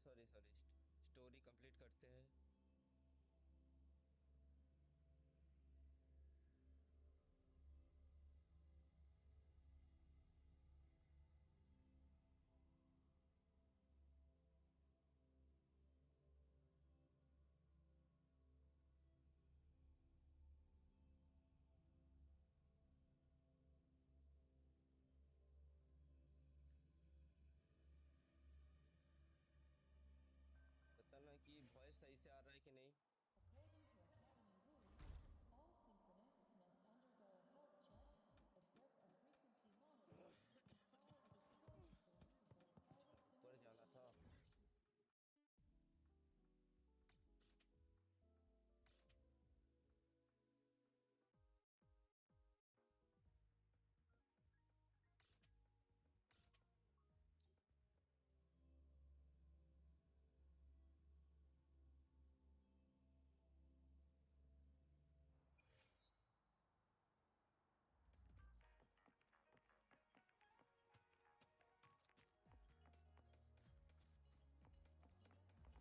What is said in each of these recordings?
Sorry sorry, story complete करते हैं। बताना कि वॉइस सही से आ रहा है कि नहीं। According to Academy rules, all synchronicists must undergo a health check, observe a frequency monitor, and follow a disclosure form before अच्छा, pilot ऊपर जाना simulation. था।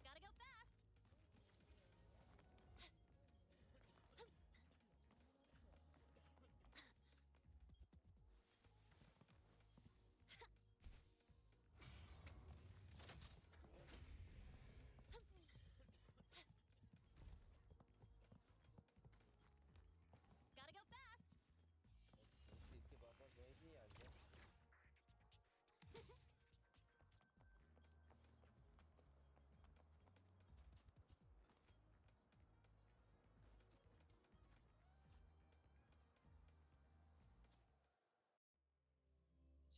Gotta go fast! Gotta go fast! सीख के वापस वहीं भी आ गया।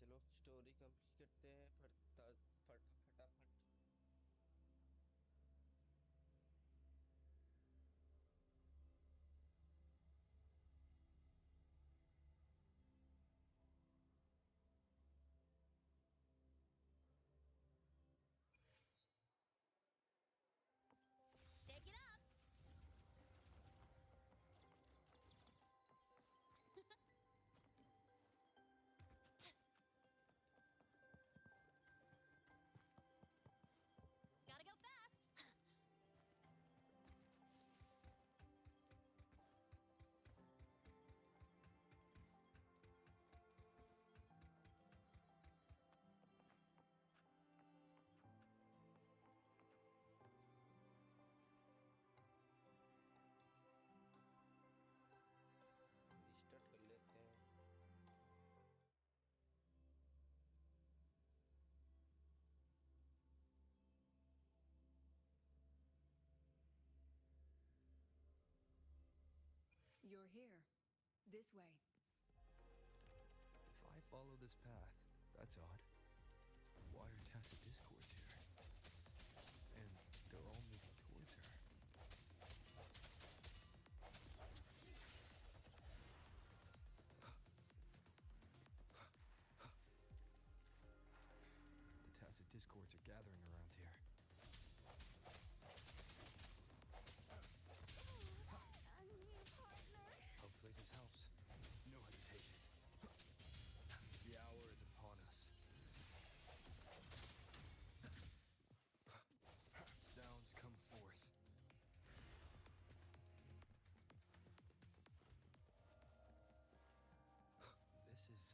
चलो स्टोरी कंप्लीट करते हैं फटाफट। Shake it up! Gotta go fast! Start कर लेते हैं। You're here. This way. If I follow this path, that's odd. Why are tacit discords here? And they're all moving towards her. The tacit discords are gathering around here. A new partner! Hopefully this helps. No hesitation. The hour is upon us. Sounds come forth. This is...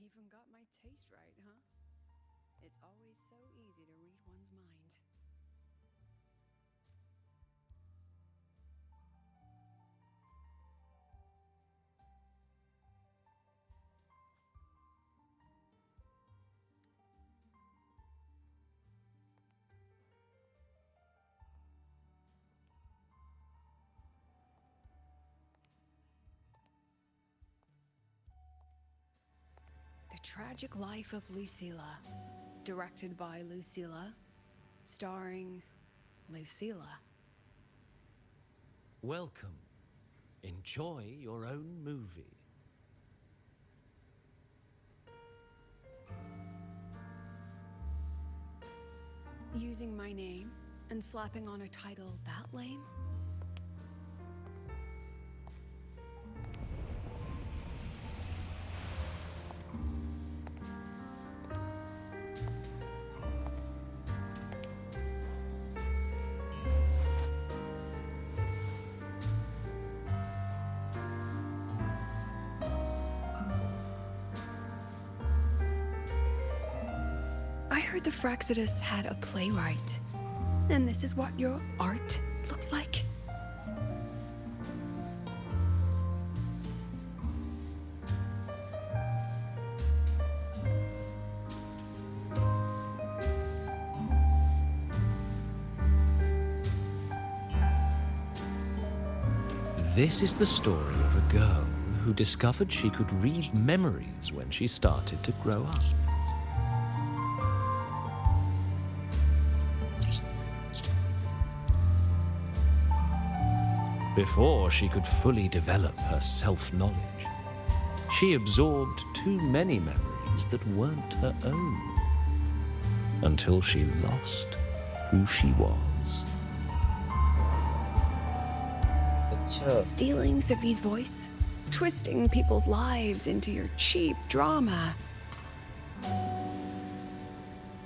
Even got my taste right, huh? It's always so easy to read one's mind. The Tragic Life of Lucilla, directed by Lucilla, starring Lucilla. Welcome. Enjoy your own movie. Using my name and slapping on a title that lame? I heard the Fraxidus had a playwright. And this is what your art looks like? This is the story of a girl who discovered she could read memories when she started to grow up. Before she could fully develop her self-knowledge, she absorbed too many memories that weren't her own, until she lost who she was. अच्छा Stealing Sophie's voice? Twisting people's lives into your cheap drama?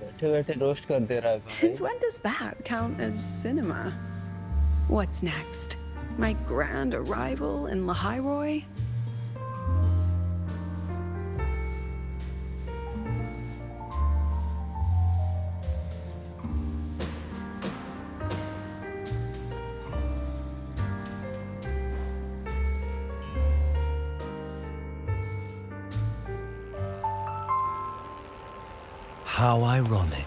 बैठे बैठे roast कर दे रहा है भाई। Since when does that count as cinema? What's next? My grand arrival in Lahairoi? How ironic.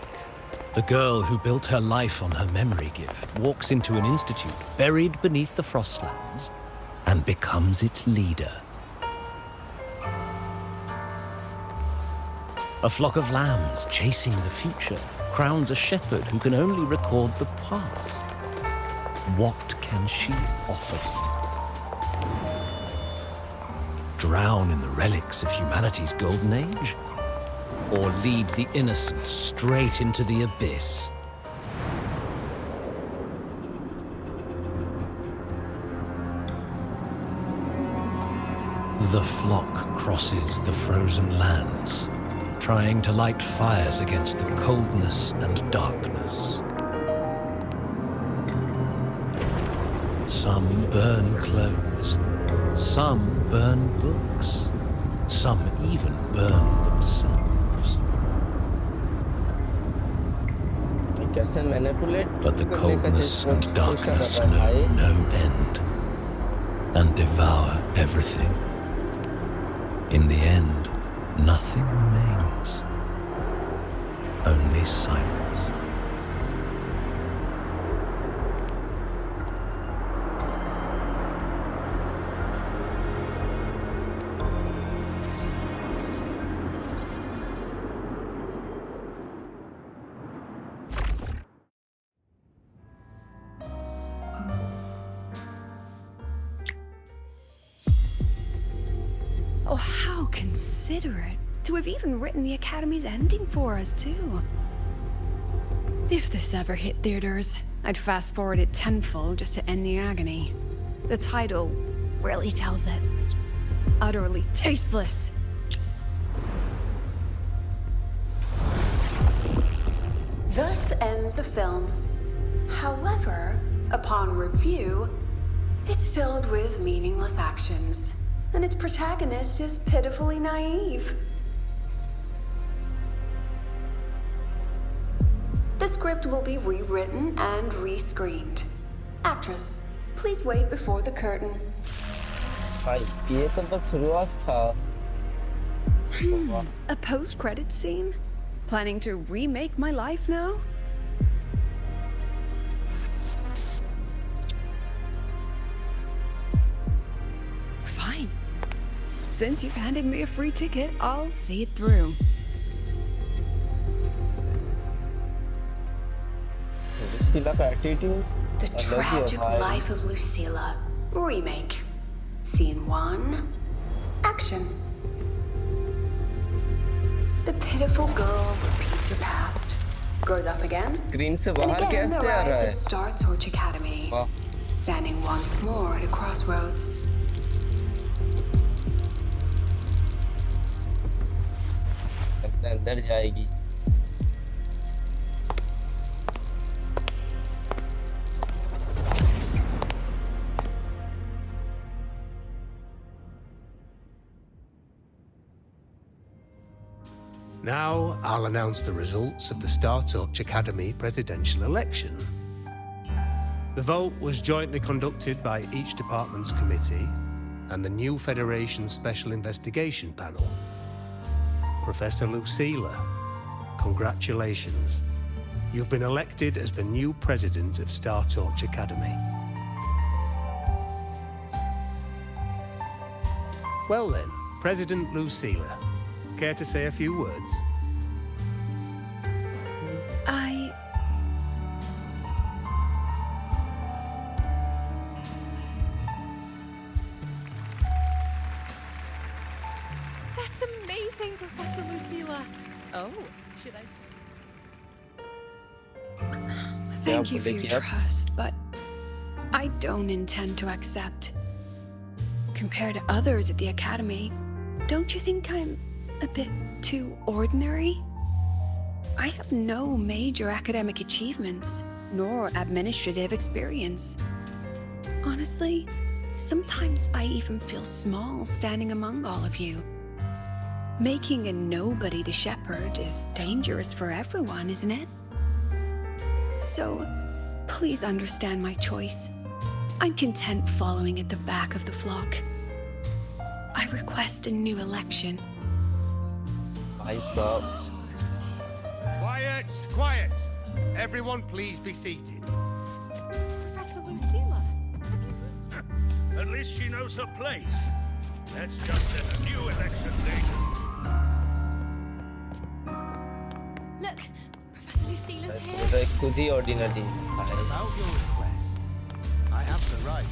The girl who built her life on her memory gift walks into an institute buried beneath the Frostlands and becomes its leader. A flock of lambs chasing the future crowns a shepherd who can only record the past. What can she offer them? Drown in the relics of humanity's golden age? Or lead the innocent straight into the abyss? The flock crosses the frozen lands, trying to light fires against the coldness and darkness. Some burn clothes, some burn books, some even burn themselves. कैसे manipulate But the करने का coldness चेष्टा and कोशिश darkness कर रहा है know भाई। no end and devour everything. In the end, nothing remains, only silence. Oh, how considerate to have even written the Academy's ending for us, too. If this ever hit theaters, I'd fast forward it tenfold just to end the agony. The title really tells it. Utterly tasteless. Thus ends the film. However, upon review, it's filled with meaningless actions, and its protagonist is pitifully naive. The script will be rewritten and rescreened. Actress, please wait before the curtain. भाई ये तो बस शुरुआत था। A post-credit scene? Planning to remake my life now? Fine. Since you've handed me a free ticket, I'll see it through. Lucilla का attitude The अलग ही है Tragic भाई। Life of Lucilla. Remake. Scene 1. Action. The pitiful girl repeats her past, grows up again, screen से and बाहर again कैसे आ arrives रहा at है? Star Torch Academy, वाह, standing once more at a crossroads. लगता है अंदर जाएगी. Now I'll announce the results of the Star Torch Academy presidential election. The vote was jointly conducted by each department's committee and the new Federation's Special Investigation Panel. Professor Lucilla, congratulations. You've been elected as the new president of Star Torch Academy. Well then, President Lucilla, care to say a few words? That's amazing, Professor Lucilla. Oh, should I say? Thank you for your Yep. trust, but I don't intend to accept. Compared to others at the Academy, don't you think I'm a bit too ordinary? I have no major academic achievements, nor administrative experience. Honestly, sometimes I even feel small standing among all of you. Making a nobody the shepherd is dangerous for everyone, isn't it? So, please understand my choice. I'm content following at the back of the flock. I request a new election. भाई साहब, Quiet, quiet. Everyone please be seated. Professor Lucilla, have you... At least she knows her place. Let's just set a new election date. Look, Professor Lucilla's here. तो खुद ही ordinary है. About your request, I have the right.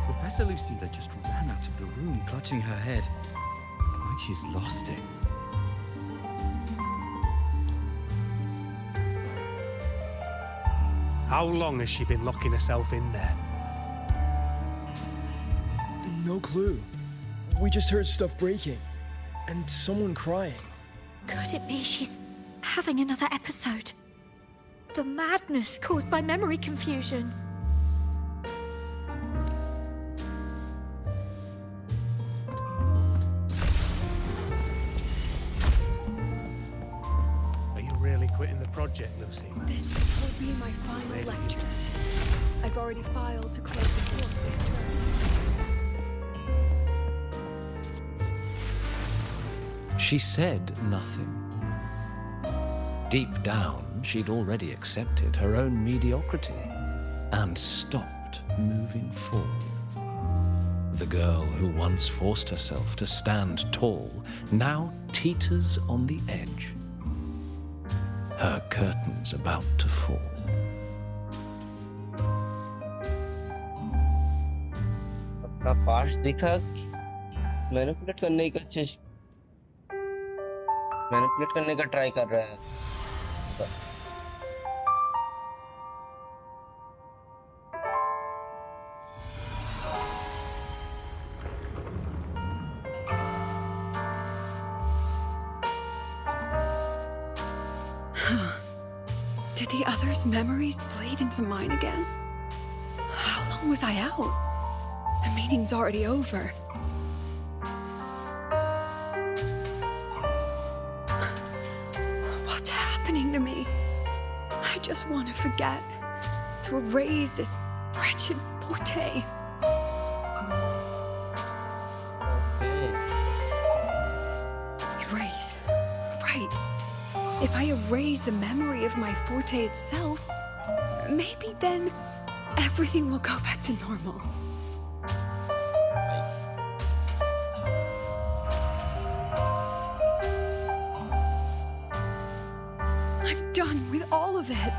Professor Lucilla just ran out of the room, clutching her head. Like she's lost it. How long has she been locking herself in there? No clue. We just heard stuff breaking. And someone crying. Could it be she's having another episode? The madness caused by memory confusion. Are you really quitting the project, Lucy? This will be my final lecture. I've already filed to close the course next term. She said nothing. Deep down, she'd already accepted her own mediocrity and stopped moving forward. The girl who once forced herself to stand tall now teeters on the edge. Her curtains about to fall. अपना past दिखा, manipulate करने का चीज, manipulate करने का try कर रहा है. Did the others' memories bleed into mine again? How long was I out? The meeting's already over. What's happening to me? I just want to forget, to erase this wretched forte. Erase. Right. If I erase the memory of my forte itself, maybe then everything will go back to normal. I'm done with all of it.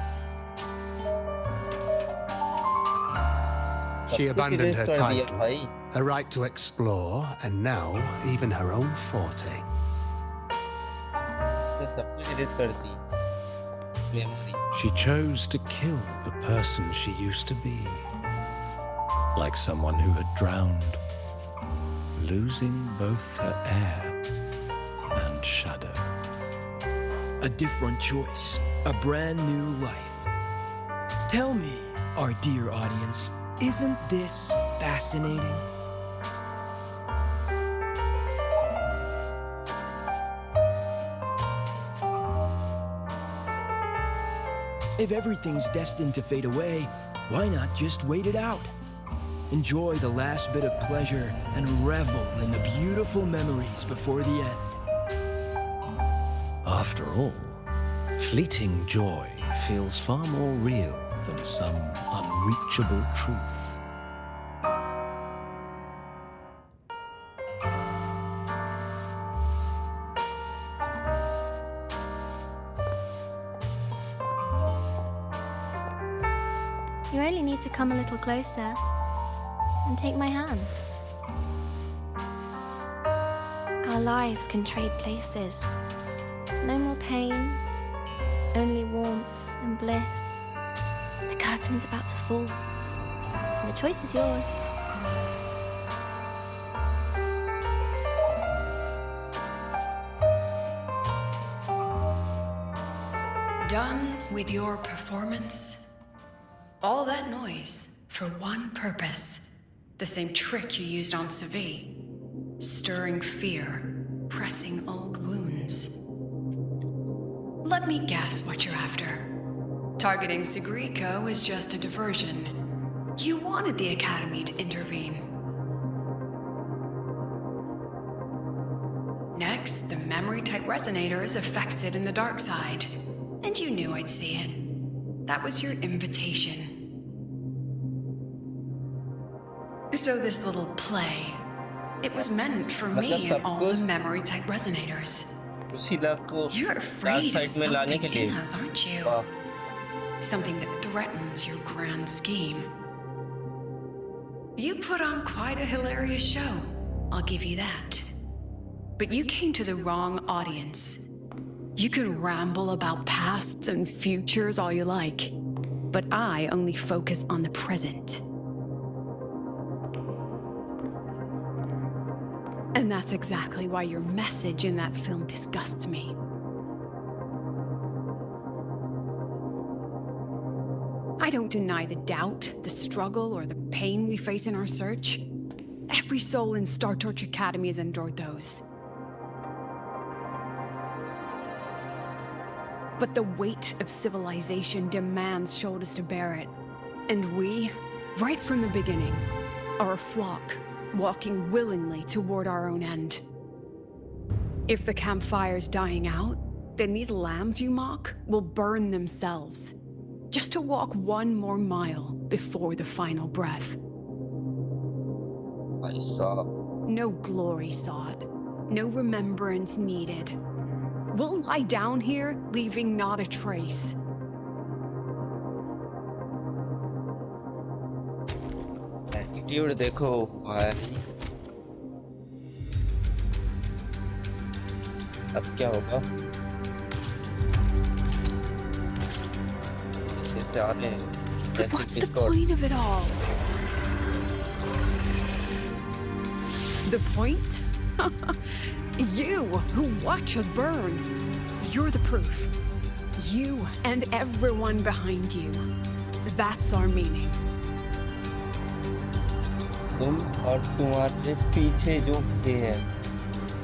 She abandoned her कर दिया title, भाई her right to explore, and now even her own forte. सब कुछ erase कर दी memory She chose to kill the person she used to be, like someone who had drowned, losing both her air and shadow. A different choice, a brand new life. Tell me, our dear audience, isn't this fascinating? If everything's destined to fade away, why not just wait it out? Enjoy the last bit of pleasure and revel in the beautiful memories before the end. After all, fleeting joy feels far more real than some unreachable truth. You only need to come a little closer and take my hand. Our lives can trade places. No more pain, only warmth and bliss. The curtain's about to fall, and the choice is yours. Done with your performance? All that noise for one purpose. The same trick you used on Sevi. Stirring fear, pressing old wounds. Let me guess what you're after. Targeting Sigriko was just a diversion. You wanted the Academy to intervene. Next, the memory-type resonator is affected in the dark side. And you knew I'd see it. That was your invitation. So this little play, it was meant for me and all the memory-type resonators. उसी love को You're afraid of side में लाने something के लिए in us, aren't you? वाह Something that threatens your grand scheme. You put on quite a hilarious show, I'll give you that. But you came to the wrong audience. You can ramble about pasts and futures all you like, but I only focus on the present. And that's exactly why your message in that film disgusts me. I don't deny the doubt, the struggle, or the pain we face in our search. Every soul in Star Torch Academy has endured those. But the weight of civilization demands shoulders to bear it. And we, right from the beginning, are a flock, walking willingly toward our own end. If the campfire's dying out, then these lambs you mock will burn themselves, just to walk one more mile before the final breath. I saw No glory sought, no remembrance needed. We'll lie down here, leaving not a trace. Attitude देखो भाई अब क्या होगा इसे से आ रहे हैं But what's the point of it all? The point? You, who watch us burn. You're the proof. You and everyone behind you. That's our meaning. तुम और तुम्हारे पीछे जो थे हैं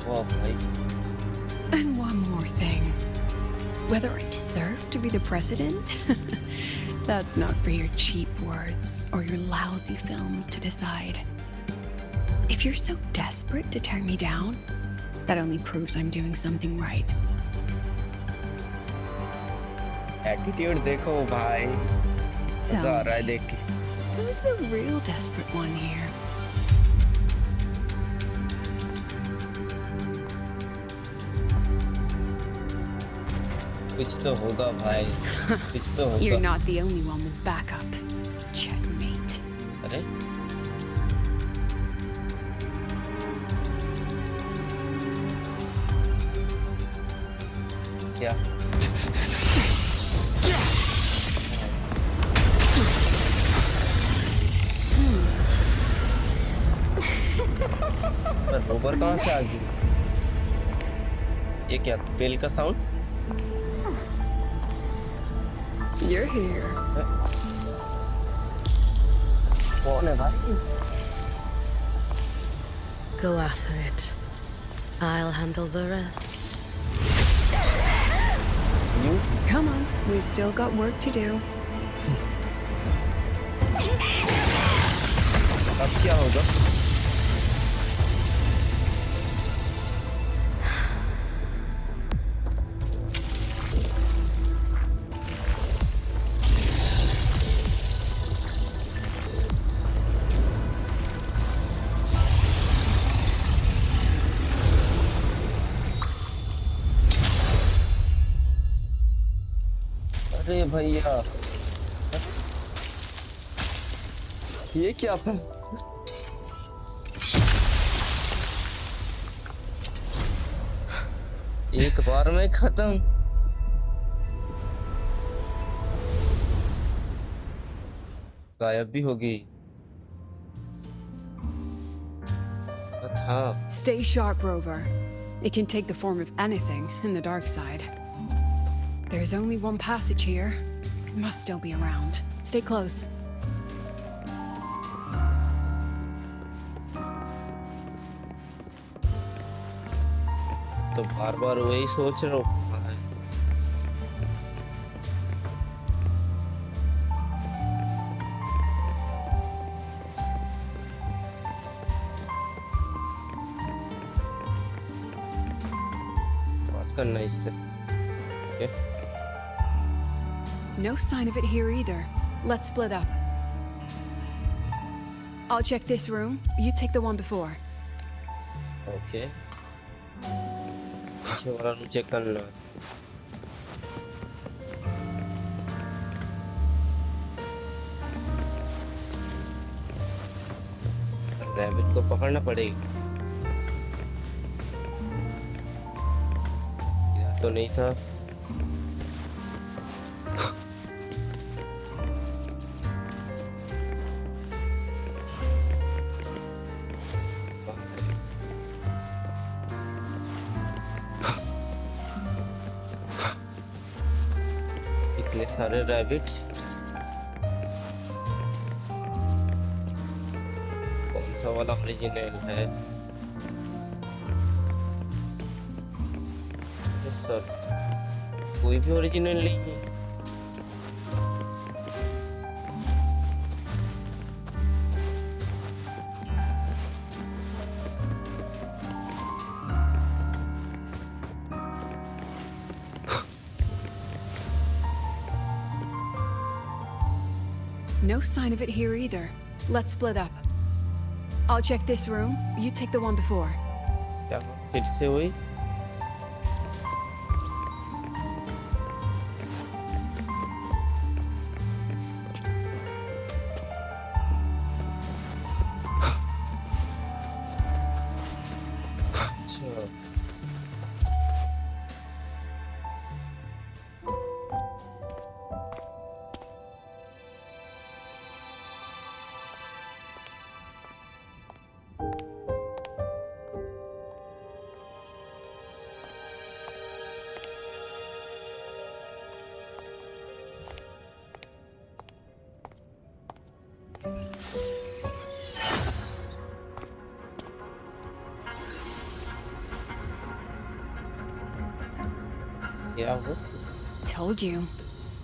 वाह भाई And one more thing. Whether I deserve to be the president? That's not for your cheap words or your lousy films to decide. If you're so desperate to tear me down, that only proves I'm doing something right. Attitude देखो भाई मजा आ रहा है देख के Who's the real desperate one here? कुछ तो होगा भाई कुछ तो You're होगा not the only one with backup. Checkmate. अरे क्या रोबर कहाँ से आ गई? ये क्या बेल का साउंड? You're here. कौन है भाई? Go after it. I'll handle the rest. You? Come on, we've still got work to do. अब क्या होगा? अरे भैया ये क्या था? एक बार में खत्म। गायब भी हो गई। क्या था? Stay sharp, Rover. It can take the form of anything in the dark side. There's only one passage here. It must still be around. Stay close. तो बार बार वही सोच रहा हूँ। बात करना इससे। Okay. No sign of it here either. Let's split up. I'll check this room. You take the one before. Okay. पीछे वाला रूम चेक करना। रैबिट को पकड़ना पड़ेगा। इधर तो नहीं था। इतने सारे रैबिट। कौन सा वाला ओरिजिनल है? सर कोई भी ओरिजिनल नहीं है। No sign of it here either. Let's split up. I'll check this room. You take the one before. क्या फिर से हुई? अच्छा क्या हो? Told you.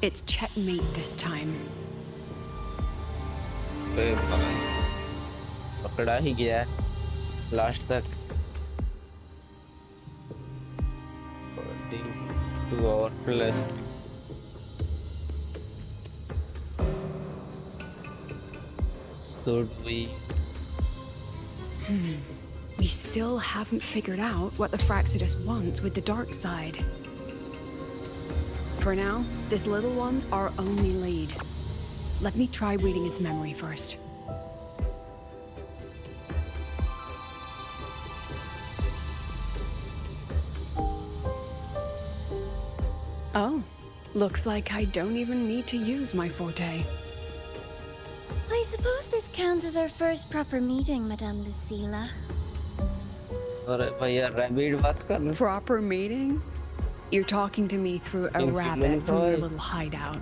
It's checkmate this time. बे भाई पकड़ा ही गया लास्ट तक। According to our plan. Should we? We still haven't figured out what the Fraxidus wants with the dark side. For now, this little one's our only lead. Let me try reading its memory first. Oh, looks like I don't even need to use my forte. I suppose this counts as our first proper meeting, Madame Lucilla. अरे भैया rabbit बात कर रहे Proper meeting? You're talking to me through a In rabbit human from your toy? little hideout.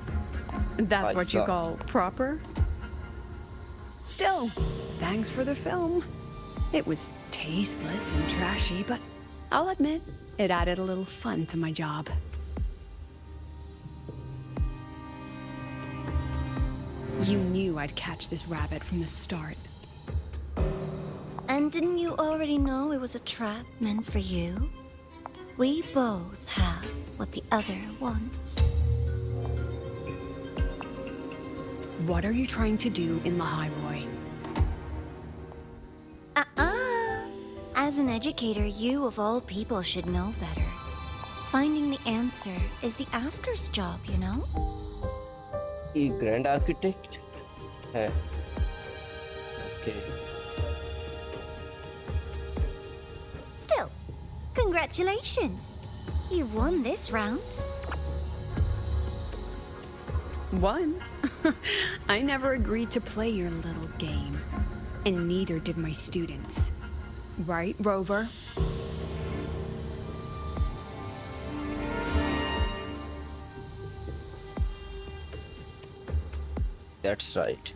That's what you suck. call proper? Still, thanks for the film. It was tasteless and trashy, but I'll admit, it added a little fun to my job. You knew I'd catch this rabbit from the start. And didn't you already know it was a trap meant for you? We both have what the other wants. What are you trying to do in Lahairoi? As an educator, you of all people should know better. Finding the answer is the asker's job, you know? ये grand architect है okay Still, congratulations. You won this round. One? I never agreed to play your little game. And neither did my students. Right, Rover? That's right.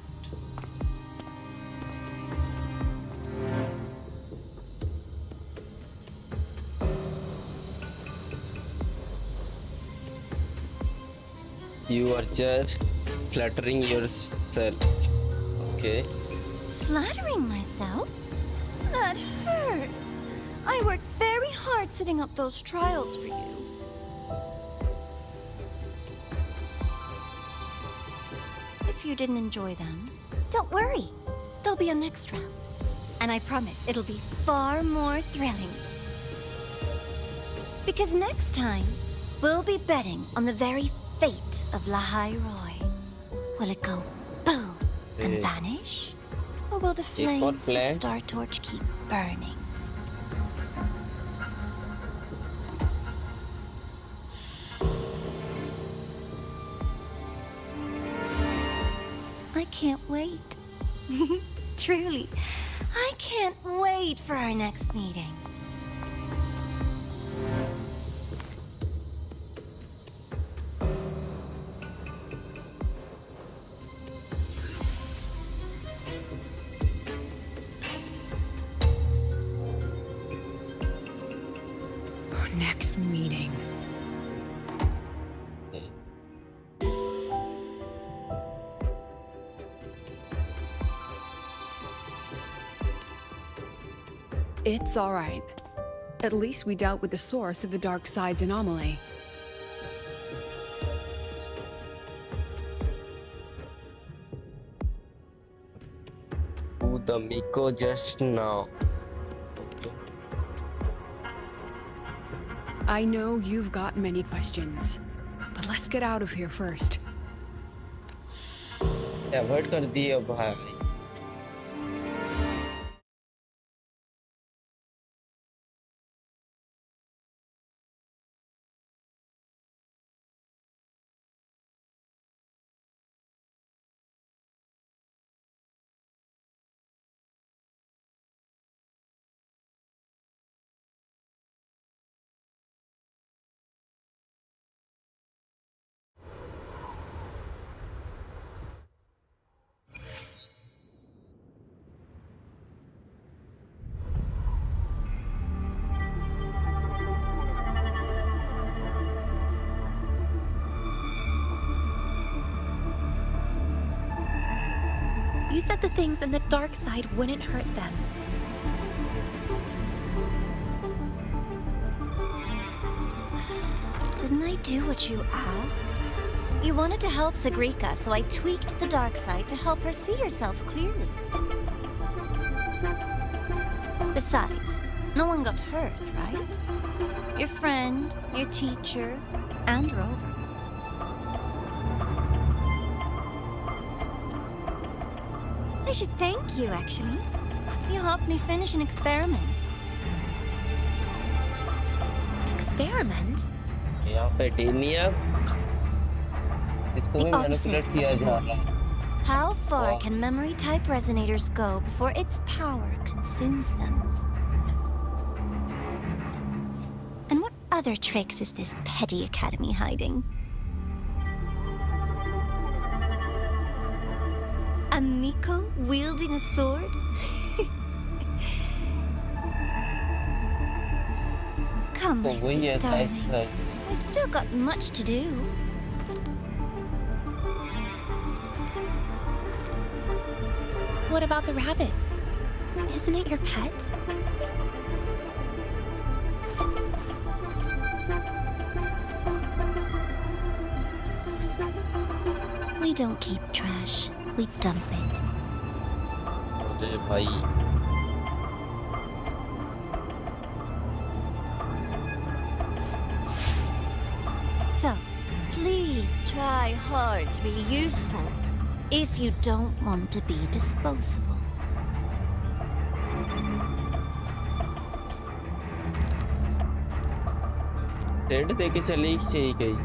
You are just flattering yourself. Okay. Flattering myself? That hurts. I worked very hard setting up those trials for you. If you didn't enjoy them, don't worry. There'll be a next round. And I promise it'll be far more thrilling. Because next time, we'll be betting on the very fate of Lahairoi. Will it go boom and vanish? Or will the flames of Star Torch keep burning? I can't wait. Truly, I can't wait for our next meeting. Next meeting. It's all right. At least we dealt with the source of the dark side's anomaly. To the Miko just now. Okay. I know you've got many questions, but let's get out of here first. Avoid कर दिए भाई. You said the things in the dark side wouldn't hurt them. Didn't I do what you asked? You wanted to help Sagrika, so I tweaked the dark side to help her see herself clearly. Besides, no one got hurt, right? Your friend, your teacher, and Rover. I should thank you, actually. You helped me finish an experiment. Experiment? यहाँ पे डेनियस इसको The भी opposite manipulate of किया the जा void. रहा है। How far Wow. can memory type resonators go before its power consumes them? And what other tricks is this petty academy hiding? A Miko wielding a sword? Come, तो my वही sweet है darling. शायद। We've still got much to do. What about the rabbit? Isn't it your pet? We don't keep trash. We dump it. अरे भाई So, please try hard to be useful if you don't want to be disposable. रेड दे के चली गई।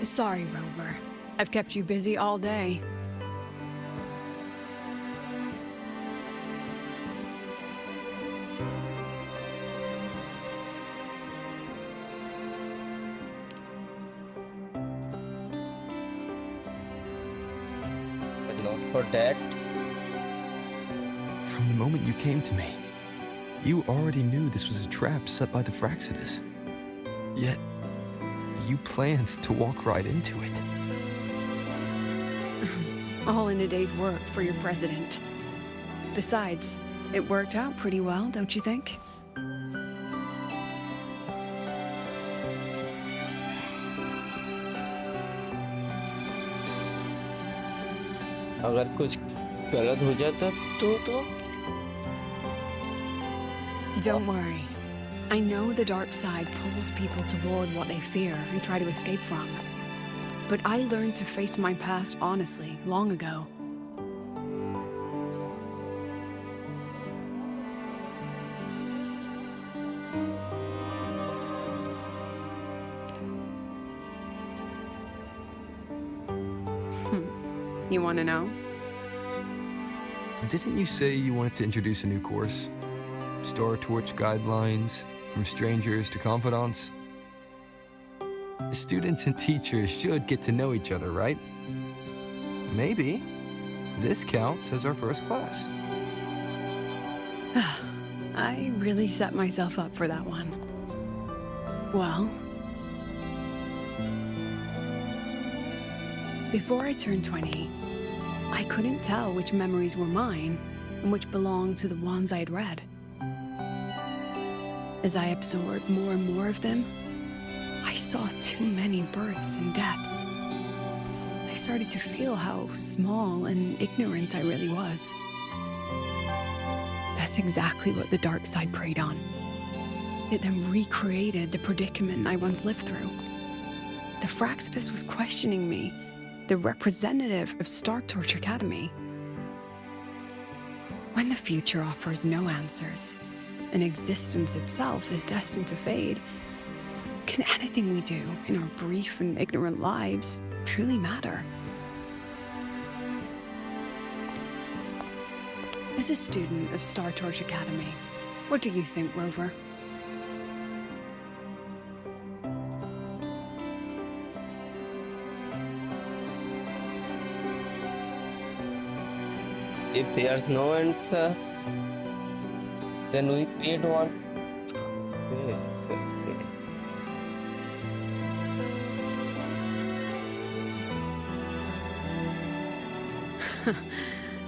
Sorry, Rover. I've kept you busy all day. But not for that. From the moment you came to me, you already knew this was a trap set by the Fraxidus. Yet, you planned to walk right into it. All in a day's work for your president. Besides, it worked out pretty well, don't you think? अगर कुछ गलत हो जाता तो Don't worry. I know the dark side pulls people toward what they fear and try to escape from. But I learned to face my past honestly long ago. You want to know? Didn't you say you wanted to introduce a new course? Star Torch guidelines, from strangers to confidants? Students and teachers should get to know each other, right? Maybe this counts as our first class. I really set myself up for that one. Well, before I turned 20, I couldn't tell which memories were mine and which belonged to the ones I had read. As I absorbed more and more of them, I saw too many births and deaths. I started to feel how small and ignorant I really was. That's exactly what the dark side preyed on. It then recreated the predicament I once lived through. The Fraxidus was questioning me, the representative of Star Torch Academy. When the future offers no answers, and existence itself is destined to fade, can anything we do in our brief and ignorant lives truly matter? As a student of Star Torch Academy, what do you think, Rover? if there's no answer, then we create one.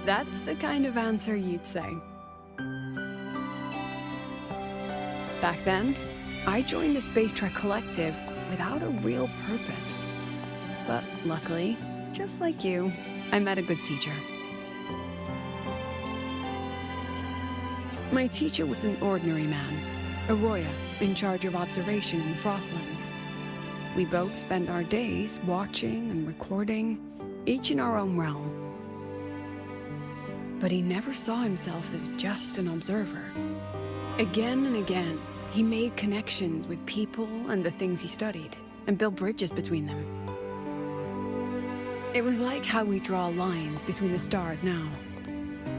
That's the kind of answer you'd say. Back then, I joined the Space Trek Collective without a real purpose. But luckily, just like you, I met a good teacher. My teacher was an ordinary man, Arroya, in charge of observation in Frostlands. We both spent our days watching and recording, each in our own realm. But he never saw himself as just an observer. Again and again, he made connections with people and the things he studied, and built bridges between them. It was like how we draw lines between the stars now.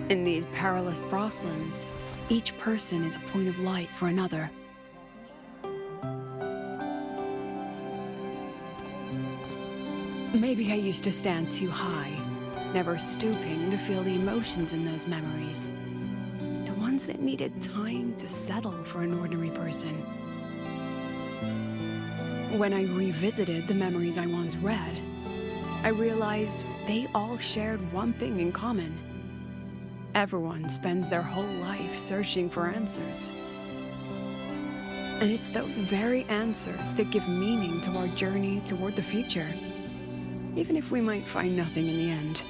In these perilous Frostlands, each person is a point of light for another. Maybe I used to stand too high, never stooping to feel the emotions in those memories. The ones that needed time to settle for an ordinary person. When I revisited the memories I once read, I realized they all shared one thing in common. Everyone spends their whole life searching for answers. And it's those very answers that give meaning to our journey toward the future, even if we might find nothing in the end.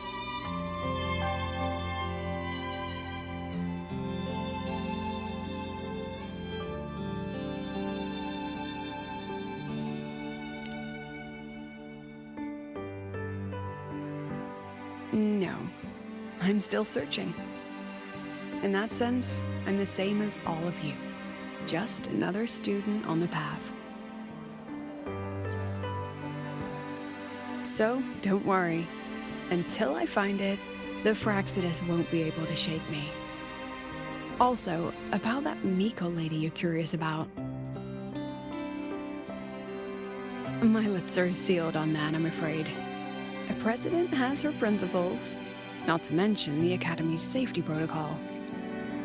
No, I'm still searching. In that sense, I'm the same as all of you. Just another student on the path. So, don't worry. Until I find it, the Fraxidus won't be able to shake me. Also, about that Miko lady you're curious about. My lips are sealed on that, I'm afraid. A president has her principles, not to mention the Academy's safety protocol.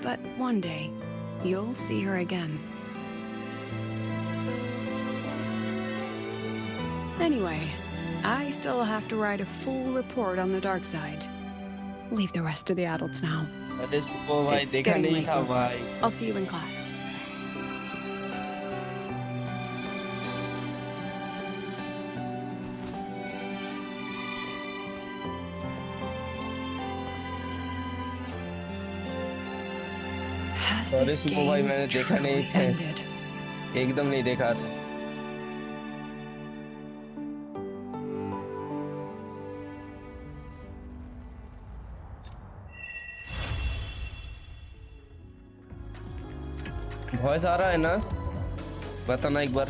But one day, you'll see her again. Anyway, I still have to write a full report on the dark side. Leave the rest to the adults now. अरे सुबह भाई It's देखा getting नहीं late, था Wilbur. भाई. I'll see you in class. Has अरे this सुबह भाई game मैंने देखा नहीं truly था. ended? एकदम नहीं देखा था. वॉइस आ रहा है ना? बताना एक बार.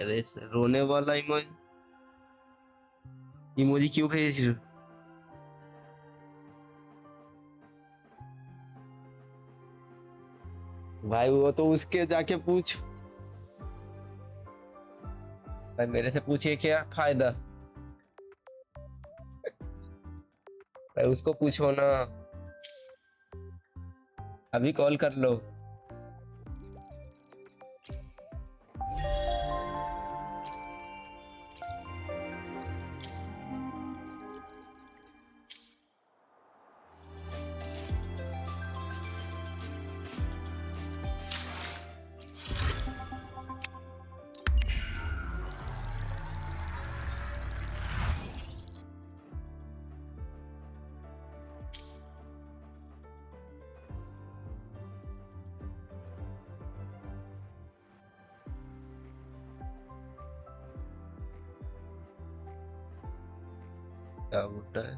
अरे रोने वाला इमोजी इमोजी क्यों भेज रहे हो? भाई वो तो उसके जाके पूछ. भाई मेरे से पूछिए क्या फायदा. भाई उसको पूछो ना. अभी कॉल कर लो. क्या बोलता है?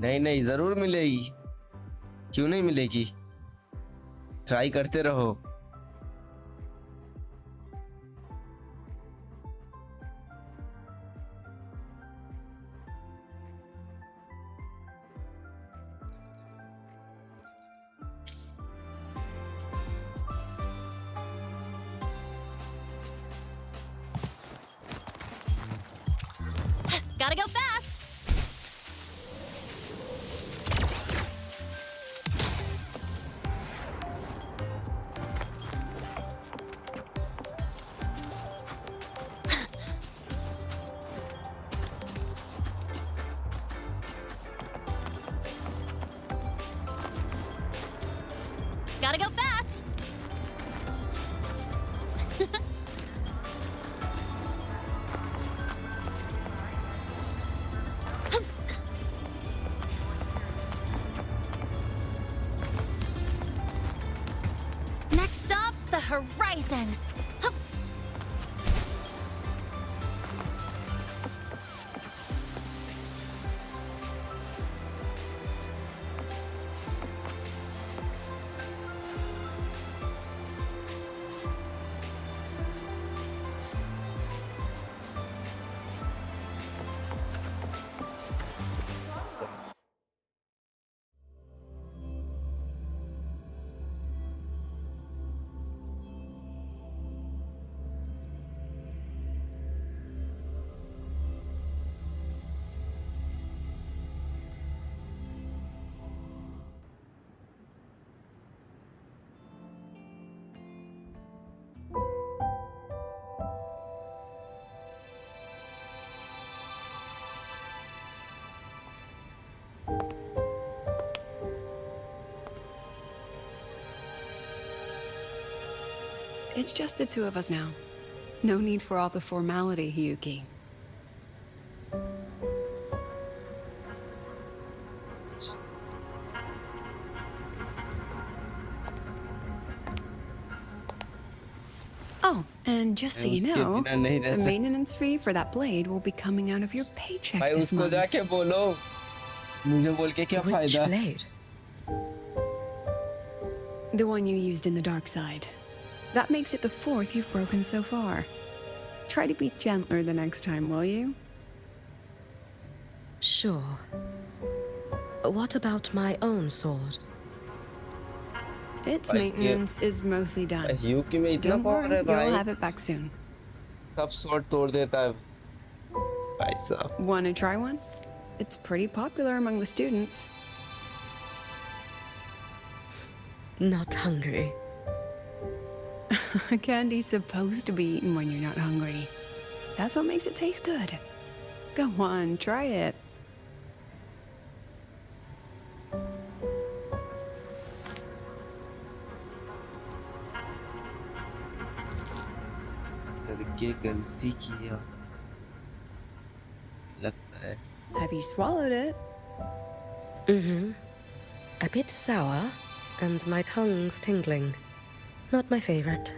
नहीं नहीं जरूर मिलेगी. क्यों नहीं मिलेगी? ट्राई करते रहो. Gotta go fast! Gotta go fast! Next stop, the horizon. Hup. It's just the two of us now. No need for all the formality, Hyuki. Oh, and just so you know, the maintenance fee for that blade will be coming out of your paycheck भाई this उसको month. जाके बोलो मुझे बोल के क्या Which फायदा blade? The one you used in the dark side. That makes it the fourth you've broken so far. Try to be gentler the next time, will you? Sure. What about my own sword? Its maintenance is mostly done. यूकी में इतना Don't power worry, है भाई you'll have it back soon. सब sword तोड़ देता है भाई साहब Want to try one? It's pretty popular among the students. Not hungry. Candy's supposed to be eaten when you're not hungry. That's what makes it taste good. Go on, try it. करके गलती किया लगता है Have you swallowed it? Mm-hmm. A bit sour, and my tongue's tingling. Not my favorite.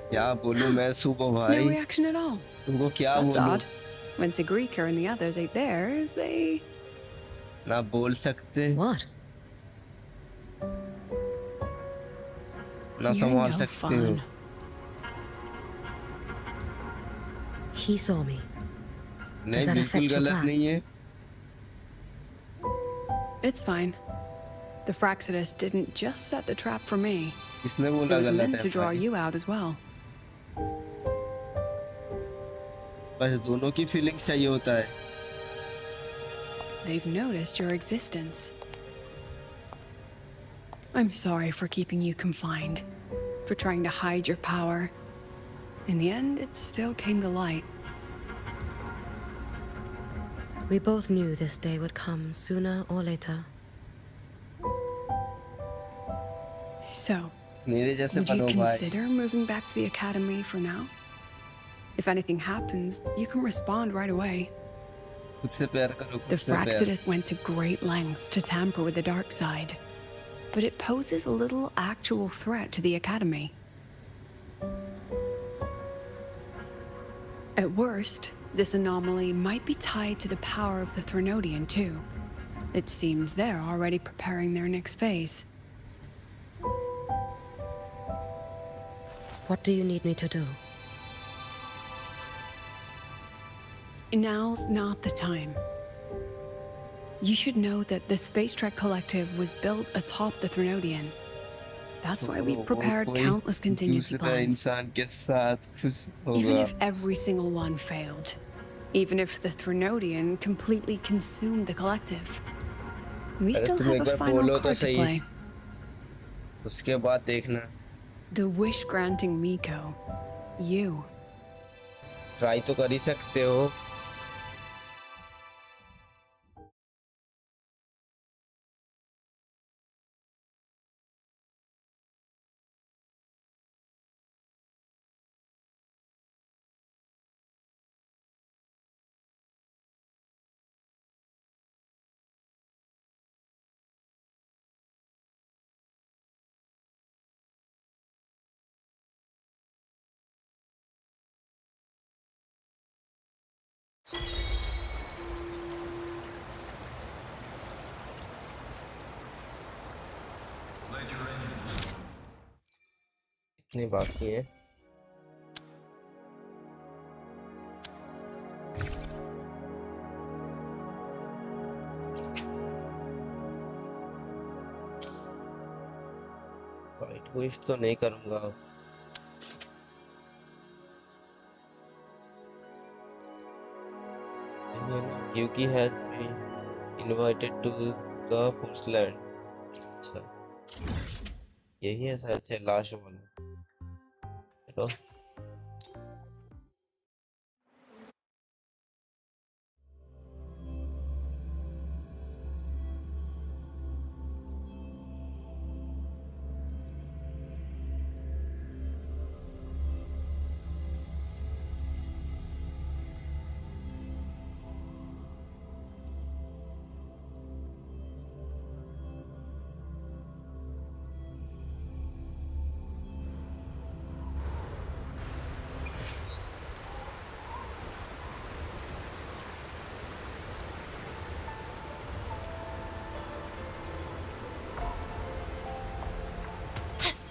क्या बोलूं मैं सुबह No भाई reaction at all. तुमको क्या That's बोलूं odd. When Sigrika and the others ate theirs, they... ना बोल सकते What? ना You're संभाल no सकते हो fun. He saw me. नहीं Does that बिल्कुल affect your गलत plan? नहीं है It's fine. The Fraxidus didn't just set the trap for me. किसने It बोला was गलत meant है to draw भाई you out as well. बस दोनों की फीलिंग्स चाहिए होता है They've noticed your existence. I'm sorry for keeping you confined, for trying to hide your power. In the end, it still came to light. We both knew this day would come sooner or later. So, मेरे जैसे would you बनो भाई consider moving back to the academy for now? If anything happens, you can respond right away. खुद से प्यार करो The खुद से प्यार Fraxidus went to great lengths to tamper with the dark side, but it poses a little actual threat to the academy. At worst, this anomaly might be tied to the power of the Threnodian too. It seems they're already preparing their next phase. What do you need me to do? Now's not the time. You should know that the Space Trek Collective was built atop the Threnodian. That's why we've prepared countless contingency दूसरा plans. इंसान के साथ खुश Even होगा if every single one failed, even if the Threnodian completely consumed the collective. We अरे still तुम have एक a bar final बोलो तो card to सही, play. उसके बाद देखना. The wish-granting Miko. You. Try तो कर ही सकते हो. इतने बाकी है. फाइट विश तो नहीं करूंगा. Yuki has been invited to the First Land. अच्छा, यही है शायद से लास्ट वाला. चलो.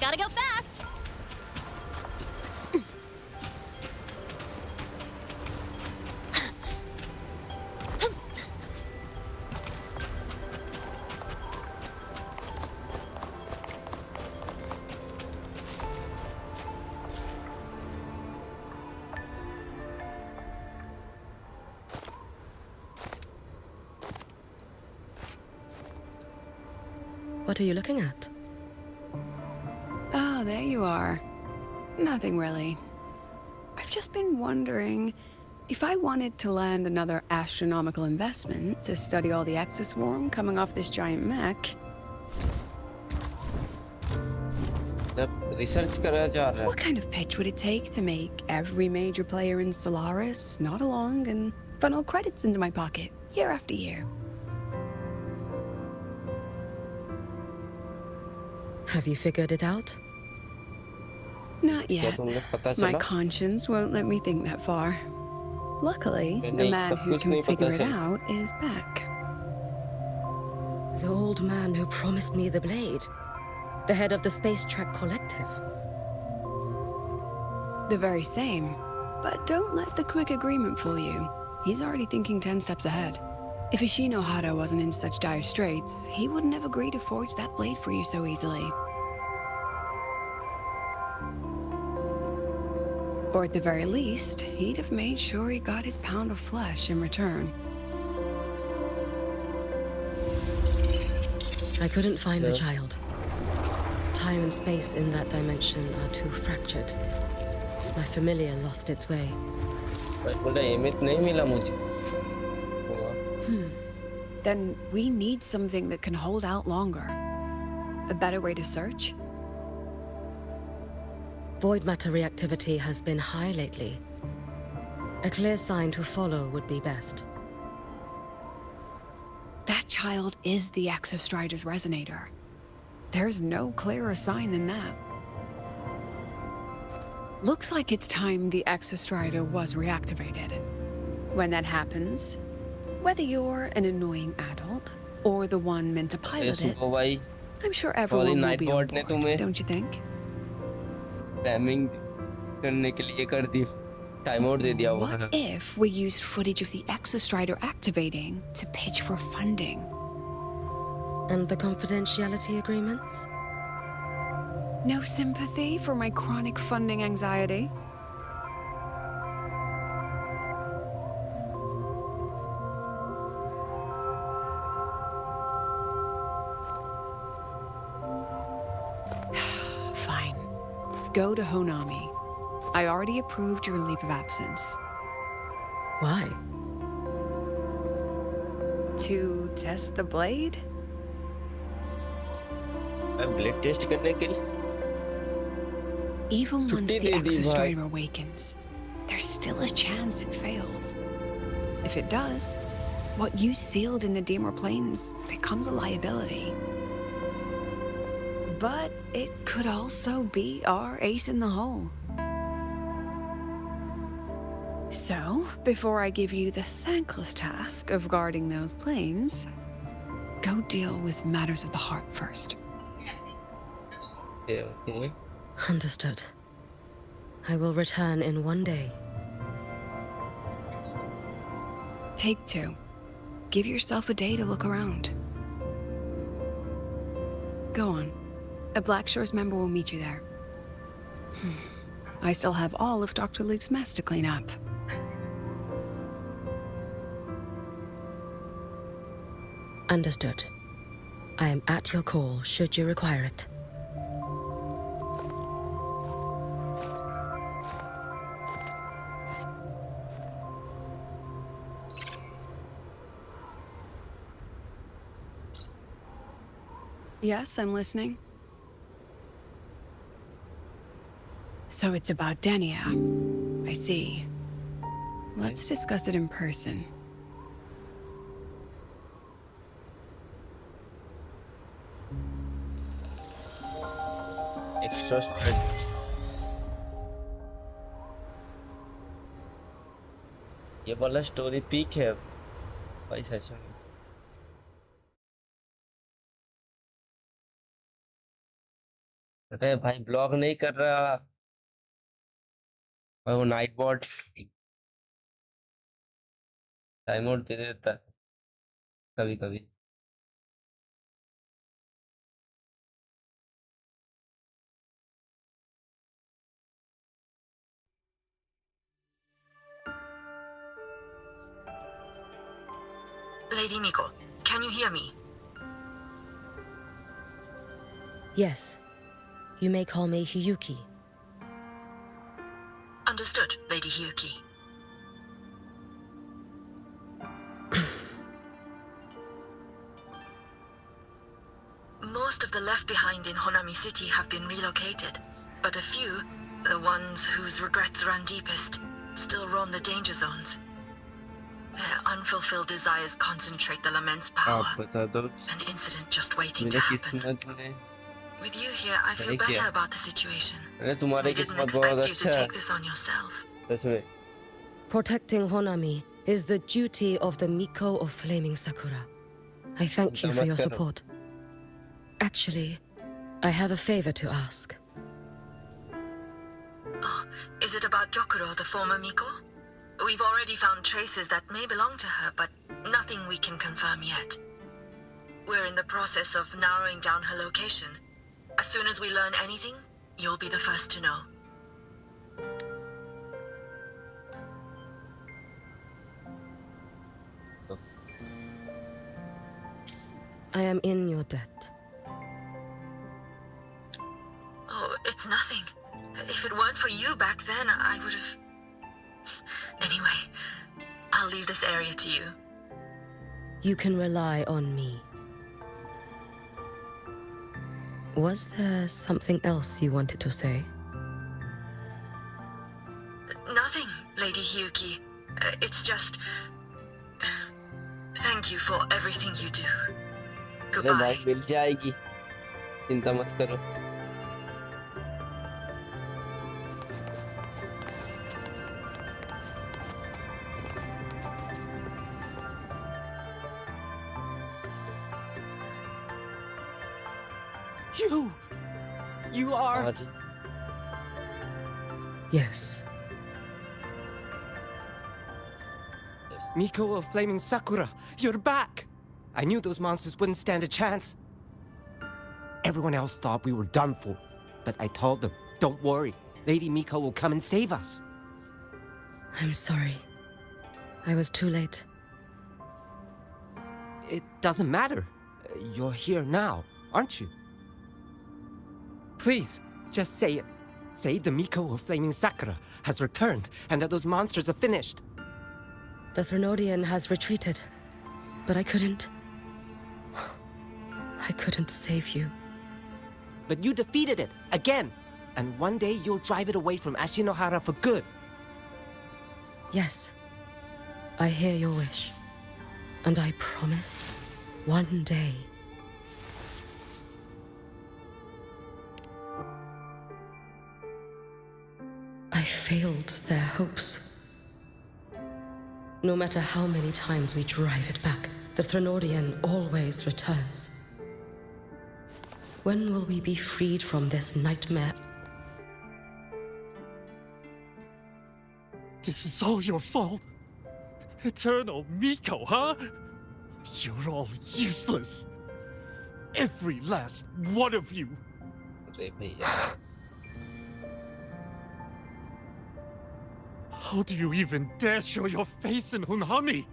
Gotta go fast! What are you looking at? Oh, there you are. Nothing really. I've just been wondering if I wanted to land another astronomical investment to study all the exoswarm coming off this giant mech. Research करना चाह रहा है. What kind of pitch would it take to make every major player in Solaris nod along and funnel credits into my pocket year after year? Have you figured it out? Not क्या yet. तुमने पता My चला? conscience won't let me think that far. Luckily, the नहीं, man सब who कुछ can नहीं figure पता it चला. out is back. The old man who promised me the blade. The head of the Space Trek Collective. The very same. But don't let the quick agreement fool you. He's already thinking 10 steps ahead. If Ishino Hado wasn't in such dire straits, he wouldn't have agreed to forge that blade for you so easily. Or at the very least, he'd have made sure he got his pound of flesh in return. I couldn't find the So- child. Time and space in that dimension are too fractured. My familiar lost its way. भाई बोला emit नहीं मिला मुझे. Then we need something that can hold out longer. A better way to search? Void matter reactivity has been high lately. A clear sign to follow would be best. That child is the Exostrider's resonator. There's no clearer sign than that. Looks like it's time the Exostrider was reactivated. When that happens, whether you're an annoying adult or the one meant to अरे pilot it, सुबह भाई I'm sure everyone will नाइट be on बॉट ने board, तुम्हें don't you think? Timing करने के लिए कर दी. टाइम आउट दे दिया वो. What if we used footage of the Exostrider activating to pitch for funding? And the confidentiality agreements? No sympathy for my chronic funding anxiety? Go to Honami. I already approved your leave of absence. Why? To test the blade? Blade test करने के लिए Even once छुट्टी the दे दी भाई। exostrider awakens, there's still a chance it fails. If it does, what you sealed in the Dimmer Plains becomes a liability. But it could also be our ace in the hole. So, before I give you the thankless task of guarding those planes, go deal with matters of the heart first. Okay. Understood. I will return in 1 day. Take 2. Give yourself a day to look around. Go on. A Black Shores member will meet you there. I still have all of Dr. Luke's mess to clean up. Understood. I am at your call should you require it. Yes, I'm listening. So it's about Denia. I see. Let's discuss it in person. Extra strength. ये वाला story peak है भाई सच में। अरे भाई blog नहीं कर रहा और वो नाइट बॉट टाइम आउट दे देता है कभी कभी। Lady Miko, can you hear me? Yes. You may call me Hiyuki. Understood, Lady Hiyuki. Most of the left behind in Honami City have been relocated, but a few, the ones whose regrets run deepest, still roam the danger zones. Their unfulfilled desires concentrate the lament's power. An incident just waiting to happen. With you here, I feel better about the situation. I didn't expect you to take this on yourself. Protecting Honami is the duty of the Miko of Flaming Sakura. I thank you for your support. Actually, I have a favor to ask. Oh, is it about Gyokuro, the former Miko? We've already found traces that may belong to her, but nothing we can confirm yet. We're in the process of narrowing down her location. As soon as we learn anything, you'll be the first to know. I am in your debt. Oh, it's nothing. If it weren't for you back then, I would have... Anyway, I'll leave this area to you. You can rely on me. Was there something else you wanted to say? Nothing, Lady Hiyuki. It's just... Thank you for everything you do. Goodbye. मिल जाएगी चिंता मत करो। You are... Yes. Miko of Flaming Sakura, you're back! I knew those monsters wouldn't stand a chance. Everyone else thought we were done for, but I told them, don't worry, Lady Miko will come and save us. I'm sorry. I was too late. It doesn't matter. You're here now, aren't you? Please, just say it. Say the Miko of Flaming Sakura has returned and that those monsters are finished. The Thrunodian has retreated, but I couldn't save you. But you defeated it, again! And one day you'll drive it away from Ashinohara for good. Yes, I hear your wish. And I promise, one day. I failed their hopes. No matter how many times we drive it back, the Thrunodian always returns. When will we be freed from this nightmare? This is all your fault. Eternal Miko, huh? You're all useless. Every last one of you. How do you even dare show your face in Hunami?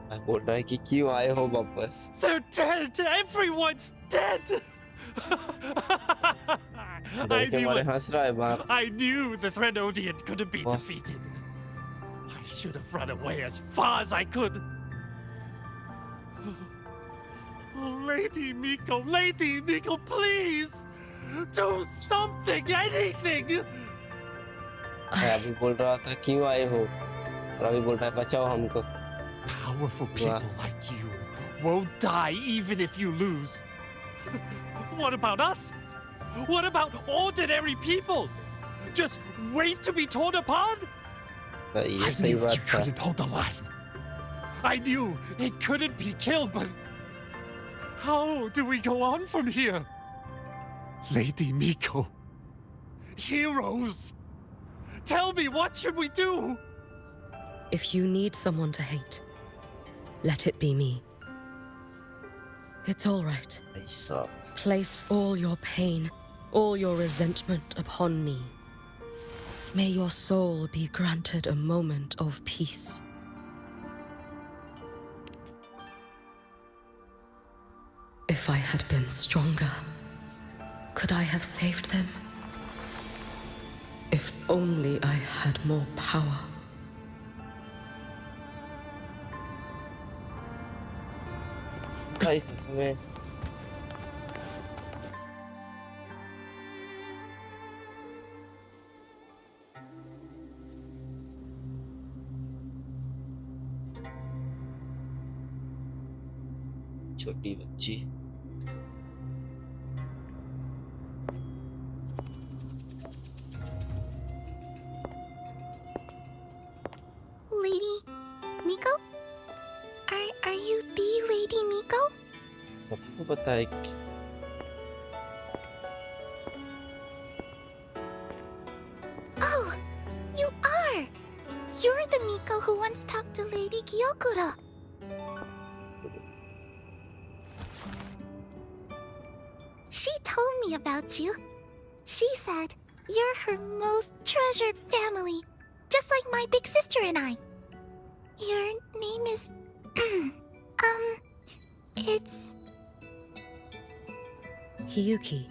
मैं बोल रहा है कि क्यों आए हो वापस? They're dead! Everyone's dead! डर के मारे हंस रहा है बाप. I knew the Thrunodian couldn't be defeated. I should have run away as far as I could. Oh, Lady Miko, please! Do something, anything! अभी बोल रहा था क्यों आए हो? और अभी बोल रहा है बचाओ हमको. Powerful people like you won't die even if you lose. What about us? What about ordinary people? Just wait to be torn apart? I knew you couldn't hold the line. I knew it couldn't be killed, but how do we go on from here? Lady Miko, heroes, tell me, what should we do? If you need someone to hate, let it be me. It's all right. Place all your pain, all your resentment upon me. May your soul be granted a moment of peace. If I had been stronger, could I have saved them? If only I had more power. में छोटी बच्ची Lady Miko? Are you the Lady Miko? सबको पता है कि Oh, you are! You're the Miko who once talked to Lady Gyokura. She told me about you. She said you're her most treasured family, just like my big sister and I. Your name is... it's... Hiyuki.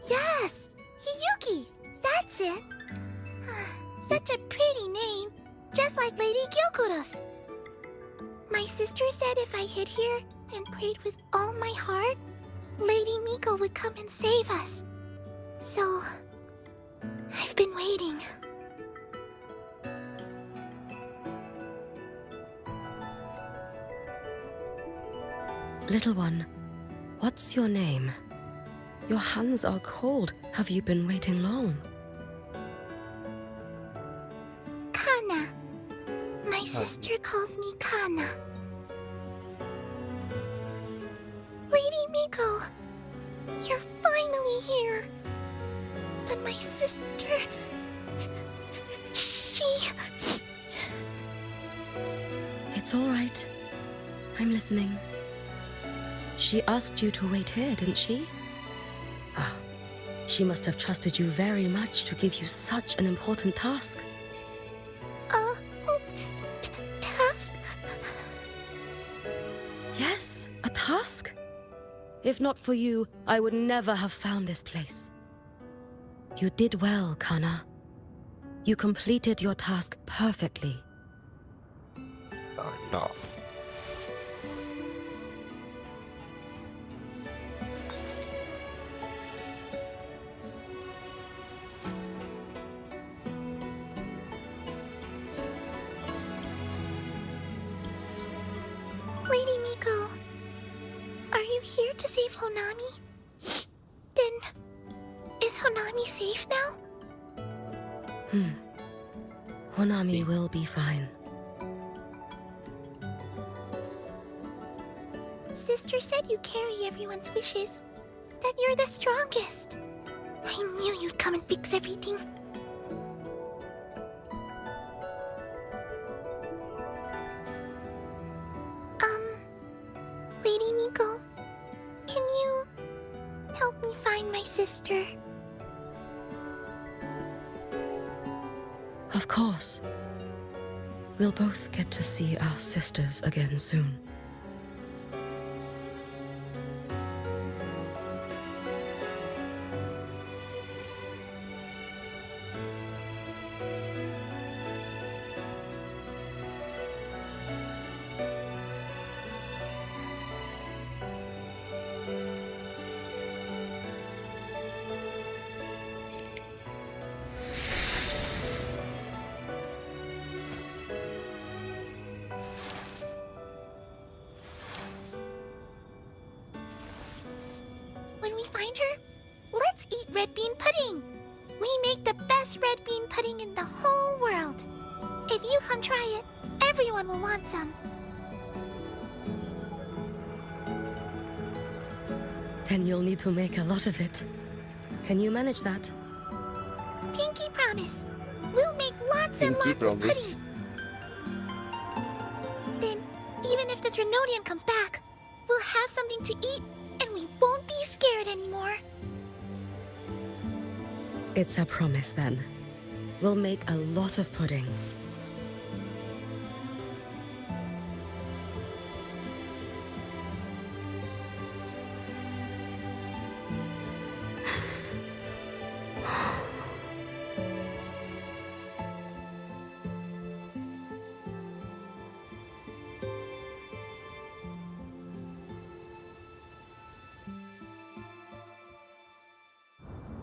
Yes! Hiyuki! That's it! Such a pretty name, just like Lady Gyokura's. My sister said if I hid here and prayed with all my heart, Lady Miko would come and save us. So, I've been waiting. Little one, what's your name? Your hands are cold. Have you been waiting long? Kana. My sister calls me Kana. Lady Miko, you're finally here. But my sister... she... It's all right. I'm listening. She asked you to wait here, didn't she? Ah, she must have trusted you very much to give you such an important task. Task? Yes, a task. If not for you, I would never have found this place. You did well, Kana. You completed your task perfectly. No. Lady Miko, are you here to save Honami? Then, is Honami safe now? Honami will be fine. Sister said you carry everyone's wishes. That you're the strongest. I knew you'd come and fix everything. Lady Miko, can you help me find my sister? Of course. We'll both get to see our sisters again soon. When we find her, let's eat red bean pudding. We make the best red bean pudding in the whole world. If you come try it, everyone will want some. Then you'll need to make a lot of it. Can you manage that? Pinky promise. We'll make lots and lots of pudding. Then, even if the Trinodian comes back, we'll have something to eat and we won't be scared anymore. It's a promise then. We'll make a lot of pudding.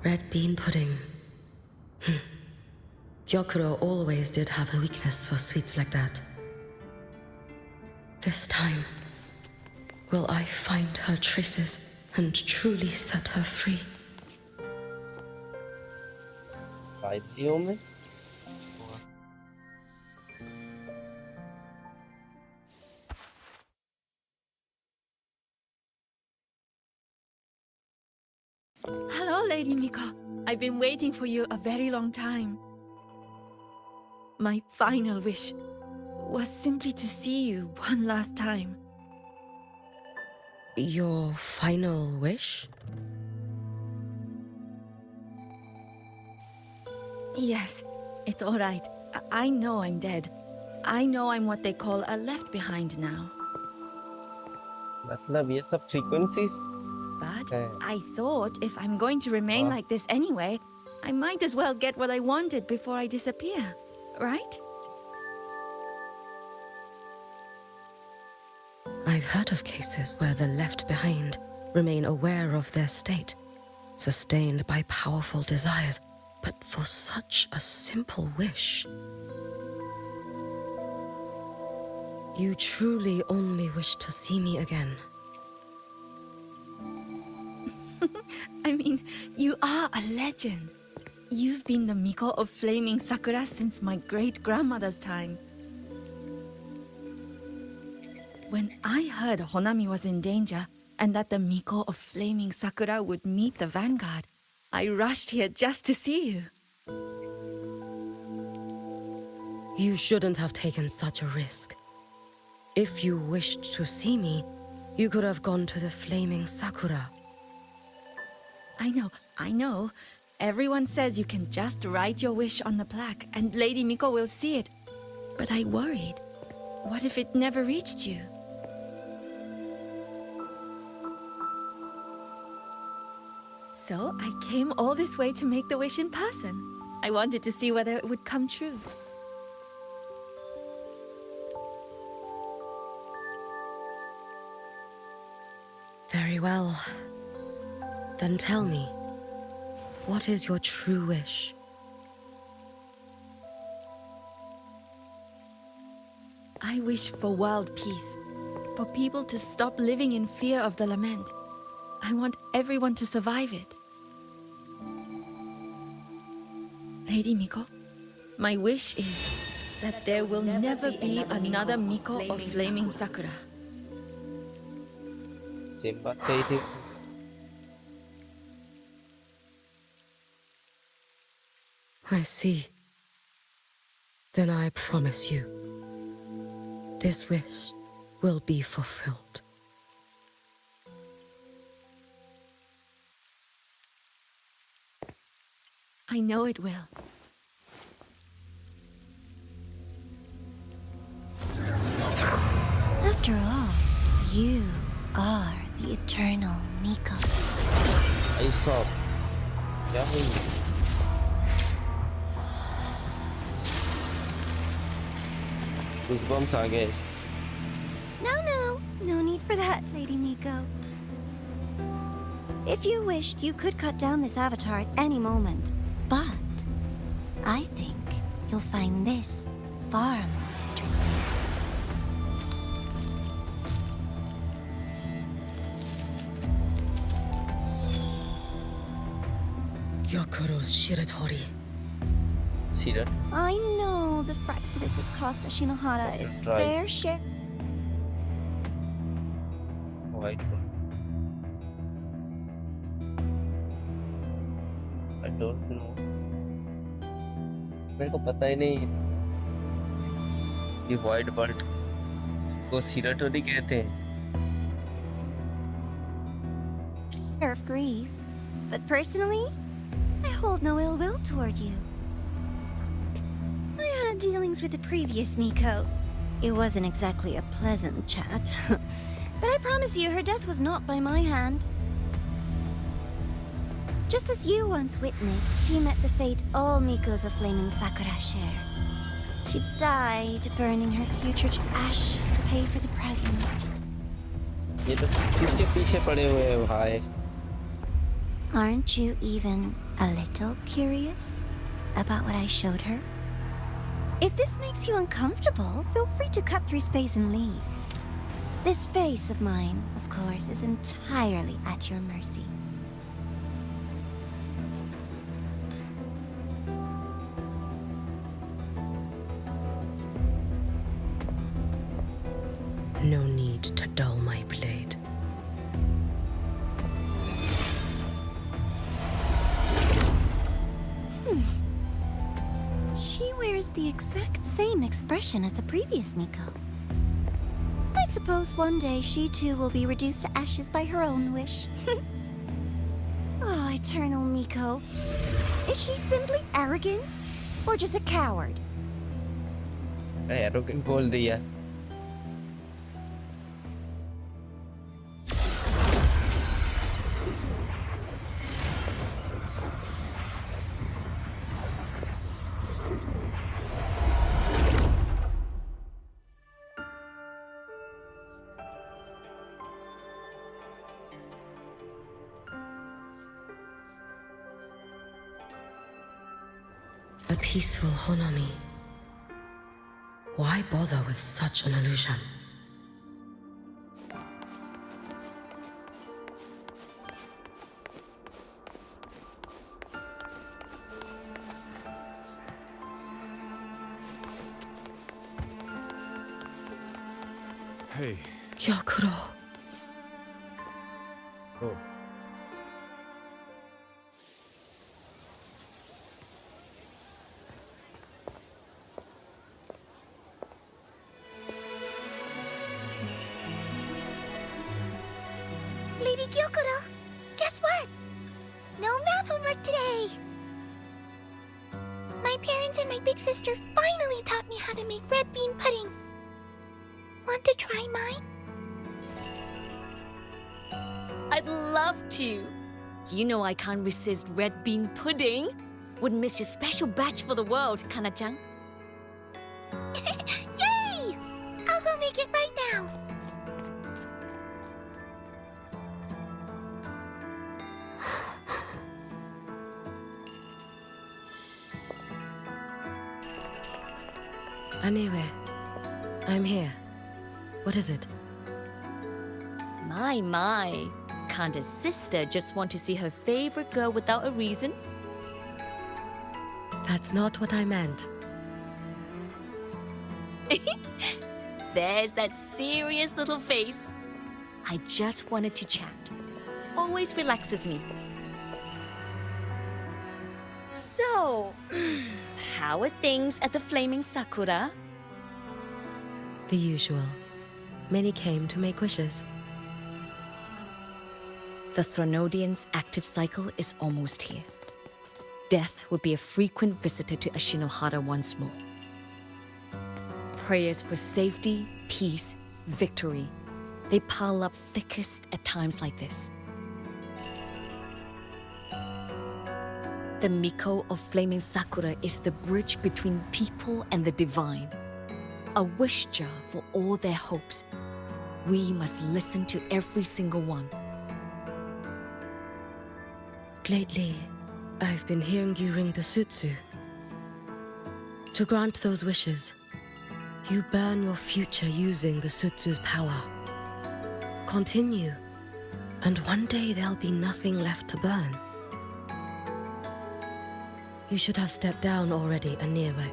Red bean pudding. Gyokuro always did have a weakness for sweets like that. This time, will I find her traces and truly set her free? 5 only? Hello, Lady Miko. I've been waiting for you a very long time. My final wish was simply to see you one last time. Your final wish? Yes, it's all right. I know I'm dead. I know I'm what they call a left behind now. मतलब ये सब frequencies But हैं. I thought if I'm going to remain like this anyway, I might as well get what I wanted before I disappear, right? I've heard of cases where the left behind remain aware of their state, sustained by powerful desires, but for such a simple wish. You truly only wish to see me again. I mean, you are a legend. You've been the Miko of Flaming Sakura since my great-grandmother's time. When I heard Honami was in danger and that the Miko of Flaming Sakura would meet the vanguard, I rushed here just to see you. You shouldn't have taken such a risk. If you wished to see me, you could have gone to the Flaming Sakura. I know. Everyone says you can just write your wish on the plaque and Lady Miko will see it. But I worried. What if it never reached you? So I came all this way to make the wish in person. I wanted to see whether it would come true. Very well. Then tell me, what is your true wish? I wish for world peace, for people to stop living in fear of the lament. I want everyone to survive it. Lady Miko, my wish is that there will never be another Miko of Flaming Sakura. Same बात कही थी I see. Then I promise you, this wish will be fulfilled. I know it will. After all, you are the eternal Miko. I stop क्या हुई goosebumps आ गए No need for that, Lady Miko. If you wished, you could cut down this avatar at any moment. But I think you'll find this far more interesting. Yokuro's Shiratori. Sira I know the Fraxidus has cost Ashinohara its Right. fair share. white one I don't know मेरे को पता ही नहीं ये white bird को सिराटोरी कहते हैं Of grief. But personally, I hold no ill will toward you. I had dealings with the previous Miko. It wasn't exactly a pleasant chat. But I promise you, her death was not by my hand. Just as you once witnessed, she met the fate all Mikos of Flaming Sakura share. She died, burning her future to ash to pay for the present. ये तो किसके पीछे पड़े हुए हैं भाई Aren't you even a little curious about what I showed her? If this makes you uncomfortable, feel free to cut through space and leave. This face of mine, of course, is entirely at your mercy. No need to dull my blade. She wears the exact same expression as the previous Miko. I suppose one day she too will be reduced to ashes by her own wish. Oh, eternal Miko. Is she simply arrogant? Or just a coward? Arrogant बोल दिया A peaceful Honami. Why bother with such an illusion? Hey. Gyokuro. oh Lady Gyokuro, guess what? No math homework today. My parents and my big sister finally taught me how to make red bean pudding. Want to try mine? I'd love to. You know I can't resist red bean pudding. Wouldn't miss your special batch for the world, Kana-chan. Yay! I'll go make it right now. Anyway, I'm here. What is it? My. Can't a sister just want to see her favorite girl without a reason? That's not what I meant. There's that serious little face. I just wanted to chat. Always relaxes me. So, how are things at the Flaming Sakura? The usual. Many came to make wishes. The Thronodian's active cycle is almost here. Death will be a frequent visitor to Ashinohara once more. Prayers for safety, peace, victory. They pile up thickest at times like this. The Miko of Flaming Sakura is the bridge between people and the divine. A wish jar for all their hopes. We must listen to every single one. Lately, I've been hearing you ring the sutsu. To grant those wishes, you burn your future using the sutsu's power. Continue, and one day there'll be nothing left to burn. You should have stepped down already, Aniwe.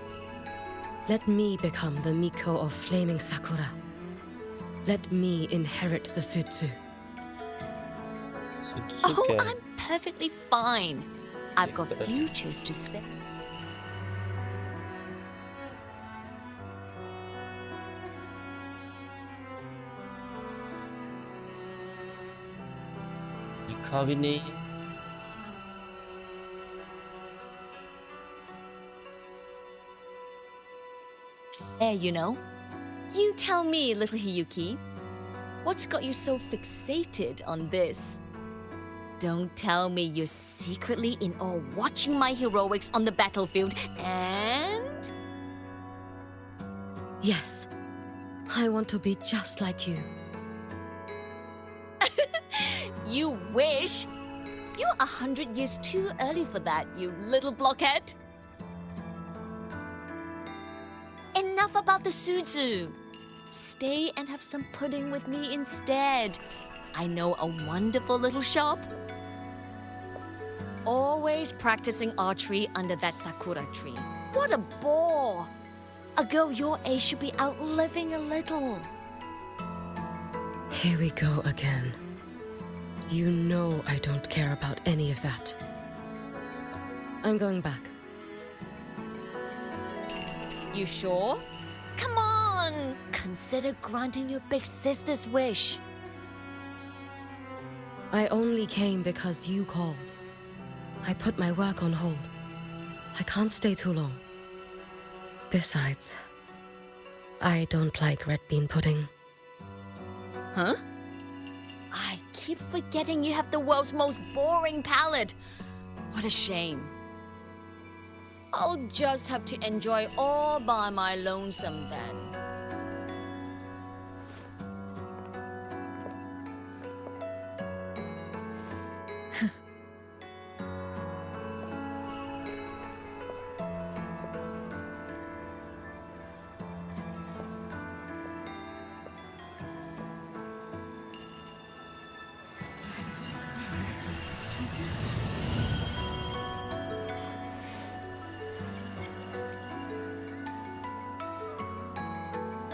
Let me become the Miko of Flaming Sakura. Let me inherit the sutsu. Oh, I'm perfectly fine. I've got futures to spend. लिखा भी नहीं है। Hey, you know. You tell me, little Hiyuki. What's got you so fixated on this? Don't tell me you're secretly in awe watching my heroics on the battlefield and... Yes, I want to be just like you. You wish? You're 100 years too early for that, you little blockhead. Enough about the sutsu. Stay and have some pudding with me instead. I know a wonderful little shop. Always practicing archery under that sakura tree. What a bore! A girl your age should be out living a little. Here we go again. You know I don't care about any of that. I'm going back. You sure? Come on! Consider granting your big sister's wish. I only came because you called. I put my work on hold. I can't stay too long. Besides, I don't like red bean pudding. Huh? I keep forgetting you have the world's most boring palate. What a shame. I'll just have to enjoy all by my lonesome then.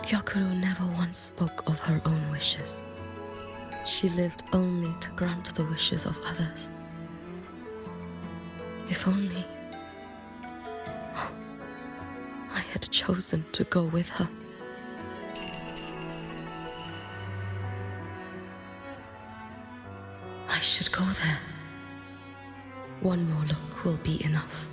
Gyokuro never once spoke of her own wishes. She lived only to grant the wishes of others. If only I had chosen to go with her. I should go there. One more look will be enough.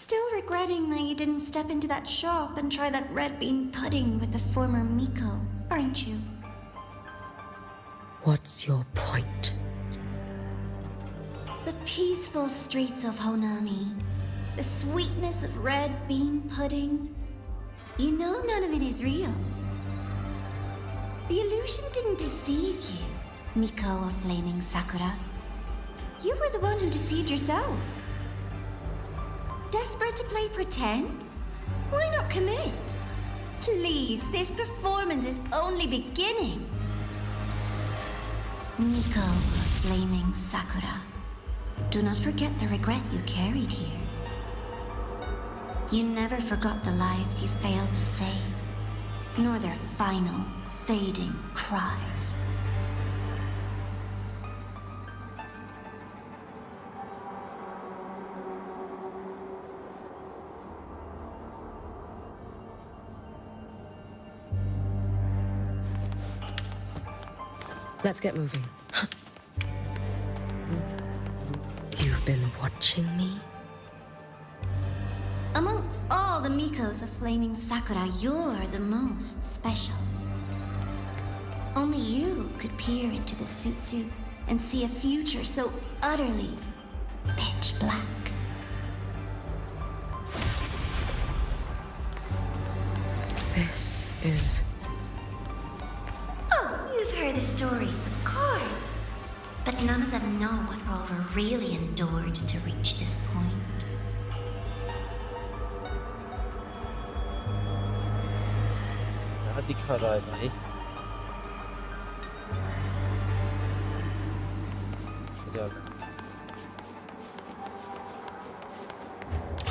Still regretting that you didn't step into that shop and try that red bean pudding with the former Miko, aren't you? What's your point? The peaceful streets of Honami, the sweetness of red bean pudding. You know none of it is real. The illusion didn't deceive you, Miko of Flaming Sakura. You were the one who deceived yourself. Desperate to play pretend? Why not commit? Please, this performance is only beginning. Miko of Flaming Sakura, do not forget the regret you carried here. You never forgot the lives you failed to save, nor their final, fading cries. Let's get moving. You've been watching me? Among all the Mikos of Flaming Sakura, you're the most special. Only you could peer into the Sutsu and see a future so utterly pitch black. This is... Oh, you've heard the stories, of course. But none of them know what Rover really endured to reach this point. क्या दिखा रहा है भाई?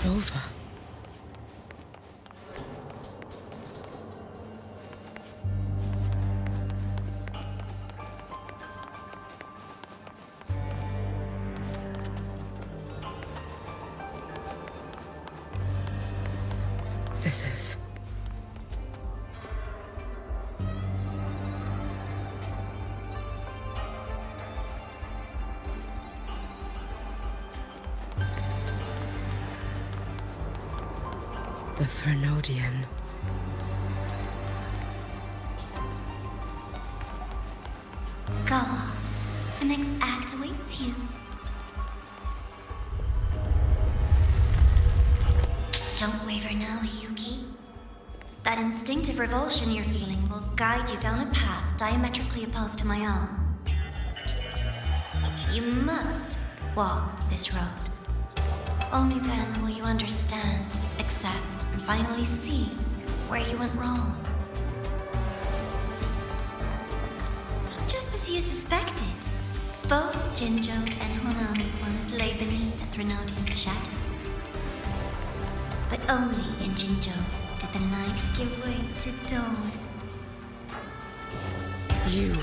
Rover. This is... the Threnodian. Go on. The next act awaits you. Don't waver now, Hiyuki. That instinctive revulsion you're feeling will guide you down a path diametrically opposed to my own. You must walk this road. Only then will you understand, accept, and finally see where you went wrong. Just as you suspected, both Jinjo and Honami once lay beneath the Threnodian's shadow. But only in Jinjo did the night give way to dawn. You...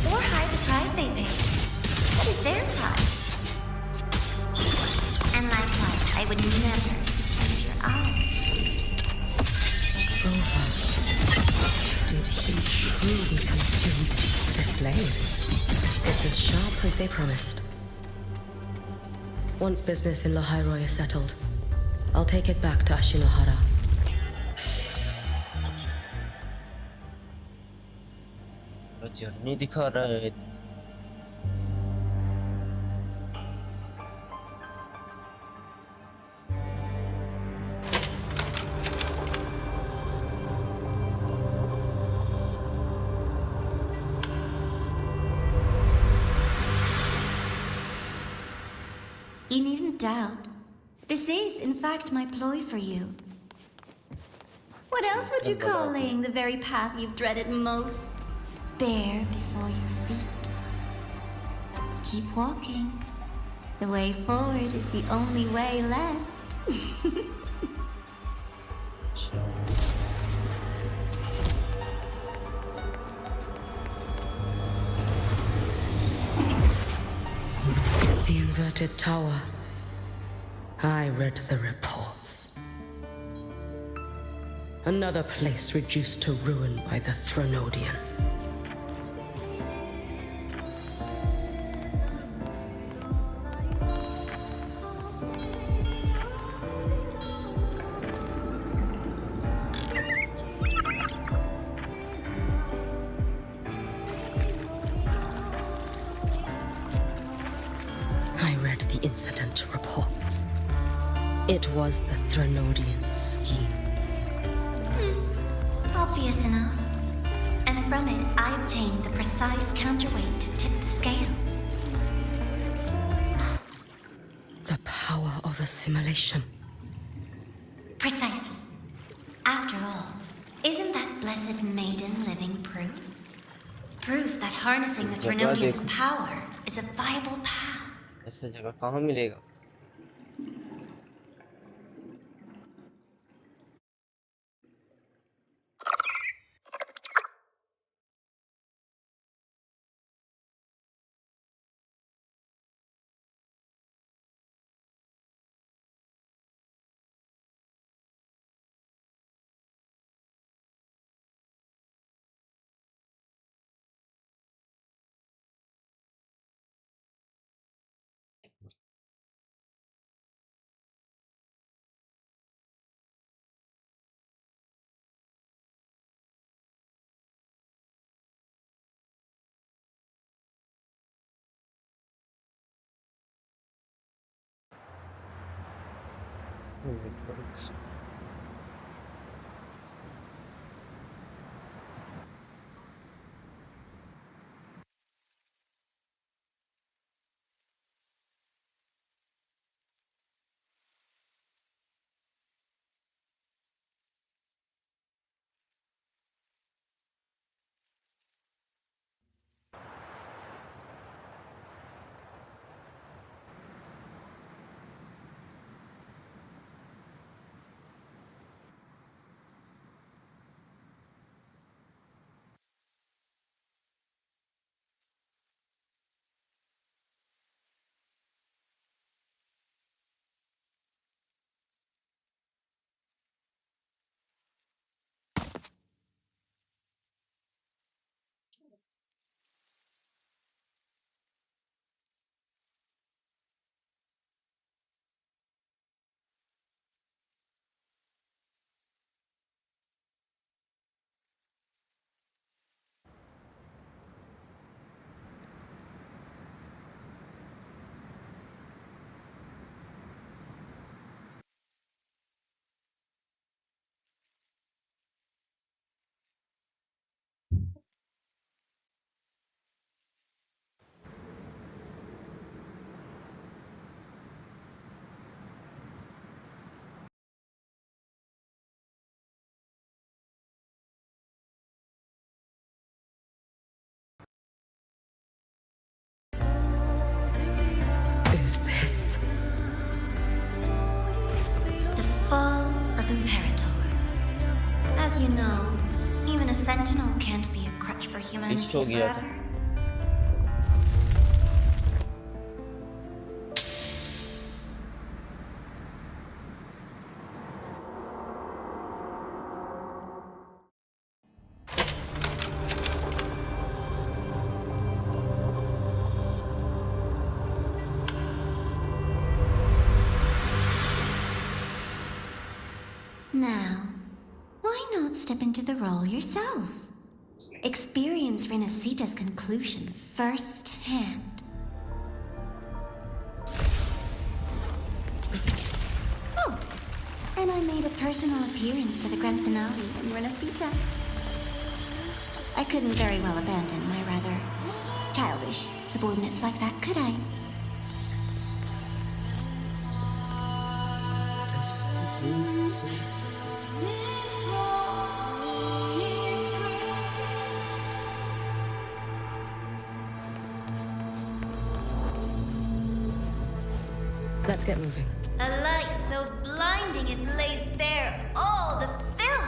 Or hide the price they paid. That is their price. And likewise, I would never deceive your eyes. Rover. Did he truly consume this blade? It's as sharp as they promised. Once business in Lahairoi is settled, I'll take it back to Ashinohara. Journey दिखा रहा है. You needn't doubt. This is, in fact, my ploy for you. What else would you call laying the very path you've dreaded most bare before your feet? Keep walking. The way forward is the only way left. The inverted tower. I read the reports. Another place reduced to ruin by the Threnodian. the incident reports. It was the Threnodian scheme. Obvious enough. And from it, I obtained the precise counterweight to tip the scales. The power of assimilation. Precisely. After all, isn't that blessed maiden living proof? Proof that harnessing the Threnodian's power is a viable path. ऐसा जगह कहाँ मिलेगा? Networks. Is this The fall of Imperator. As you know, even a sentinel can't be a crutch for humanity हो गया था. forever. Now, why not step into the role yourself? Experience Renacita's conclusion firsthand. Oh, and I made a personal appearance for the grand finale in Renacita. I couldn't very well abandon my rather childish subordinates like that, could I? Let's get moving. A light so blinding it lays bare all the film.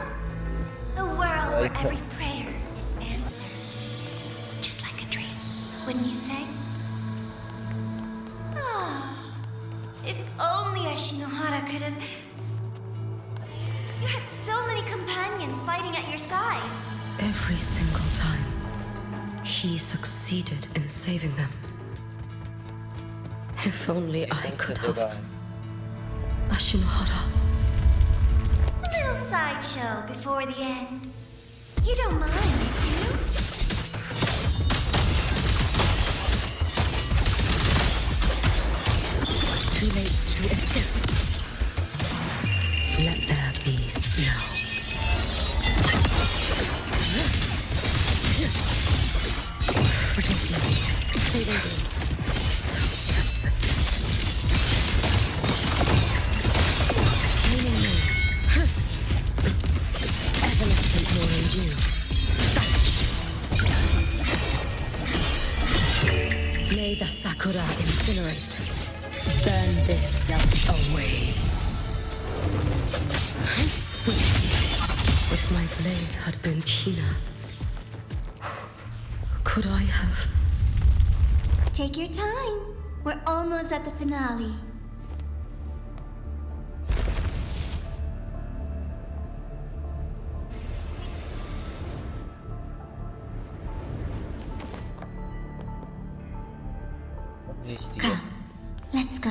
A world where every prayer is answered. Just like a dream, wouldn't you say? Ah, if only Ashinohara could have... You had so many companions fighting at your side. Every single time, he succeeded in saving them. If only I could have. Ashinohara. A little sideshow before the end. You don't mind, do you? May the Sakura incinerate. Burn this self away. If my blade had been keener, could I have... Take your time. We're almost at the finale. Come, let's go.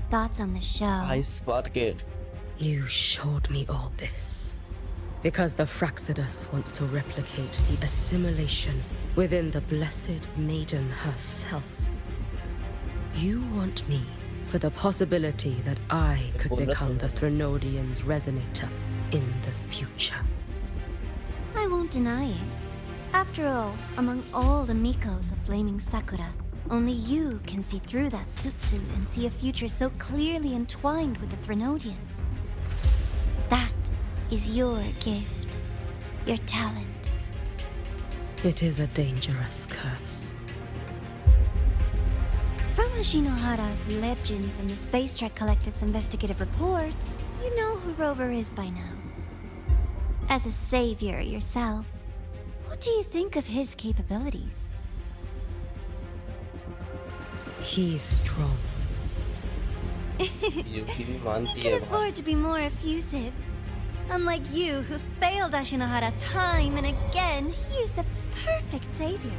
Thoughts on the show? I spotted. You showed me all this because the Fraxidus wants to replicate the assimilation within the Blessed Maiden herself. You want me for the possibility that I could become the Threnodian's resonator in the future. I won't deny it. After all, among all the Mikos of Flaming Sakura, only you can see through that Sutsu and see a future so clearly entwined with the Threnodians. That is your gift, your talent. It is a dangerous curse. From Ashinohara's legends and the Space Trek Collective's investigative reports, you know who Rover is by now. As a savior yourself, what do you think of his capabilities? He's strong. You can afford to be more effusive. Unlike you, who failed Ashinohara time and again, he is the perfect savior.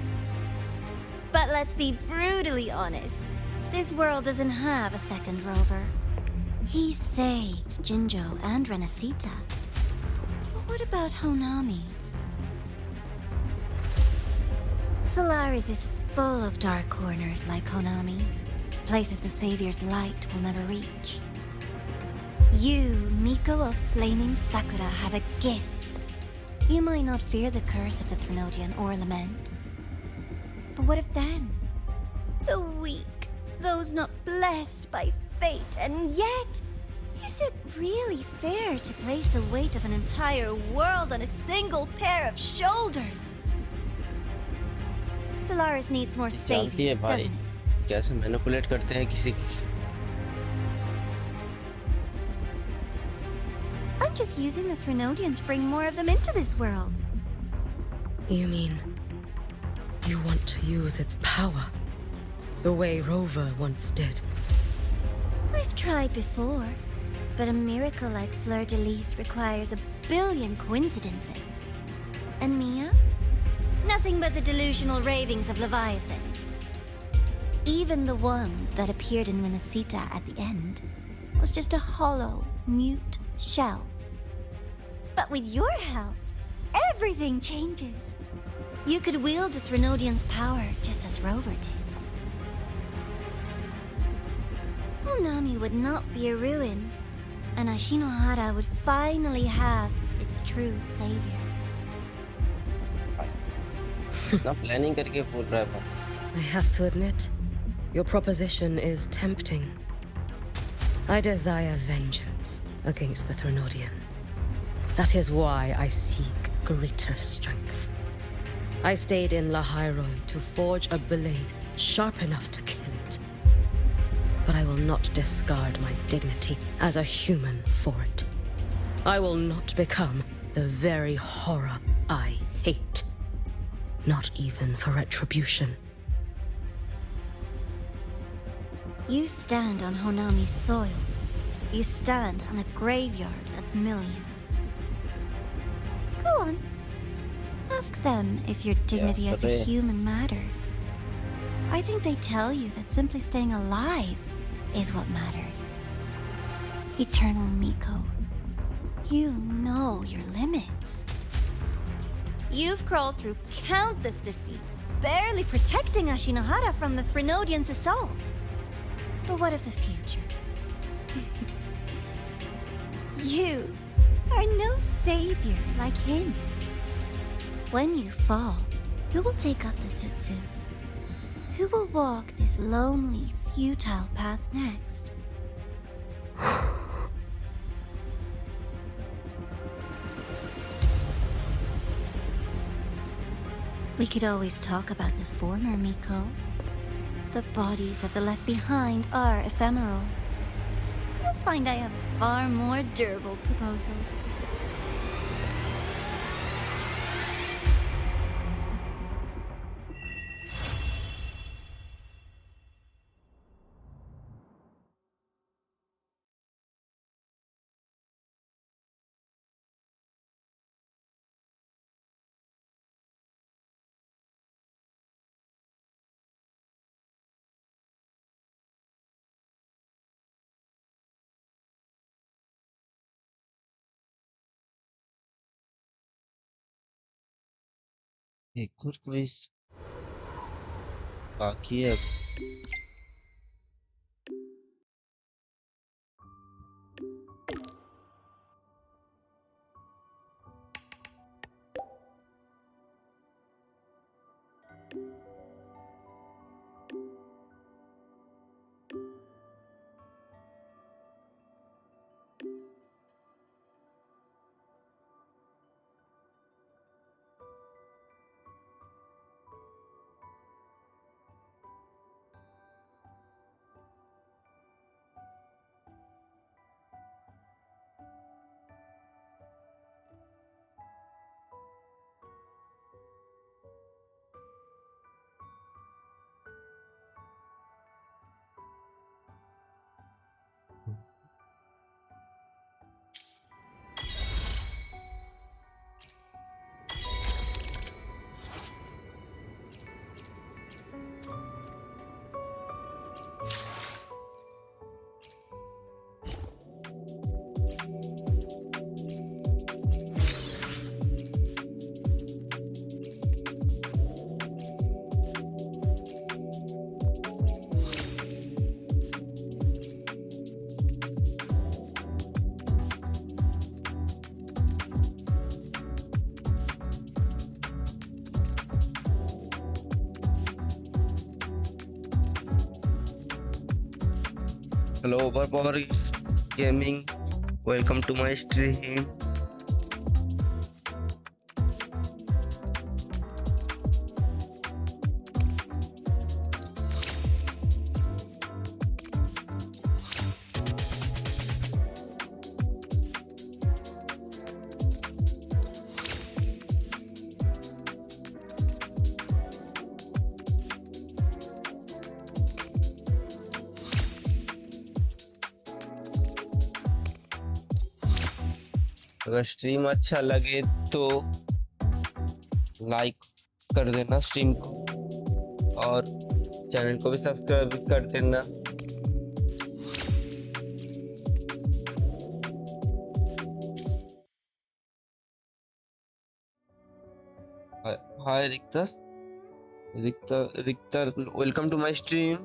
But let's be brutally honest. This world doesn't have a second Rover. He saved Jinjo and Renacita. But what about Honami? Solaris is full of dark corners like Honami. Places the Savior's light will never reach. You, Miko of Flaming Sakura, have a gift. You might not fear the curse of the Threnodian or lament. But what of them? The weak, those not blessed by fate, and yet, is it really fair to place the weight of an entire world on a single pair of shoulders? Solaris needs more saviors, doesn't it? कैसे manipulate करते हैं किसी की? I'm just using the Threnodian to bring more of them into this world. You mean you want to use its power the way Rover once did? I've tried before, but a miracle like Fleur-de-Lis requires a billion coincidences. And Mia? Nothing but the delusional ravings of Leviathan. Even the one that appeared in Renacita at the end was just a hollow, mute shell. But with your help, everything changes. You could wield the Threnodian's power just as Rover did. Honami would not be a ruin, and Ashinohara would finally have its true savior. planning करके बोल रहा था. I have to admit, your proposition is tempting. I desire vengeance against the Threnodian. That is why I seek greater strength. I stayed in Lahairoi to forge a blade sharp enough to kill it. But I will not discard my dignity as a human for it. I will not become the very horror I hate. Not even for retribution. You stand on Honami's soil. You stand on a graveyard of millions. Go on. Ask them if your dignity as a human matters. I think they tell you that simply staying alive is what matters. Eternal Miko, you know your limits. You've crawled through countless defeats, barely protecting Ashinohara from the Threnodian's assault. But what of the future? You are no savior like him. When you fall, who will take up the Sutsu Who will walk this lonely, futile path next? We could always talk about the former, Miko. The bodies of the left behind are ephemeral. You'll find I have a far more durable proposal. एक और quiz बाकी है। Hello, Overpower Gaming. Welcome to my stream. अगर stream अच्छा लगे तो like कर देना स्ट्रीम को और चैनल को भी सब्सक्राइब कर देना। हाय रिक्तर वेलकम टू माय स्ट्रीम।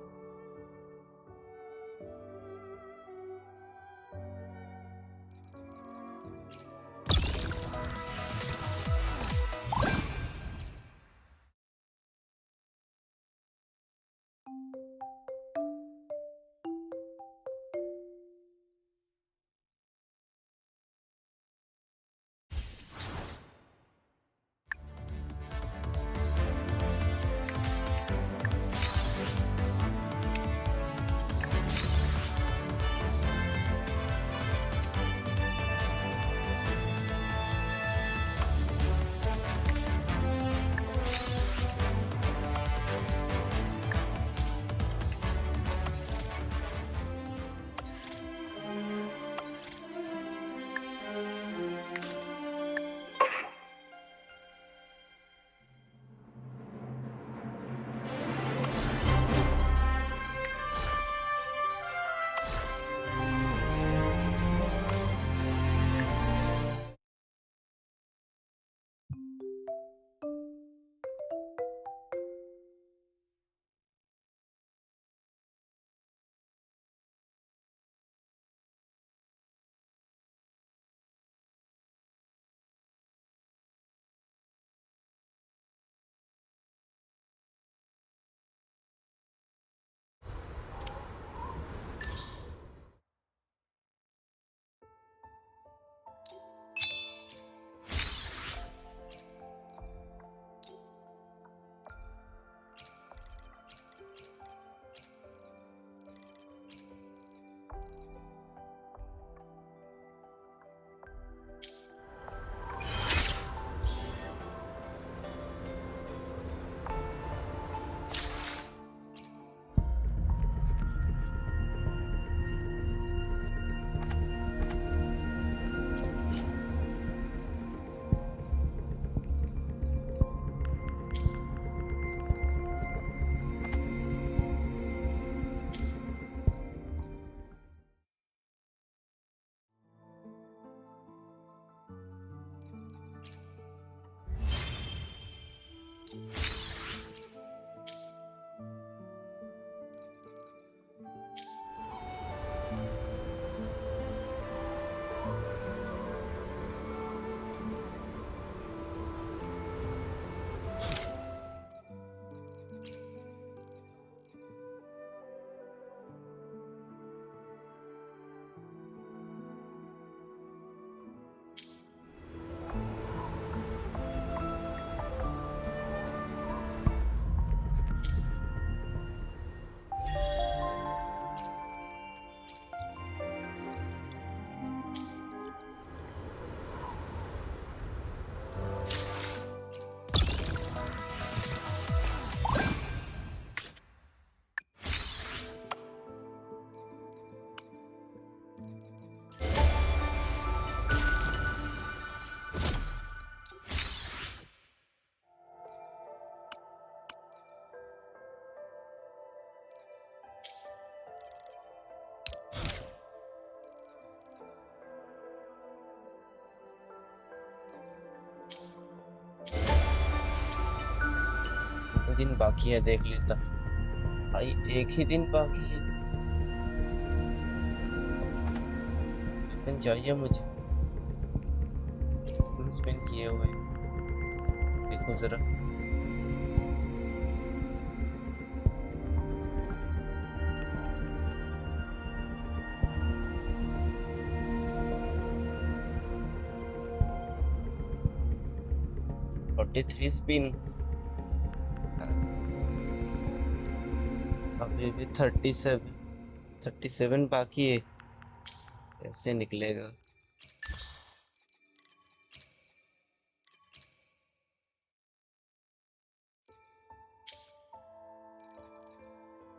दिन बाकी है, देख लेता भाई, एक ही दिन बाकी है। वेपन चाहिए मुझे, स्पिन किए हुए, देखो जरा। थ्री स्पिन, अभी भी 37 बाकी है, कैसे निकलेगा?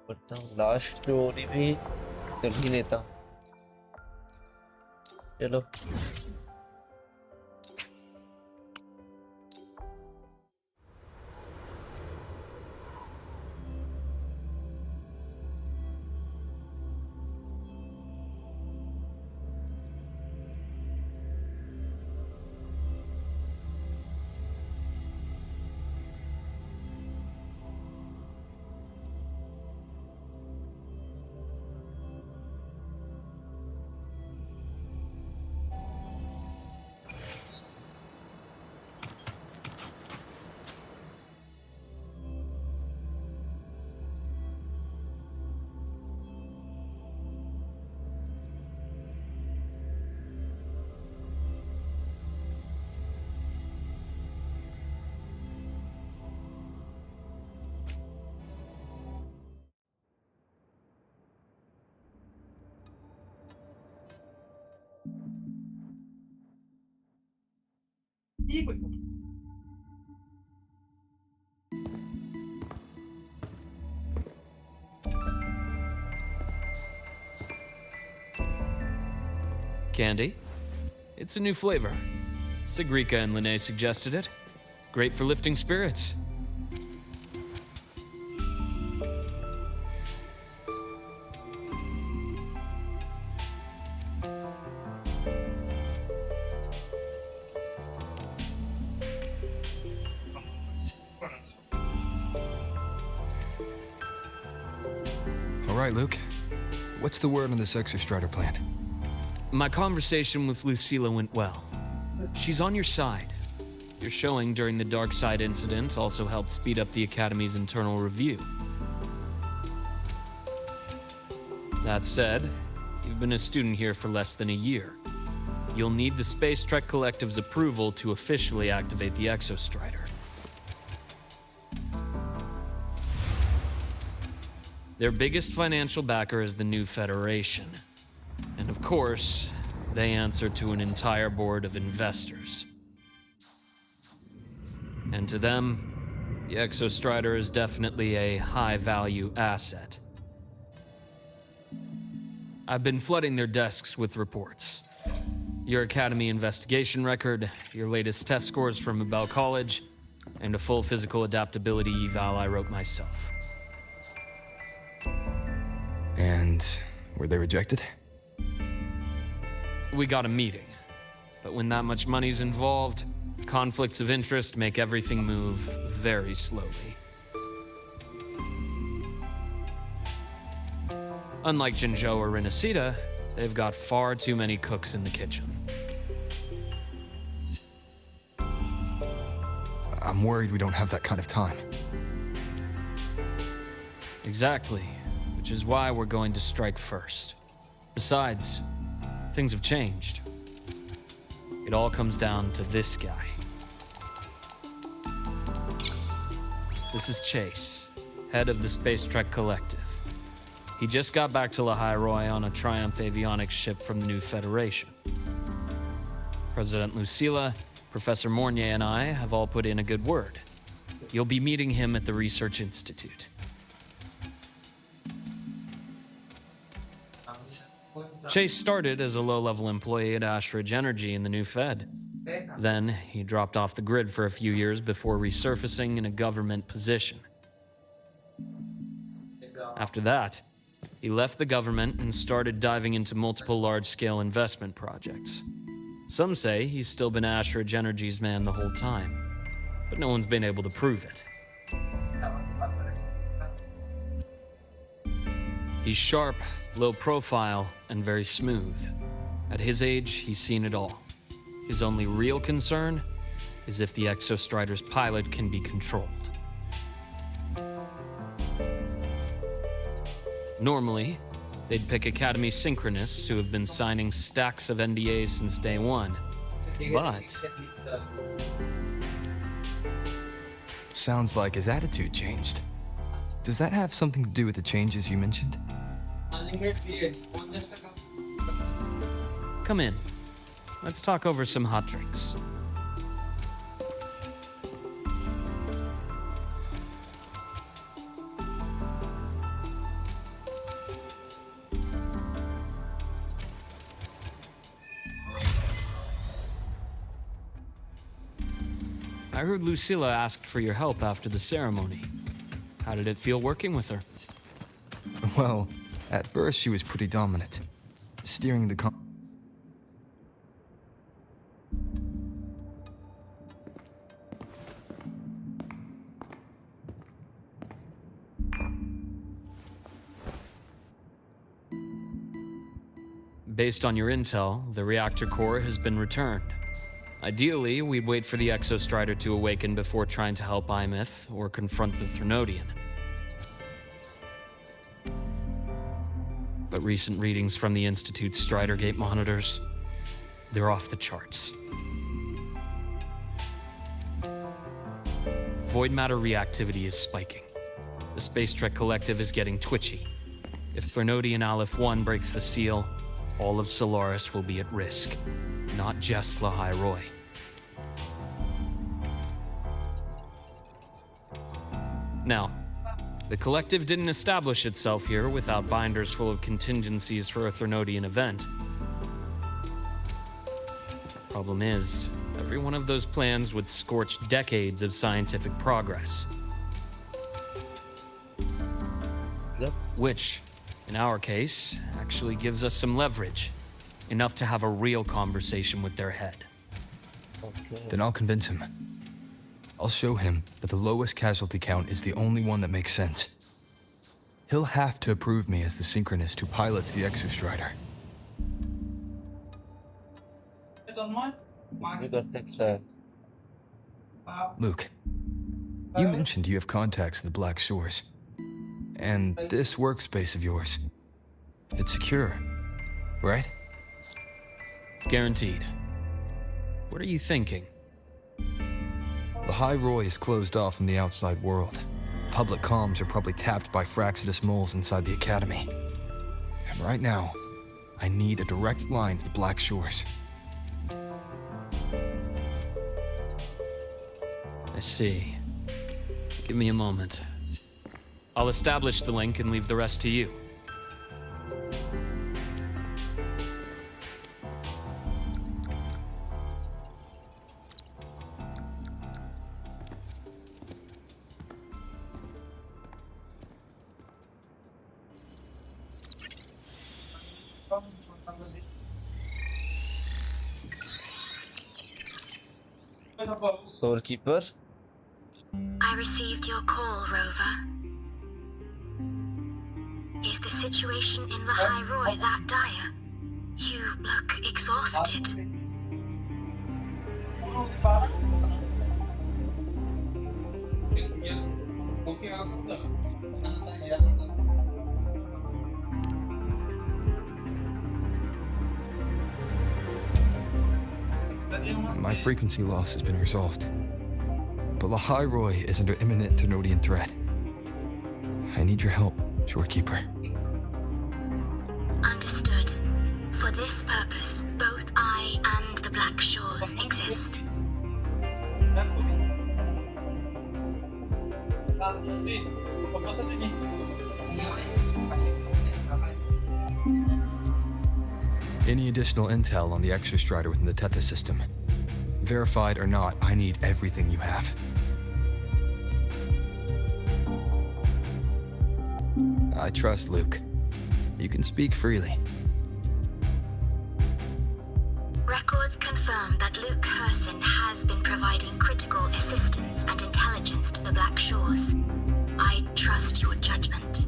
करता हूँ लास्ट स्टोरी भी कर ही लेता हूँ। चलो Candy? It's a new flavor. Sigrika and Linnae suggested it. Great for lifting spirits. All right, Luke. What's the word on this Exostrider plan? My conversation with Lucilla went well. She's on your side. Your showing during the Dark Side incident also helped speed up the Academy's internal review. That said, you've been a student here for less than a year. You'll need the Space Trek Collective's approval to officially activate the Exostrider. Their biggest financial backer is the New Federation. And of course, they answer to an entire board of investors. And to them, the Exostrider is definitely a high-value asset. I've been flooding their desks with reports. Your Academy investigation record, your latest test scores from Abel College, and a full physical adaptability eval I wrote myself. And were they rejected? We got a meeting, but when that much money's involved, conflicts of interest make everything move very slowly. Unlike Jinzhou or Rinasita, they've got far too many cooks in the kitchen. I'm worried we don't have that kind of time. Exactly, which is why we're going to strike first. Besides, things have changed. It all comes down to this guy. This is Chase, head of the Space Trek Collective. He just got back to Lahai on a Triumph avionics ship from the New Federation. President Lucilla, Professor Mornier, and I have all put in a good word. You'll be meeting him at the Research Institute. Chase started as a low-level employee at Ashridge Energy in the New Fed. Then, he dropped off the grid for a few years before resurfacing in a government position. After that, he left the government and started diving into multiple large-scale investment projects. Some say he's still been Ashridge Energy's man the whole time, but no one's been able to prove it. He's sharp, low profile, and very smooth. At his age, he's seen it all. His only real concern is if the Exostrider's pilot can be controlled. Normally, they'd pick Academy Synchronists who have been signing stacks of NDAs since day one. But sounds like his attitude changed. Does that have something to do with the changes you mentioned? come in. Let's talk over some hot drinks. I heard Lucilla asked for your help after the ceremony. How did it feel working with her? Well, at first she was pretty dominant, steering the Based on your intel, the reactor core has been returned. Ideally, we'd wait for the Exostrider to awaken before trying to help Imyth or confront the Threnodian. But recent readings from the Institute's Strider Gate monitors, they're off the charts. Void matter reactivity is spiking. The Space Trek Collective is getting twitchy. If Threnodian Aleph 1 breaks the seal, all of Solaris will be at risk. Not just Lahai Roy. Now, the Collective didn't establish itself here without binders full of contingencies for a Threnodian event. Problem is, every one of those plans would scorch decades of scientific progress. Which, in our case, actually gives us some leverage. Enough to have a real conversation with their head. Okay. Then I'll convince him. I'll show him that the lowest casualty count is the only one that makes sense. He'll have to approve me as the synchronist who pilots the Exostrider. Luke, you mentioned you have contacts in the Black Shores. And this workspace of yours, it's secure, right? Guaranteed. What are you thinking? Lahai Roy is closed off from the outside world. Public comms are probably tapped by Fraxidus moles inside the Academy. And right now, I need a direct line to the Black Shores. I see. Give me a moment. I'll establish the link and leave the rest to you. Storekeeper. I received your call, Rover. Is the situation in Lahai Roy that dire? You look exhausted. My frequency loss has been resolved. But Lahai Roy is under imminent Threnodian threat. I need your help, Shorekeeper. Understood. For this purpose, both I and the Black Shores exist. Any additional intel on the Exostrider within the Tethys system? Verified or not, I need everything you have. I trust Luke. You can speak freely. Records confirm that Luke Herson has been providing critical assistance and intelligence to the Black Shores. I trust your judgment.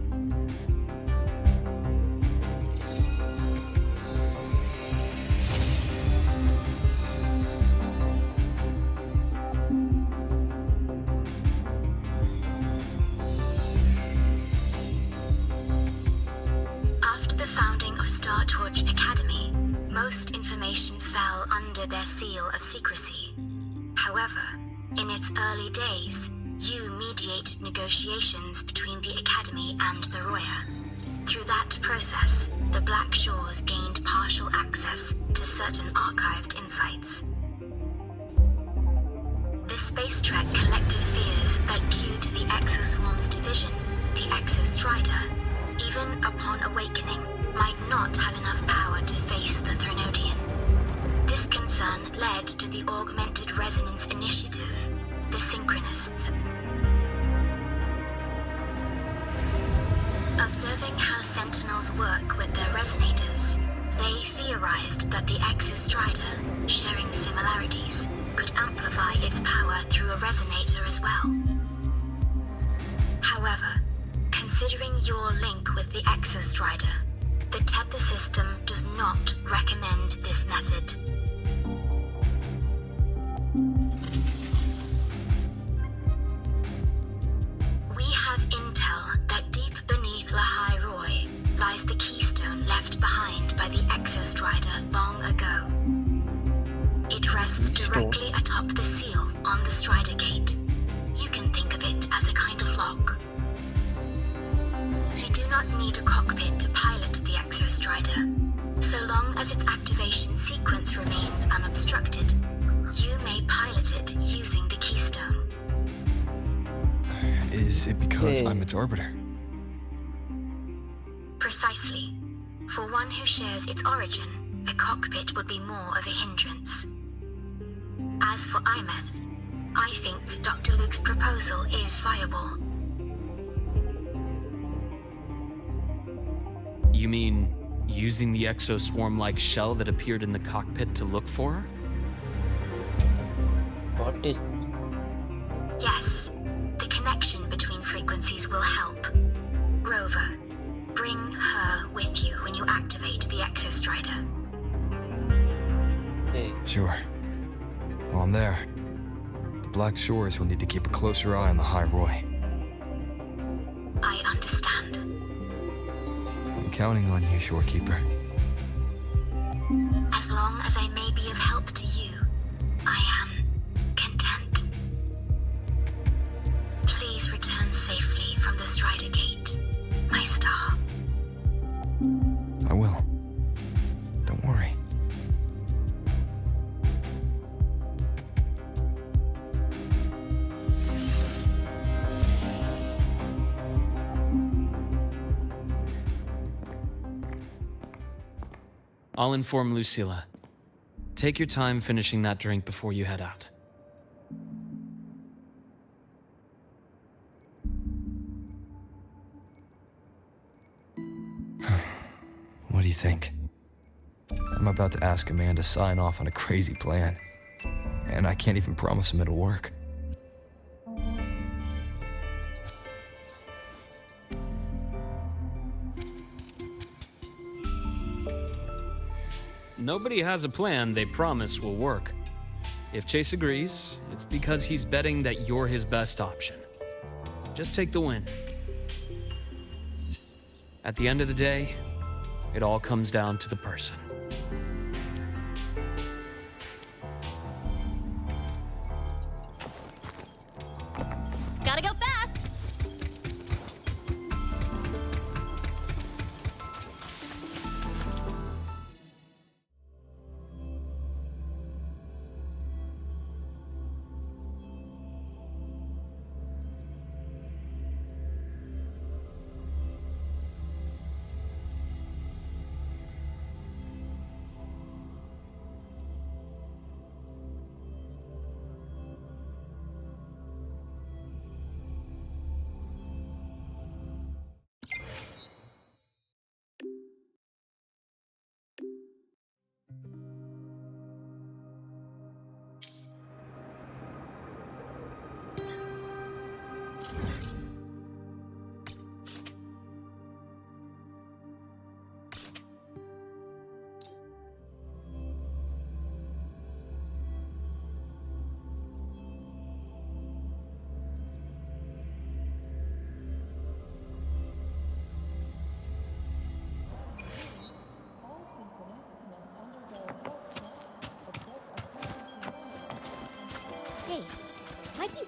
Startorch Academy, most information fell under their seal of secrecy. However, in its early days, you mediated negotiations between the Academy and the Roya. Through that process, the Black Shores gained partial access to certain archived insights. This space trek collective fears that due to the Exoswarm's division, the Exostrider, even upon awakening, might not have enough power to face the Threnodian. This concern led to the Augmented Resonance Initiative, the Synchronists. Observing how Sentinels work with their resonators, they theorized that the Exostrider, sharing similarities, could amplify its power through a resonator as well. However, considering your link with the Exostrider, the Tether system does not recommend this method. We have intel that deep beneath Lahai Roy lies the keystone left behind by the Exostrider long ago. It rests directly atop the seal on the Strider Gate. You can think of it as a kind of lock. You do not need a cockpit to pilot the Exostrider. So long as its activation sequence remains unobstructed, you may pilot it using the keystone. Is it because I'm its arbiter? Precisely. For one who shares its origin, a cockpit would be more of a hindrance. As for Imeth, I think Dr. Luke's proposal is viable. You mean using the exoswarm-like shell that appeared in the cockpit to look for her? What is... Yes, the connection between frequencies will help. Rover, bring her with you when you activate the Exostrider. Hey. Sure. While I'm there, the Black Shores will need to keep a closer eye on the High Roy. I understand. I'm counting on you, Shorekeeper. As long as I may be of help to you, I am content. Please return safely from the Strider Gate, my star. I will. Don't worry. I'll inform Lucilla. Take your time finishing that drink before you head out. What do you think? I'm about to ask a man to sign off on a crazy plan, and I can't even promise him it'll work. Nobody has a plan they promise will work. If Chase agrees, it's because he's betting that you're his best option. Just take the win. At the end of the day, it all comes down to the person. Gotta go fast!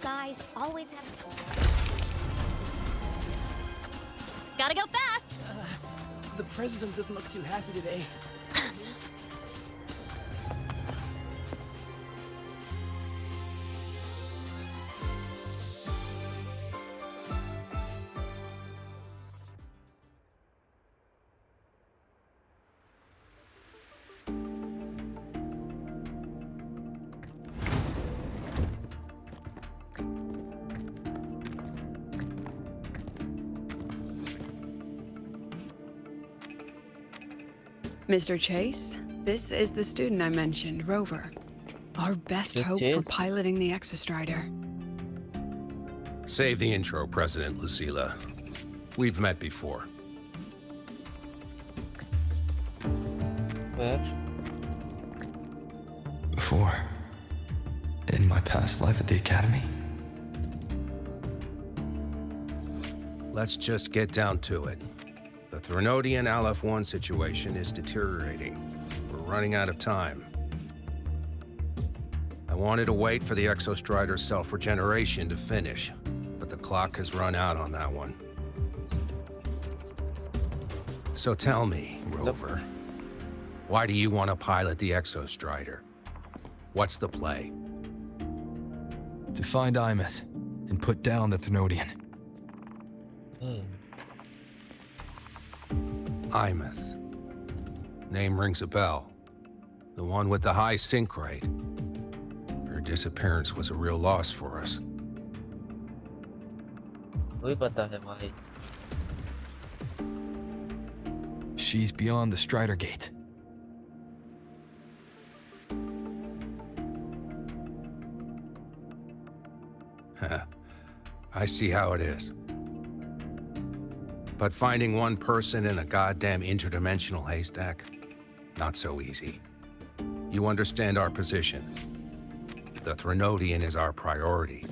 guys always have... Gotta go fast! The president doesn't look too happy today. Mr. Chase, this is the student I mentioned, Rover. Our best Mr. hope Chase? for piloting the Exostrider. Save the intro, President Lucilla. We've met before. Where? Before. In my past life at the Academy. Let's just get down to it. The Threnodian Aleph-1 situation is deteriorating. We're running out of time. I wanted to wait for the Exostrider's self-regeneration to finish, but the clock has run out on that one. So tell me, Rover, why do you want to pilot the Exostrider? What's the play? To find Imeth and put down the Threnodian. Imeth. Name rings a bell. The one with the high sync rate. Her disappearance was a real loss for us. कोई पता है भाई. She's beyond the Strider Gate. I see how it is. But finding one person in a goddamn interdimensional haystack, not so easy. You understand our position. The Threnodian is our priority.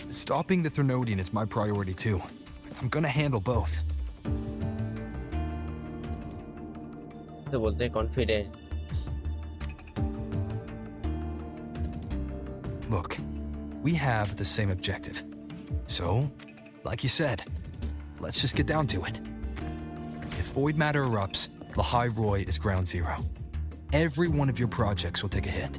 Stopping the Threnodian is my priority too. I'm gonna handle both. तो बोलते हैं confident. Look, we have the same objective. So, like you said, let's just get down to it. If void matter erupts, Lahai Roy is ground zero. Every one of your projects will take a hit.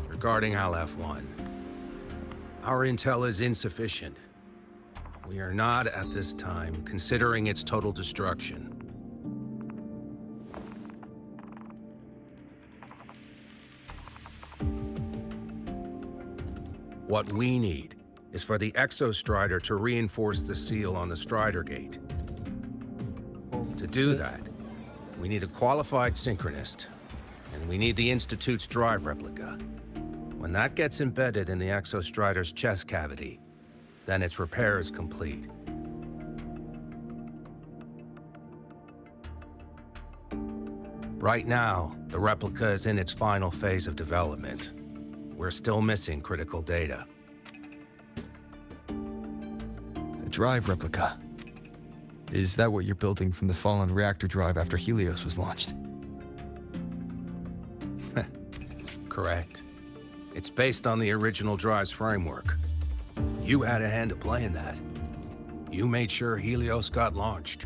Regarding Aleph-1, our intel is insufficient. We are not, at this time, considering its total destruction. What we need is for the Exostrider to reinforce the seal on the Strider Gate. To do that, we need a qualified synchronist, and we need the Institute's drive replica. When that gets embedded in the Exostrider's chest cavity, then its repair is complete. Right now, the replica is in its final phase of development. We're still missing critical data. A drive replica. Is that what you're building from the fallen reactor drive after Helios was launched? Correct. It's based on the original drive's framework. You had a hand to play in that. You made sure Helios got launched.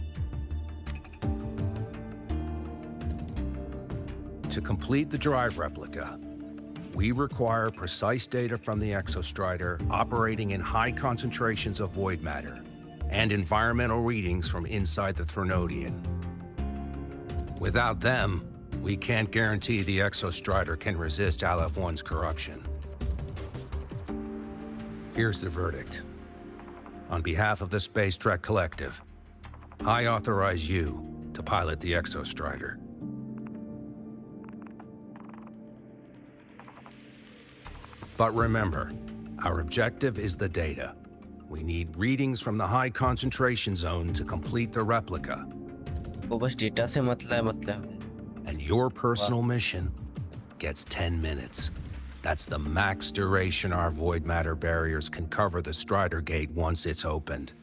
To complete the drive replica, we require precise data from the Exostrider operating in high concentrations of void matter and environmental readings from inside the Threnodian. Without them, we can't guarantee the Exostrider can resist Aleph-1's corruption. Here's the verdict. On behalf of the Space Trek Collective, I authorize you to pilot the Exostrider. But remember, our objective is the data. We need readings from the high concentration zone to complete the replica. वो बस data से मतलब. And your personal mission gets 10 minutes. That's the max duration our void matter barriers can cover the Strider Gate once it's opened.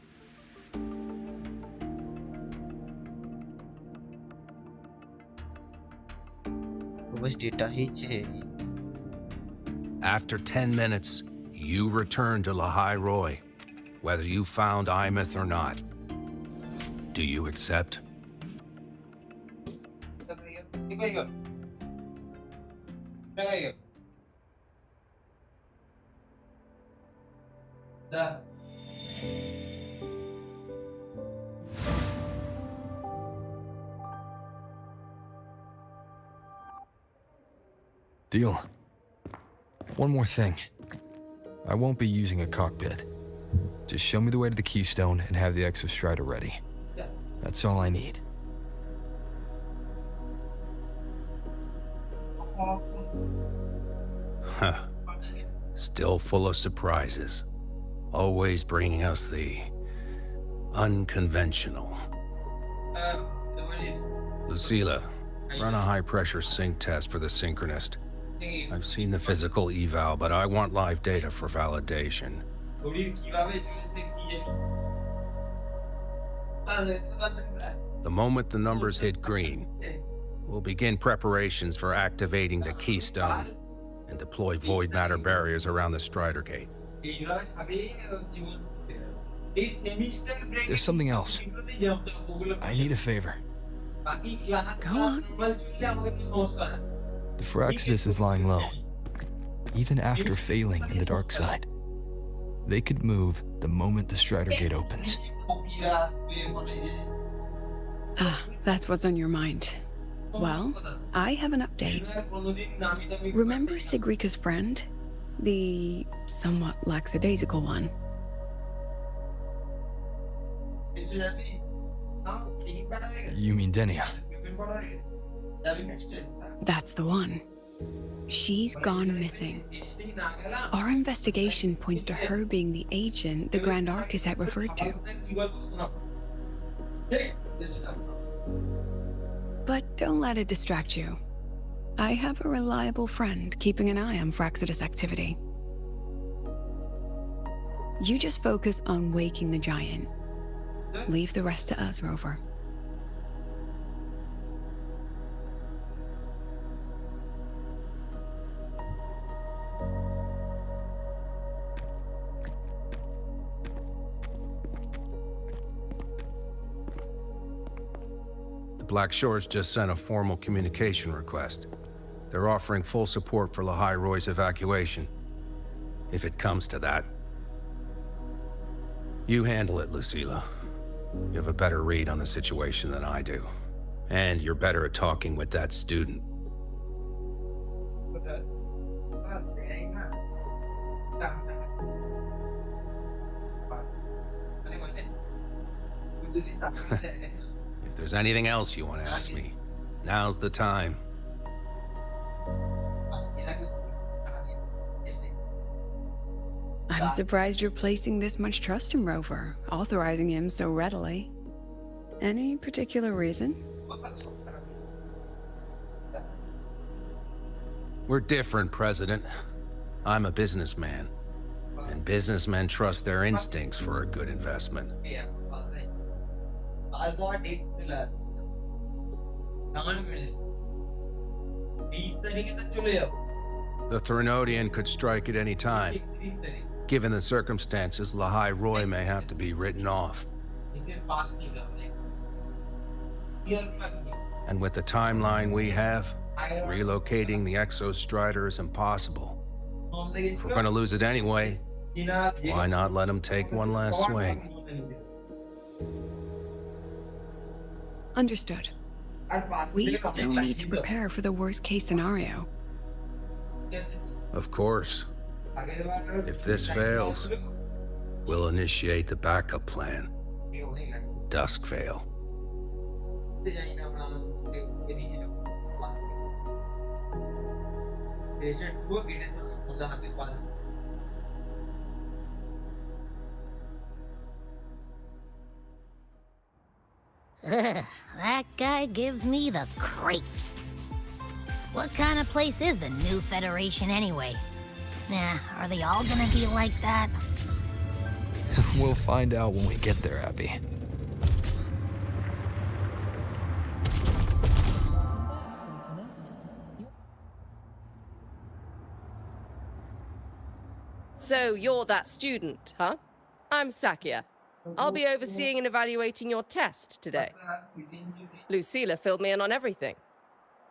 तो बस data ही चाहिए. After 10 minutes, you return to Lahai Roy, whether you found Imeth or not. Do you accept? Deal. One more thing. I won't be using a cockpit. Just show me the way to the Keystone and have the Exostrider ready. That's all I need. Huh. Still full of surprises. Always bringing us the unconventional. Lucila, run a high-pressure sync test for the Synchronist. I've seen the physical eval, but I want live data for validation. The moment the numbers hit green, we'll begin preparations for activating the Keystone and deploy void matter barriers around the Strider Gate. There's something else. I need a favor. Go on. The Phyrexidus is lying low, even after failing in the dark side. They could move the moment the Strider Gate opens. Ah, that's what's on your mind. Well, I have an update. Remember Sigrika's friend? The somewhat lackadaisical one? You mean Denia? That's the one. She's gone missing. Our investigation points to her being the agent the Grand Architect referred to. But don't let it distract you. I have a reliable friend keeping an eye on Phyrexidus activity. You just focus on waking the giant. Leave the rest to us, Rover. Black Shores just sent a formal communication request. They're offering full support for Lahai Roy's evacuation, if it comes to that. You handle it, Lucila. You have a better read on the situation than I do. And you're better at talking with that student. If there's anything else you want to ask me, now's the time. I'm surprised you're placing this much trust in Rover, authorizing him so readily. Any particular reason? We're different, President. I'm a businessman, and businessmen trust their instincts for a good investment. The Threnodian could strike at any time. Given the circumstances, Lahai Roy may have to be written off. And with the timeline we have, relocating the Exostrider is impossible. If we're gonna lose it anyway, why not let him take one last swing? Understood. We still need to prepare for the worst-case scenario. Of course. If this fails, we'll initiate the backup plan. Duskvale. Ugh, that guy gives me the creeps. What kind of place is the new Federation anyway? Nah, are they all gonna be like that? We'll find out when we get there, Abby. So you're that student, huh? I'm Sakia. I'll be overseeing and evaluating your test today. Lucilla filled me in on everything.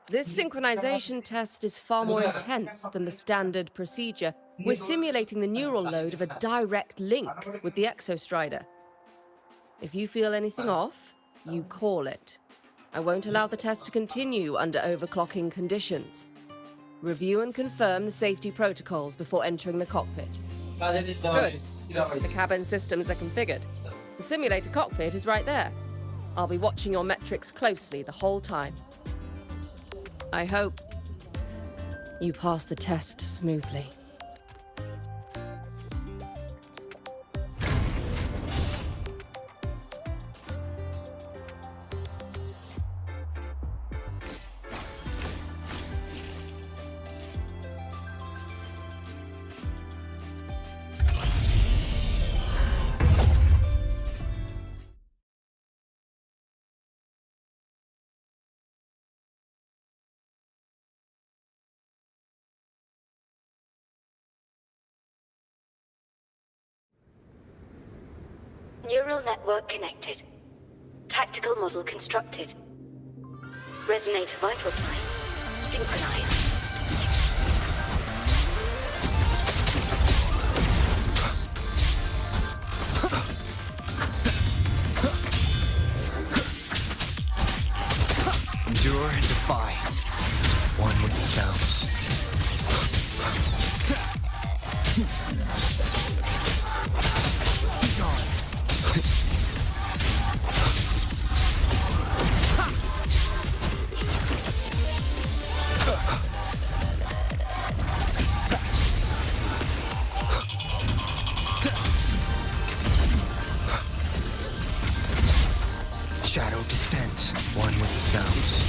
This synchronization test is far more intense than the standard procedure. We're simulating the neural load of a direct link with the exostrider. If you feel anything off, you call it. I won't allow the test to continue under overclocking conditions. Review and confirm the safety protocols before entering the cockpit. Good. The cabin systems are configured. The simulator cockpit is right there. I'll be watching your metrics closely the whole time. I hope you pass the test smoothly. Neural network connected. Tactical model constructed. Resonator vital signs synchronized. Endure and defy. One with the sounds. Shadow descent. One with the sounds.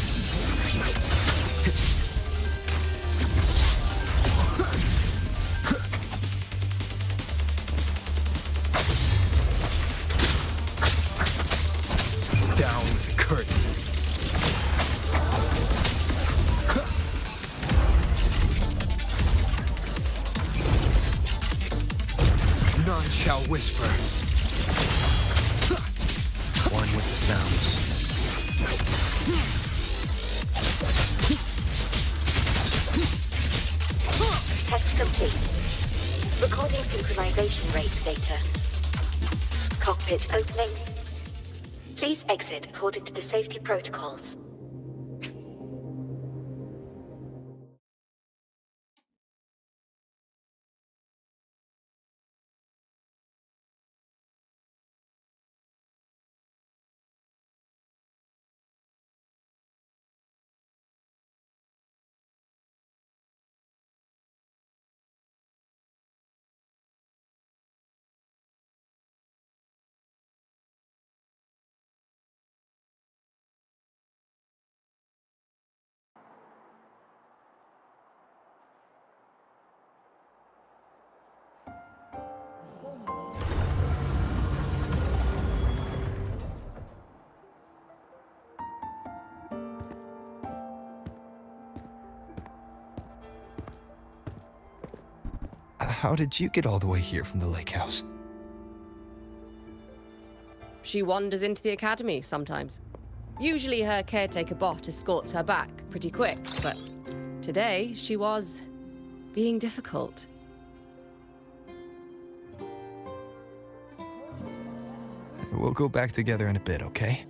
Down with the curtain. None shall whisper. One with the sounds. Test complete. Recording synchronization rate data. Cockpit opening. Please exit according to the safety protocols. How did you get all the way here from the lake house? She wanders into the academy sometimes. Usually her caretaker bot escorts her back pretty quick, but today she was being difficult. We'll go back together in a bit, okay?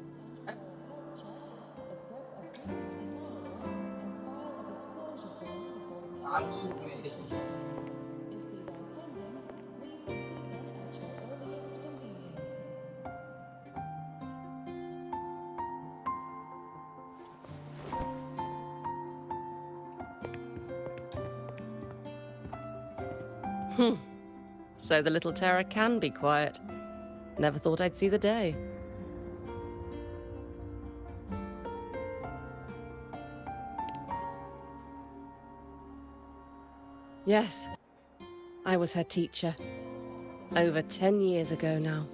So the little terror can be quiet. Never thought I'd see the day. Yes, I was her teacher. Over 10 years ago now.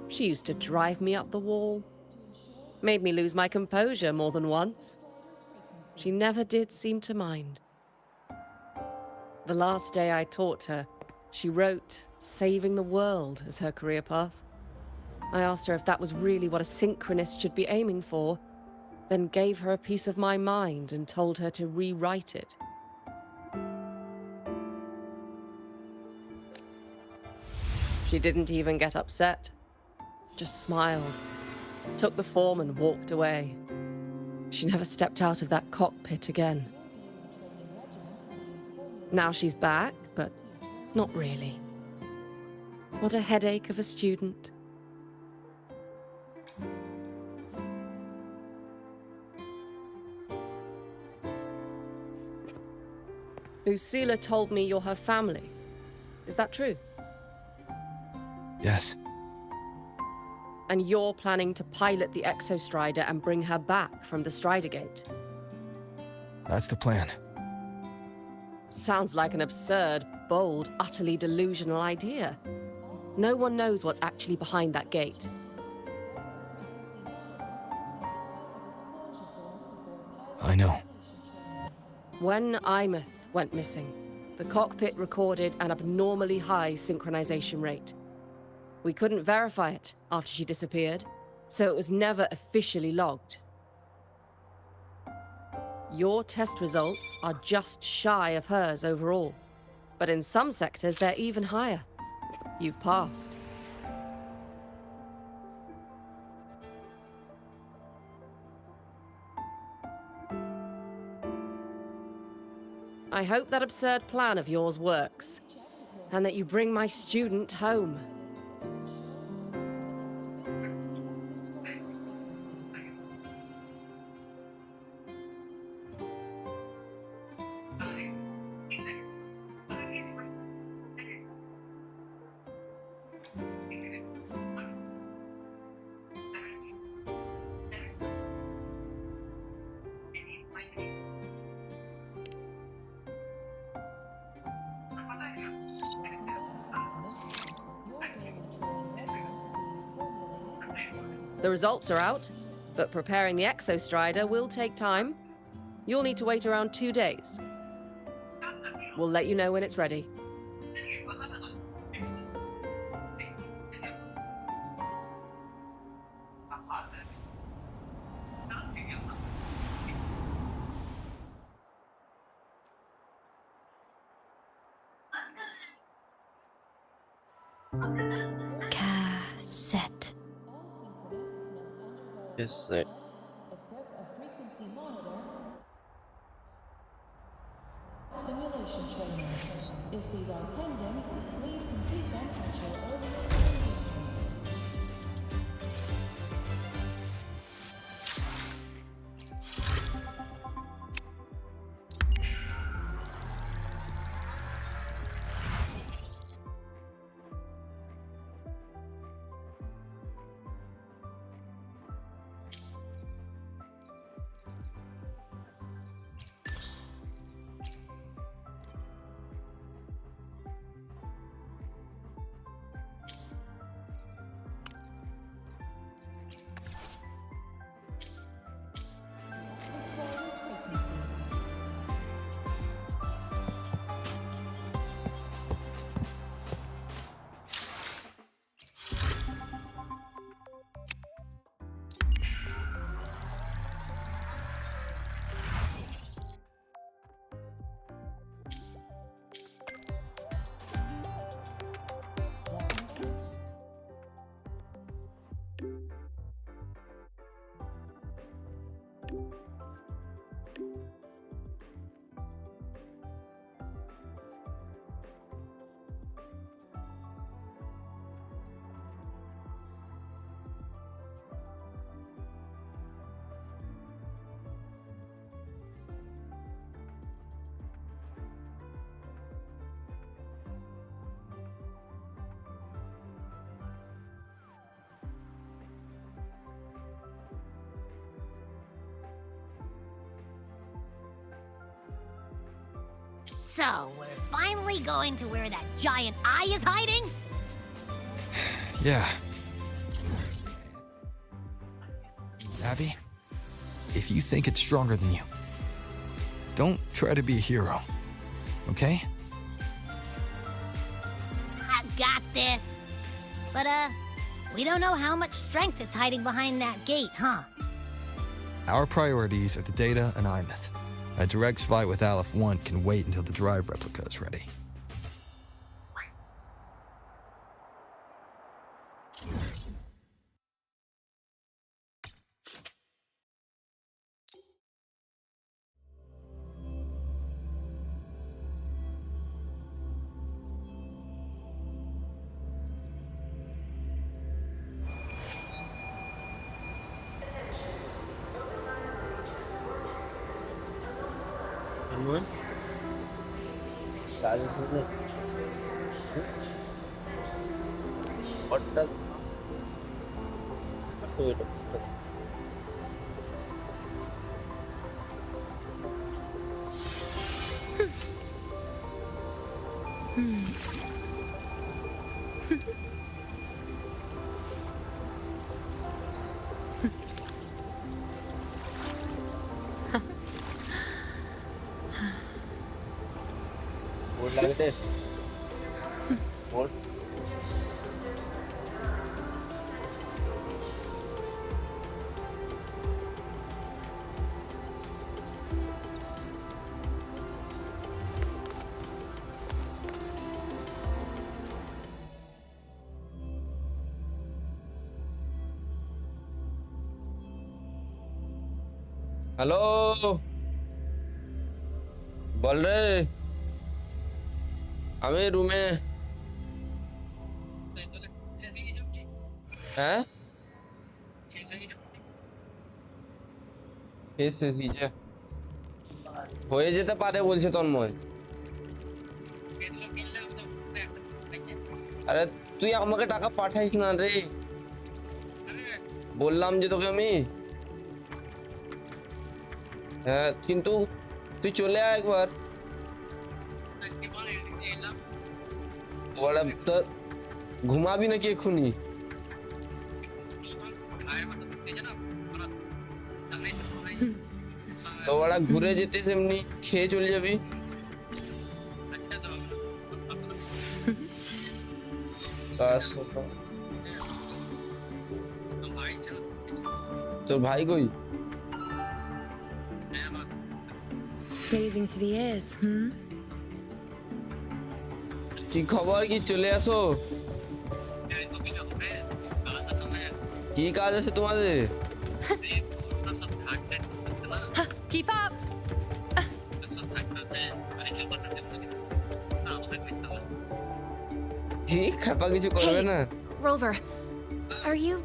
She used to drive me up the wall. Made me lose my composure more than once. She never did seem to mind. The last day I taught her, She wrote saving the world as her career path. I asked her if that was really what a synchronist should be aiming for, then gave her a piece of my mind and told her to rewrite it. She didn't even get upset, just smiled, took the form and walked away. She never stepped out of that cockpit again. Now she's back, but not really. What a headache of a student. Lucila told me you're her family. Is that true? Yes. And you're planning to pilot the Exostrider and bring her back from the Strider Gate? That's the plan. Sounds like an absurd, bold, utterly delusional idea. No one knows what's actually behind that gate. I know. When Imeth went missing, the cockpit recorded an abnormally high synchronization rate. We couldn't verify it after she disappeared, so it was never officially logged. Your test results are just shy of hers overall, but in some sectors they're even higher. You've passed. I hope that absurd plan of yours works, and that you bring my student home. The results are out, but preparing the Exostrider will take time. You'll need to wait around 2 days. We'll let you know when it's ready. Cassette. Cassette. Simulation training. If these are pending, please complete them at your earliest convenience. So, we're finally going to where that giant eye is hiding? Yeah. Abby, if you think it's stronger than you, don't try to be a hero, okay? this. But, we don't know how much strength is hiding behind that gate, huh? Our priorities are the data and Imeth. A direct fight with Aleph 1 can wait until the drive replica is ready. What the? So it. What like this? What? Hello বল রে আমি রুমে হ্যাঁ হয়ে যেতে পারে বলছে তন্ময় আরে তুই আমাকে টাকা পাঠাইস না রে বললাম যে তোকে আমি হ্যাঁ কিন্তু তুই চলে আয় একবার ওরা তো ঘুমাবি নাকি এক্ষুনি তো ওরা ঘুরে যেতিস এমনি খেয়ে চলে যাবি তোর ভাই কই Pleasing to the ears, কি খবর কি চলে আসো কি কাজ আছে তোমাদের Keep up! খাপা কিছু করবে না Rover, are you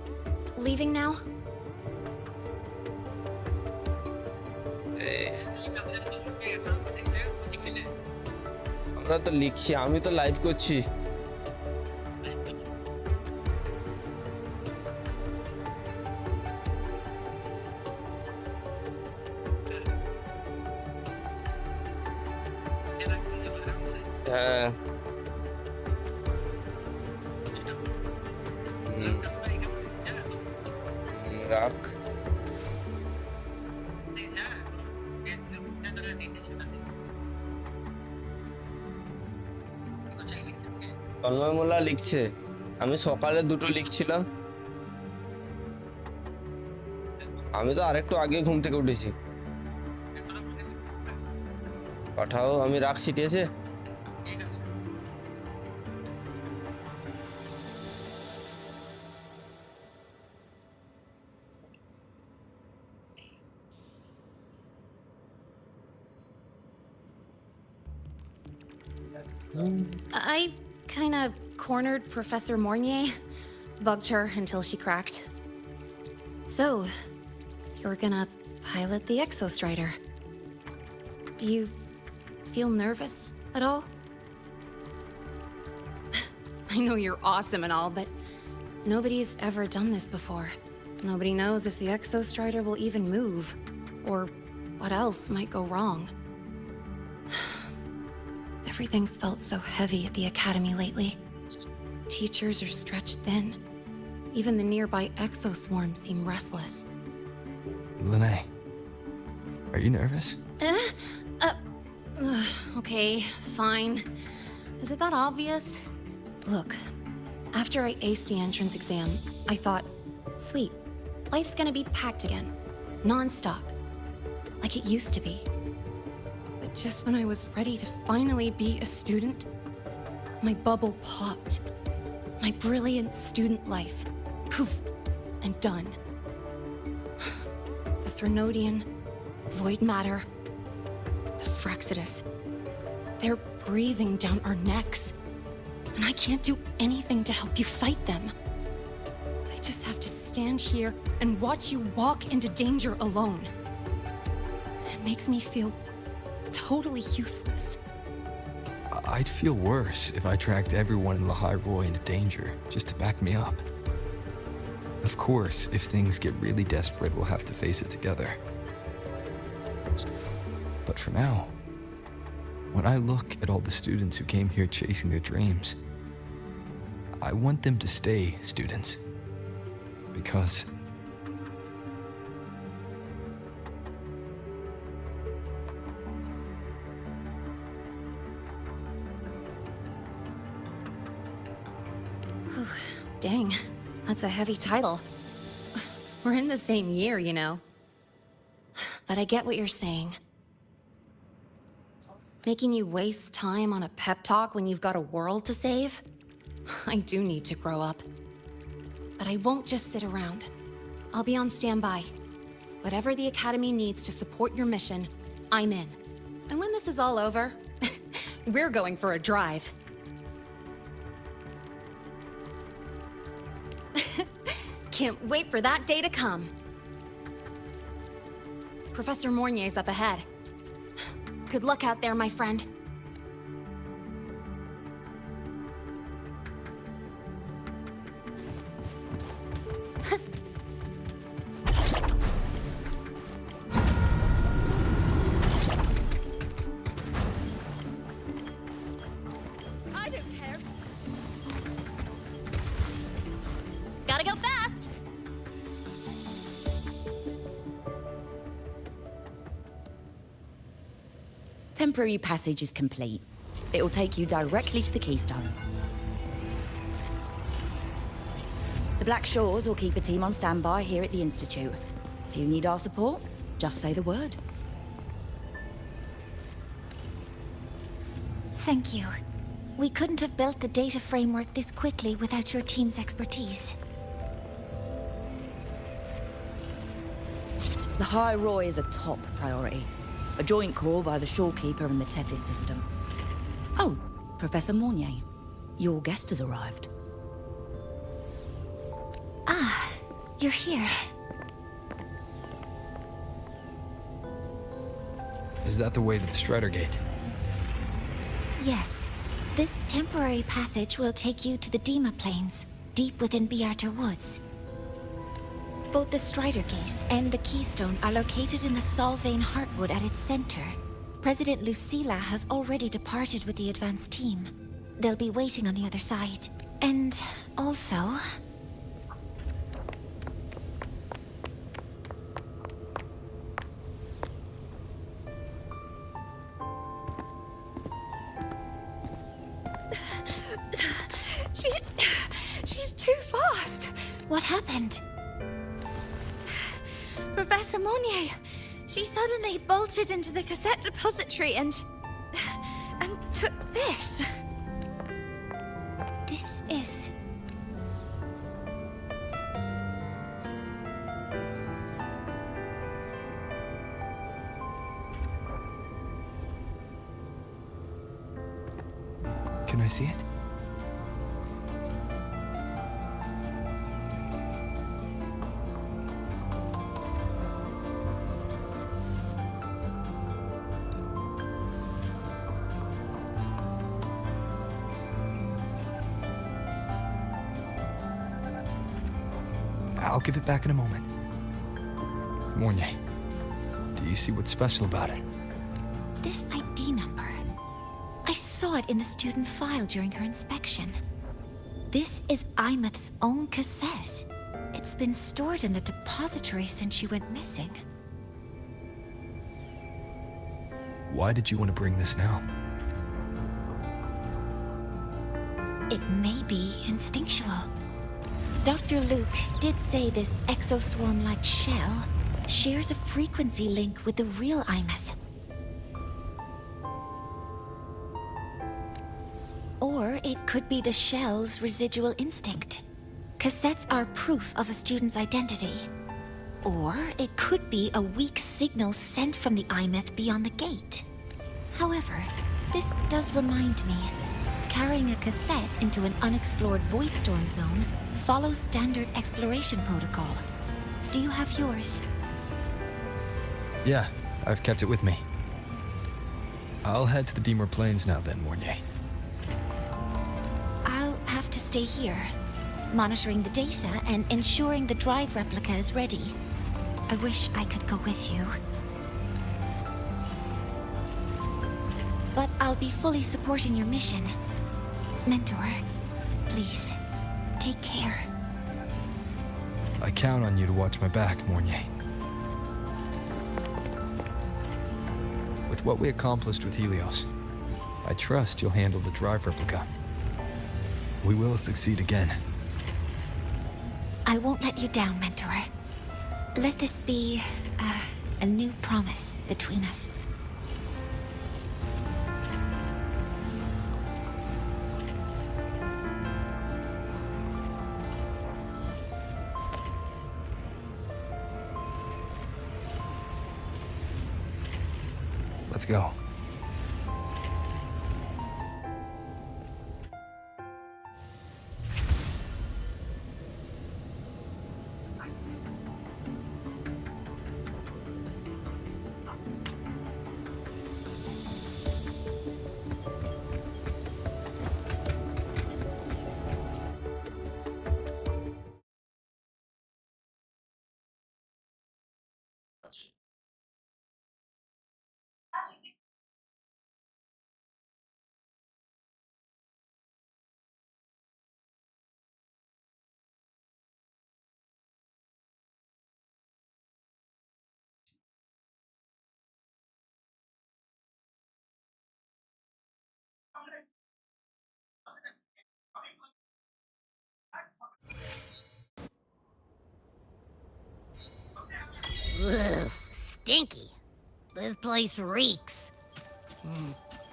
leaving now? আমরা তো লিখছি আমি তো লাইভ করছি হ্যাঁ রাখ তন্ময় মোল্লা লিখছে আমি সকালে দুটো লিখছিলাম আমি তো আরেকটু আগে ঘুম থেকে উঠেছি পাঠাও আমি রাখছি ঠিক আছে I kind of cornered Professor Mornier, bugged her until she cracked. So, you're gonna pilot the Exostrider. You feel nervous at all? I know you're awesome and all, but nobody's ever done this before. Nobody knows if the Exostrider will even move, or what else might go wrong. Everything's felt so heavy at the academy lately. Teachers are stretched thin. Even the nearby exoswarms seem restless. Lene, are you nervous? Okay, fine. Is it that obvious? Look, After I aced the entrance exam, I thought, sweet, life's gonna be packed again, non-stop, like it used to be. But just when I was ready to finally be a student, my bubble popped. My brilliant student life, poof, and done. The Threnodian, void matter, the Frexidus, they're breathing down our necks. And I can't do anything to help you fight them. I just have to stand here and watch you walk into danger alone. It makes me feel totally useless. I'd feel worse if I tracked everyone in Lahai into danger, just to back me up. Of course, if things get really desperate, we'll have to face it together. But for now, when I look at all the students who came here chasing their dreams, I want them to stay students. Because dang, that's a heavy title. We're in the same year, you know. But I get what you're saying. Making you waste time on a pep talk when you've got a world to save? I do need to grow up. But I won't just sit around. I'll be on standby. Whatever the Academy needs to support your mission, I'm in. And when this is all over, we're going for a drive. Can't wait for that day to come. Professor Mornier's up ahead. Good luck out there, my friend. I don't care. Gotta go fast! Temporary passage is complete. It will take you directly to the Keystone. The Black Shores will keep a team on standby here at the Institute. If you need our support, just say the word. Thank you. We couldn't have built the data framework this quickly without your team's expertise. The High Roy is a top priority. A joint call by the Shorekeeper and the Tethys system. Oh, Professor Mornier, your guest has arrived. Ah, you're here. is that the way to the Strider Gate? Yes. This temporary passage will take you to the Dima Plains, deep within Biarter Woods. Both the Strider Gate and the Keystone are located in the Solvane Heartwood at its center. President Lucilla has already departed with the advance team. They'll be waiting on the other side. And also... She's too fast. What happened? Professor Monnier, she suddenly bolted into the cassette depository and took this. This is... Can I see it? I'll give it back in a moment. Mornier, do you see what's special about it? This ID number. I saw it in the student file during her inspection. This is Imeth's own cassette. It's been stored in the depository since she went missing. Why did you want to bring this now? It may be instinctual. Dr. Luke did say this exoswarm-like shell shares a frequency link with the real Imeth. Or it could be the shell's residual instinct. Cassettes are proof of a student's identity. Or it could be a weak signal sent from the Imeth beyond the gate. However, this does remind me, carrying a cassette into an unexplored Voidstorm zone follows standard exploration protocol. Do you have yours? Yeah, I've kept it with me. I'll head to the Deemer Plains now then, Mornier. I'll have to stay here, monitoring the data and ensuring the drive replica is ready. I wish I could go with you. But I'll be fully supporting your mission. Mentor, please, take care. I count on you to watch my back, Mornier. With what we accomplished with Helios, I trust you'll handle the drive replica. We will succeed again. I won't let you down, Mentor. Let this be a new promise between us. Let's go. Ugh, stinky. This place reeks.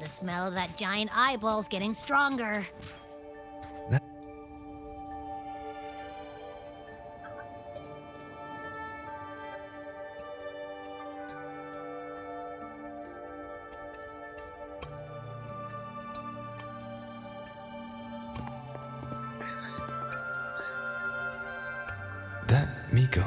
The smell of that giant eyeball's getting stronger. That Miko.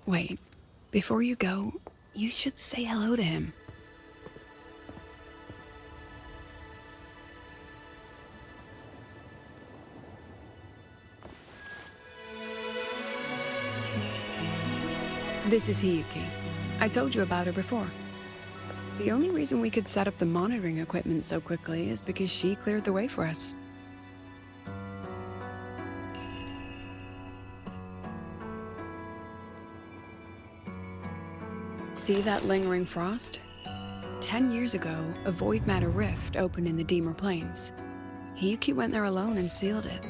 Wait, before you go, you should say hello to him. This is Hiyuki. I told you about her before. The only reason we could set up the monitoring equipment so quickly is because she cleared the way for us. See that lingering frost? 10 years ago, a void matter rift opened in the Deemer Plains. Hiyuki went there alone and sealed it.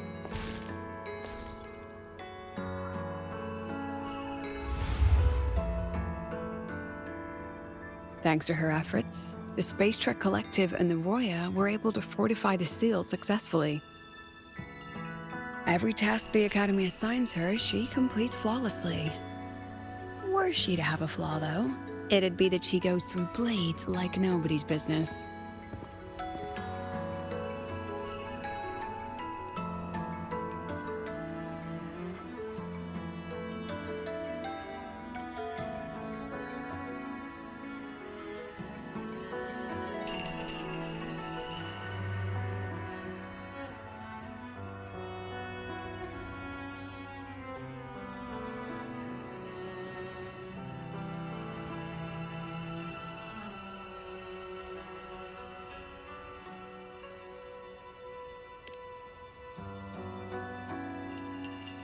Thanks to her efforts, the Space Trek Collective and the Roya were able to fortify the seal successfully. Every task the Academy assigns her, she completes flawlessly. Were she to have a flaw, though, it'd be that she goes through blades like nobody's business.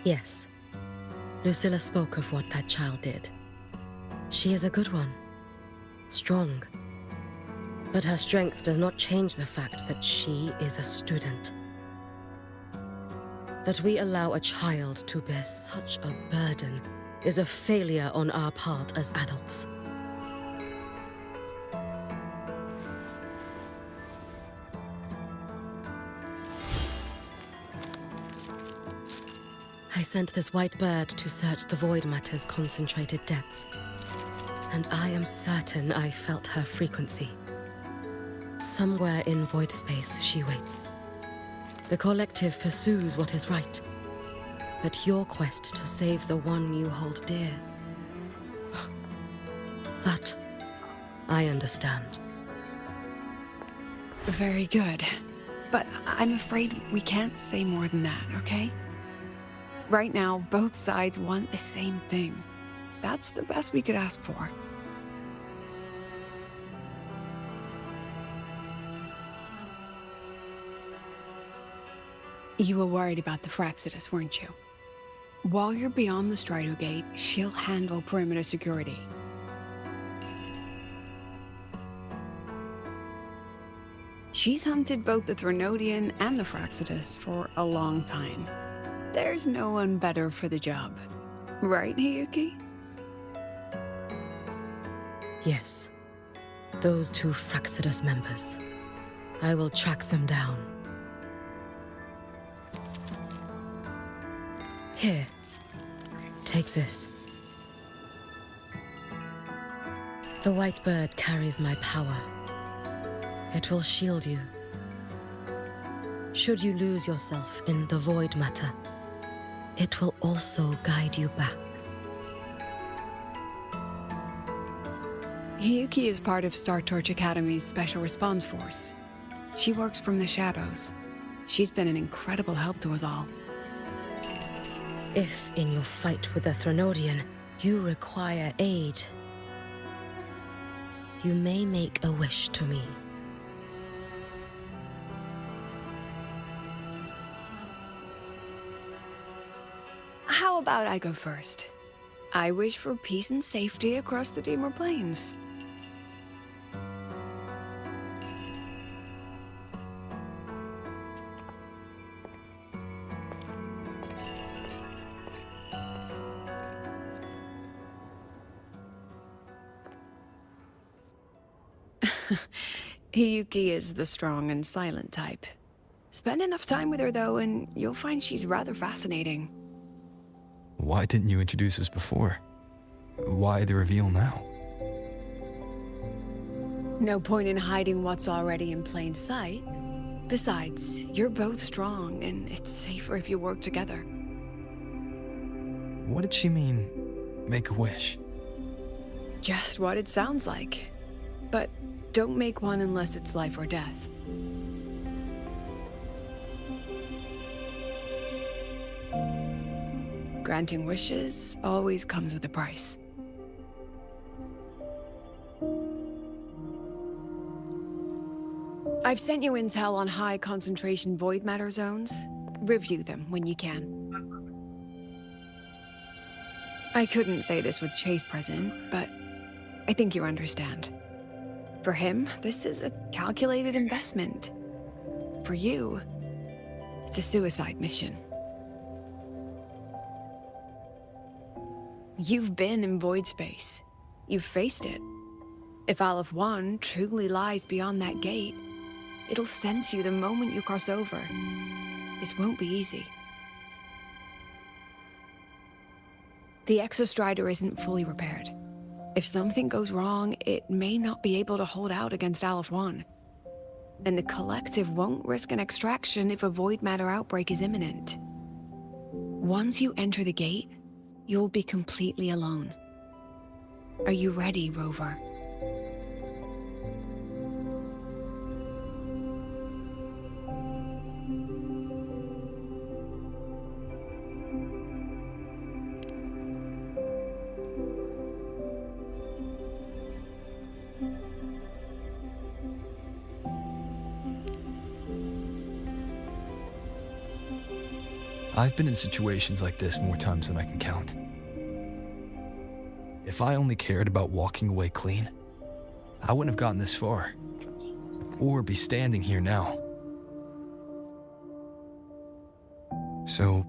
Yes. Lucilla spoke of what that child did. She is a good one. Strong. But her strength does not change the fact that she is a student. That we allow a child to bear such a burden is a failure on our part as adults. I sent this white bird to search the void matter's concentrated depths, and I am certain I felt her frequency. Somewhere in void space she waits. The collective pursues what is right, but your quest to save the one you hold dear, that I understand. Very good. But I'm afraid we can't say more than that, okay? Right now, both sides want the same thing. That's the best we could ask for. You were worried about the Fraxidus, weren't you? While you're beyond the Strider Gate, she'll handle perimeter security. She's hunted both the Threnodian and the Fraxidus for a long time. There's no one better for the job. Right, Hiyuki? Yes. Those two Fraxidus members. I will track them down. Here. Take this. The white bird carries my power. It will shield you. Should you lose yourself in the void matter, it will also guide you back. Hiyuki is part of Star Torch Academy's Special Response Force. She works from the shadows. She's been an incredible help to us all. If, in your fight with the Threnodian, you require aid, you may make a wish to me. How about I go first? I wish for peace and safety across the Dimmer Plains. Hiyuki is the strong and silent type. Spend enough time with her, though, and you'll find she's rather fascinating. Why didn't you introduce us before? Why the reveal now? No point in hiding what's already in plain sight. Besides, you're both strong, and it's safer if you work together. What did she mean, make a wish? Just what it sounds like. But don't make one unless it's life or death. Granting wishes always comes with a price. I've sent you intel on high concentration void matter zones. Review them when you can. I couldn't say this with Chase present, but I think you understand. For him, this is a calculated investment. For you, it's a suicide mission. You've been in void space. You've faced it. If Aleph 1 truly lies beyond that gate, it'll sense you the moment you cross over. This won't be easy. The Exostrider isn't fully repaired. If something goes wrong, it may not be able to hold out against Aleph 1. And the Collective won't risk an extraction if a void matter outbreak is imminent. Once you enter the gate, you'll be completely alone. Are you ready, Rover? I've been in situations like this more times than I can count. If I only cared about walking away clean, I wouldn't have gotten this far, or be standing here now. So,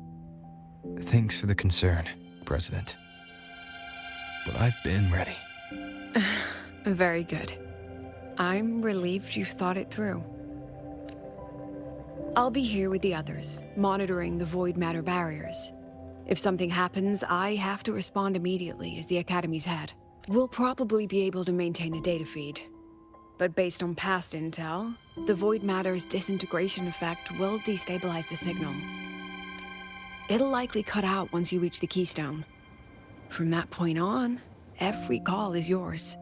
thanks for the concern, President. But I've been ready. Very good. I'm relieved you've thought it through. I'll be here with the others, monitoring the void matter barriers. If something happens, I have to respond immediately as the Academy's head. We'll probably be able to maintain a data feed. But based on past intel, the void matter's disintegration effect will destabilize the signal. It'll likely cut out once you reach the keystone. From that point on, every call is yours.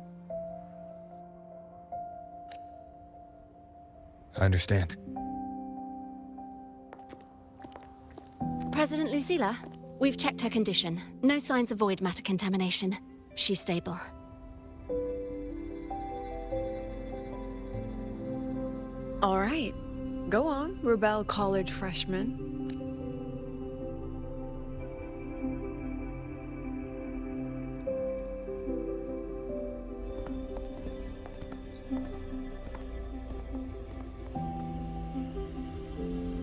I understand. President Lucilla, we've checked her condition. No signs of void matter contamination. She's stable. All right. Go on, Rebel College freshman.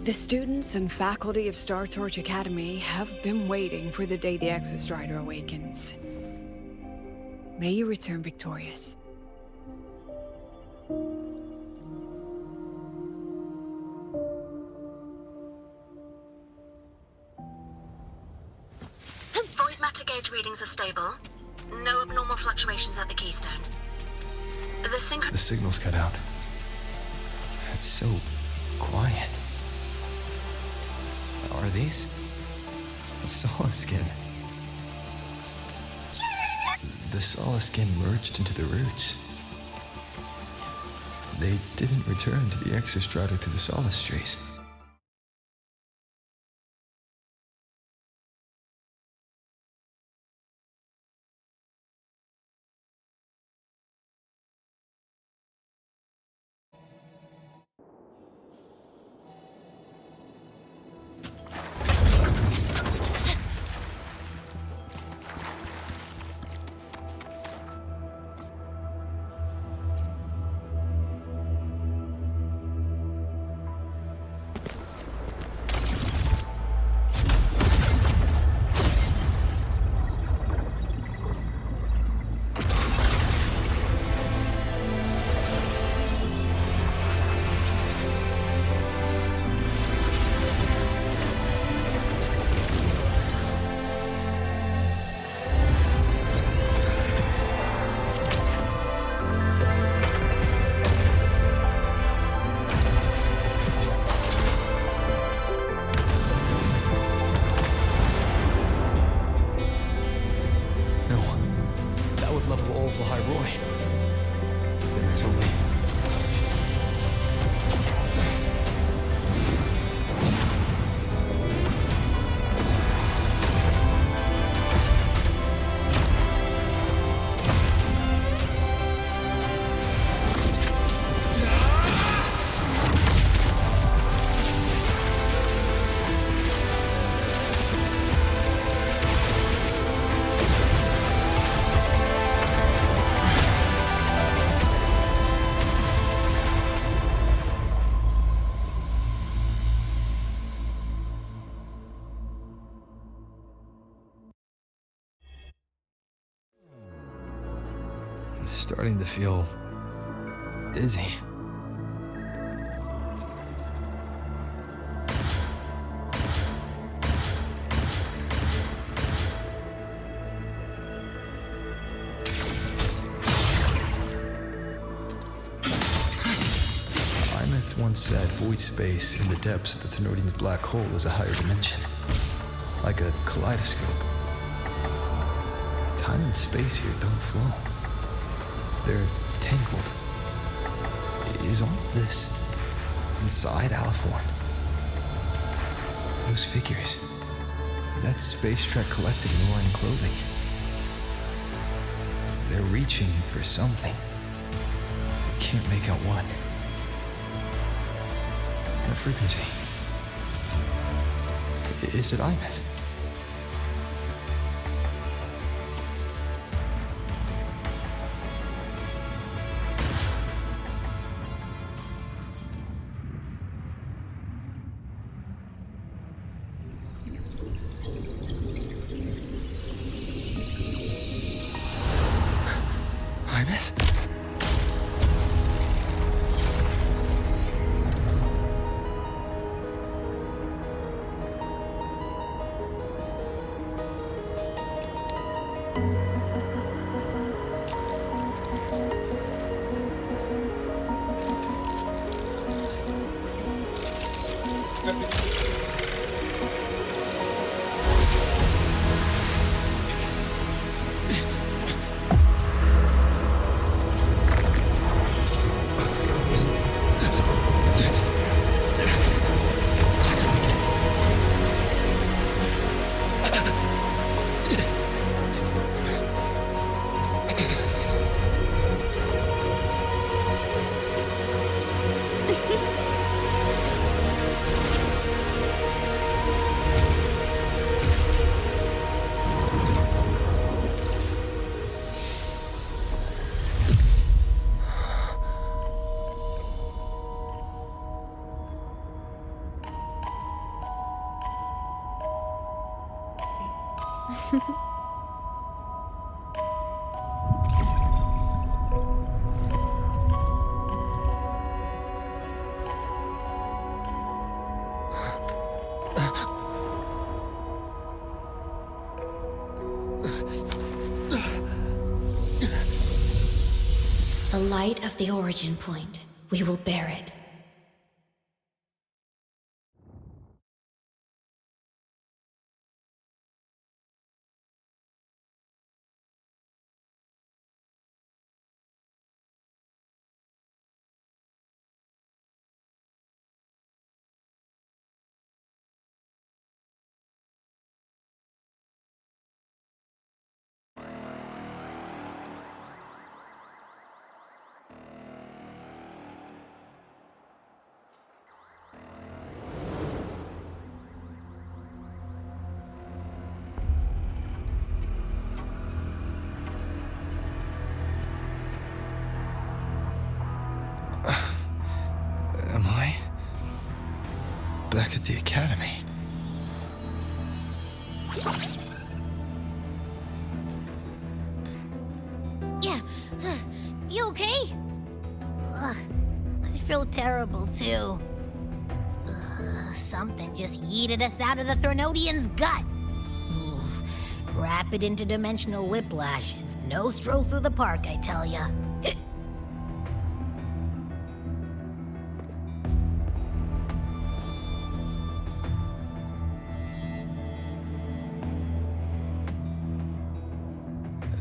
The students and faculty of Star Torch Academy have been waiting for the day the Exostrider awakens. May you return victorious. Void matter gauge readings are stable. No abnormal fluctuations at the keystone. The signal's cut out. It's so quiet. Are these? Solid skin. The solid skin merged into the roots. They didn't return to the Exostrider to the Solace trees. Starting to feel dizzy. Imeth once said void space in the depths of the Thenardian's black hole is a higher dimension, like a kaleidoscope. Time and space here don't flow. They're tangled. Is all of this inside Aliforn? Those figures. That space trek collected in Orion clothing. They're reaching for something. Can't make out what. That frequency. Is it Imus? Imus? The light of the origin point. We will bear it. Am I back at the academy? Yeah, you okay? Ugh, I feel terrible too. Something just yeeted us out of the Threnodian's gut. Oof. Rapid interdimensional whiplash is no stroll through the park, I tell ya.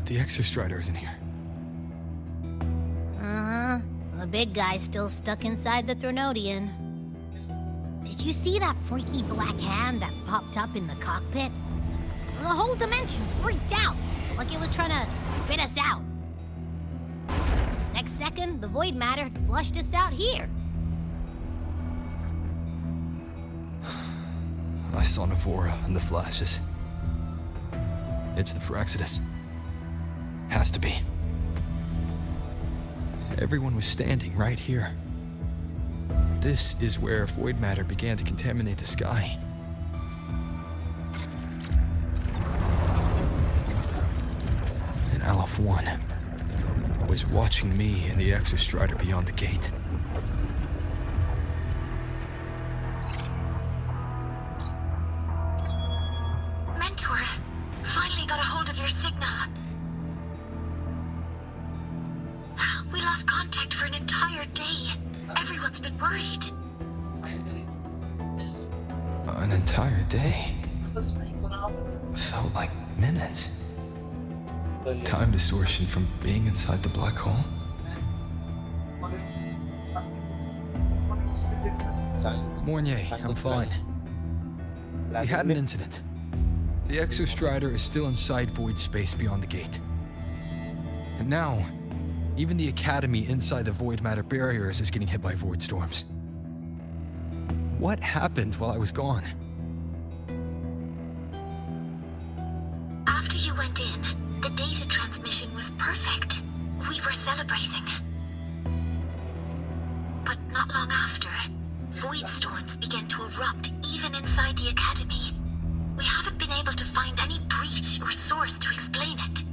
The Exostrider isn't here. Uh-huh. The big guy's still stuck inside the Threnodian. Did you see that freaky black hand that popped up in the cockpit? The whole dimension freaked out, like it was trying to spit us out. Next second, the void matter had flushed us out here. I saw Navora in the flashes. It's the Fraxidus. Has to be. Everyone was standing right here. This is where void matter began to contaminate the sky. And Aleph 1 was watching me and the Exostrider beyond the gate. Mentor, finally got a hold of your signal. We lost contact for an entire day. Everyone's been worried. An entire day? Felt like minutes. Time distortion from being inside the black hole? Mornier, I'm fine. We had an incident. The Exostrider is still inside void space beyond the gate. And now, even the Academy inside the void matter barriers is getting hit by void storms. What happened while I was gone? After you went in, the data transmission was perfect. We were celebrating. But not long after, void storms began to erupt even inside the Academy. We haven't been able to find any breach or source to explain it.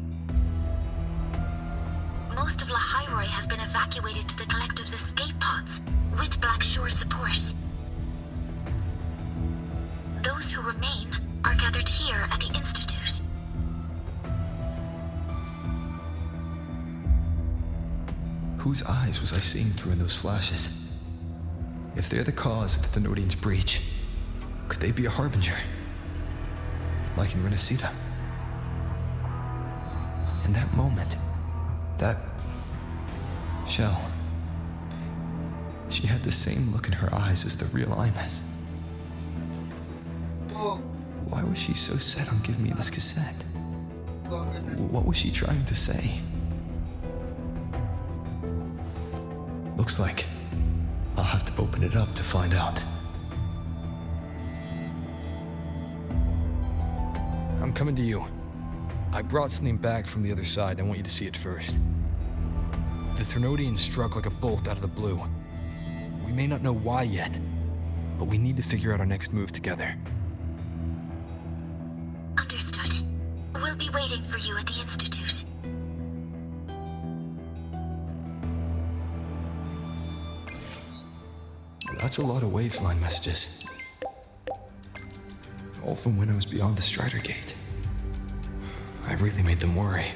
Most of Lahairoi has been evacuated to the Collective's escape pods, with Black Shore support. Those who remain are gathered here at the Institute. Whose eyes was I seeing through in those flashes? If they're the cause of the Thenodian's breach, could they be a harbinger? Like in Renacita? In that moment, that shell, she had the same look in her eyes as the real Imeth. Why was she so set on giving me this cassette? What was she trying to say? Looks like I'll have to open it up to find out. I'm coming to you. I brought something back from the other side. I want you to see it first. The Thenodian struck like a bolt out of the blue. We may not know why yet, but we need to figure out our next move together. Understood. We'll be waiting for you at the Institute. That's a lot of Waves-line messages. All from when I was beyond the Strider Gate. I really made them worry.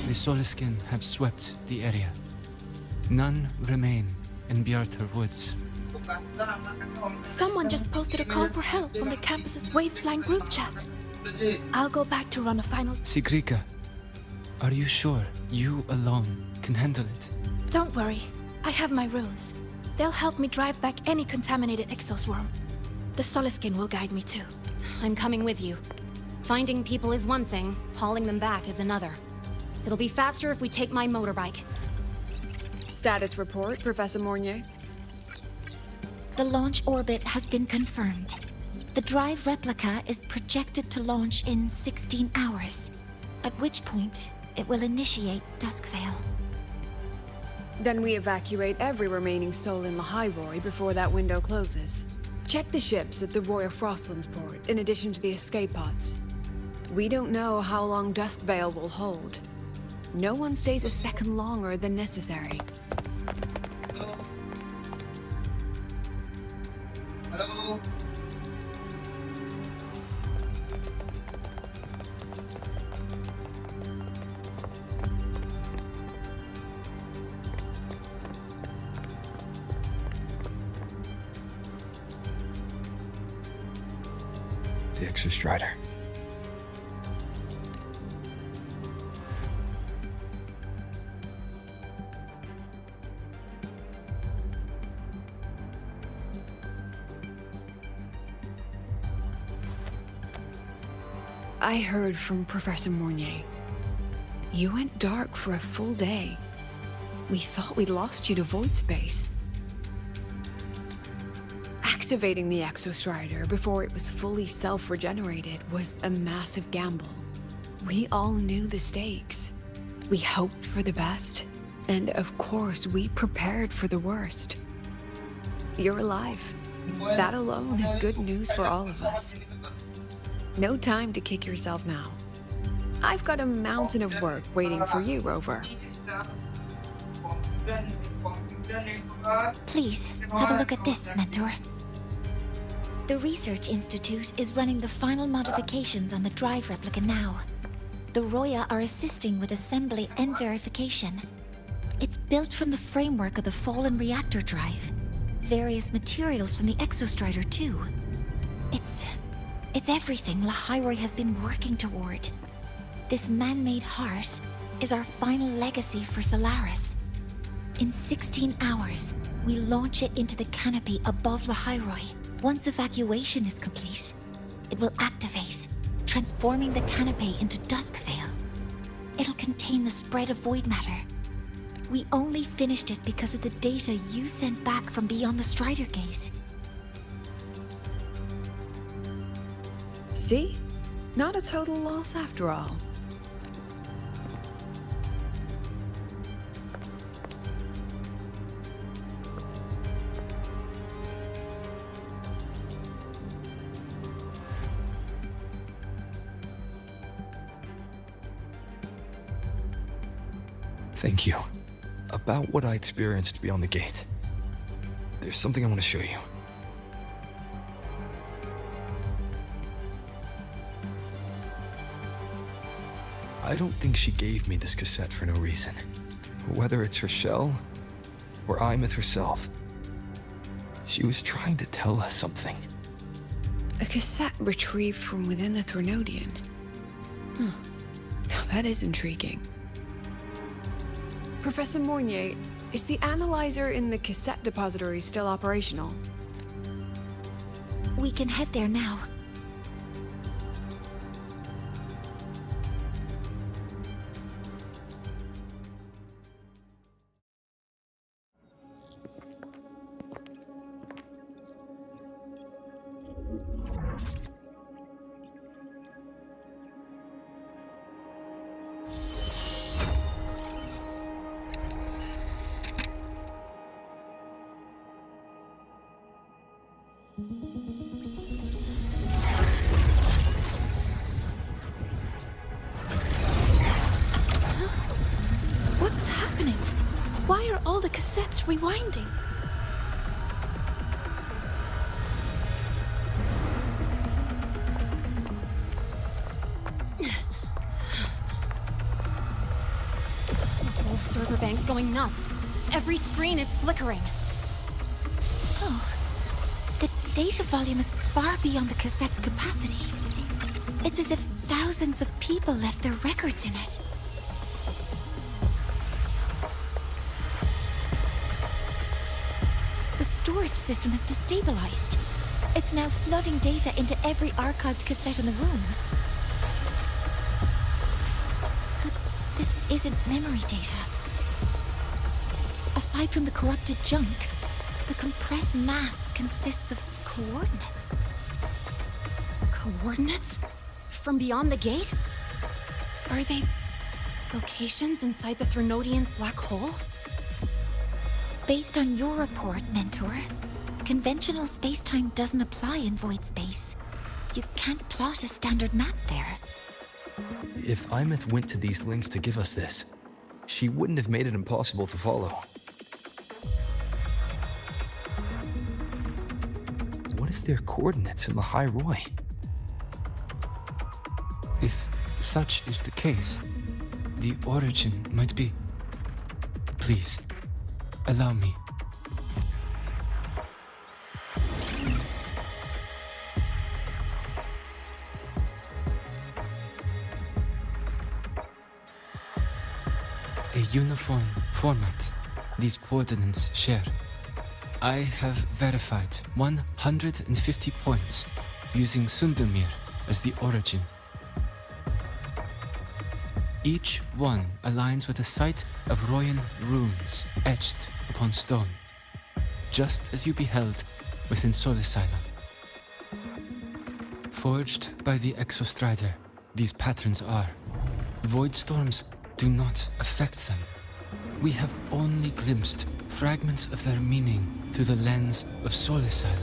The Soliskin have swept the area. None remain in Bjartar Woods. Someone just posted a call for help on the campus's Waveslang group chat. I'll go back to run a final... Sigrika, are you sure you alone can handle it? Don't worry. I have my runes. They'll help me drive back any contaminated exoswarm. The Soliskin will guide me too. I'm coming with you. Finding people is one thing, hauling them back is another. It'll be faster if we take my motorbike. Status report, Professor Mornier. The launch orbit has been confirmed. The drive replica is projected to launch in 16 hours, at which point it will initiate Duskvale. Then we evacuate every remaining soul in Lahairoi before that window closes. Check the ships at the Royal Frostlands port, in addition to the escape pods. We don't know how long Duskvale will hold. No one stays a second longer than necessary. Hello. The Exostrider. I heard from Professor Mornier. You went dark for a full day. We thought we'd lost you to void space. Activating the Exostrider before it was fully self-regenerated was a massive gamble. We all knew the stakes. We hoped for the best, and of course we prepared for the worst. You're alive. That alone is good news for all of us. No time to kick yourself now. I've got a mountain of work waiting for you, Rover. Please, have a look at this, Mentor. The Research Institute is running the final modifications on the drive replica now. The Roya are assisting with assembly and verification. It's built from the framework of the fallen reactor drive. Various materials from the Exostrider, too. It's everything Lahairoi has been working toward. This man-made heart is our final legacy for Solaris. In 16 hours, we launch it into the canopy above Lahairoi. Once evacuation is complete, it will activate, transforming the canopy into Duskvale. It'll contain the spread of void matter. We only finished it because of the data you sent back from beyond the Strider Gate. See? Not a total loss after all. Thank you. About what I experienced beyond the gate. There's something I want to show you. I don't think she gave me this cassette for no reason. Whether it's her shell, or Imeth herself. She was trying to tell us something. A cassette retrieved from within the Threnodian. Huh. Now that is intriguing. Professor Mornier, is the analyzer in the cassette depository still operational? We can head there now. What's happening? Why are all the cassettes rewinding? bank's going nuts. Every screen is flickering. Oh. The data volume is far beyond the cassette's capacity. It's as if thousands of people left their records in it. The storage system is destabilized. It's now flooding data into every archived cassette in the room. But this isn't memory data. Aside from the corrupted junk, the compressed mass consists of coordinates. Coordinates? From beyond the gate? Are they locations inside the Threnodian's black hole? Based on your report, Mentor, conventional space-time doesn't apply in void space. You can't plot a standard map there. If Imeth went to these links to give us this, she wouldn't have made it impossible to follow. What if they're coordinates in Lahai Roy? If such is the case, the origin might be... Please, allow me. A uniform format these coordinates share. I have verified 150 points using Sundermere as the origin. Each one aligns with a site of Royan runes etched upon stone, just as you beheld within Solisylum. Forged by the Exostrider, these patterns are. Void storms do not affect them. We have only glimpsed fragments of their meaning through the lens of Solisylum.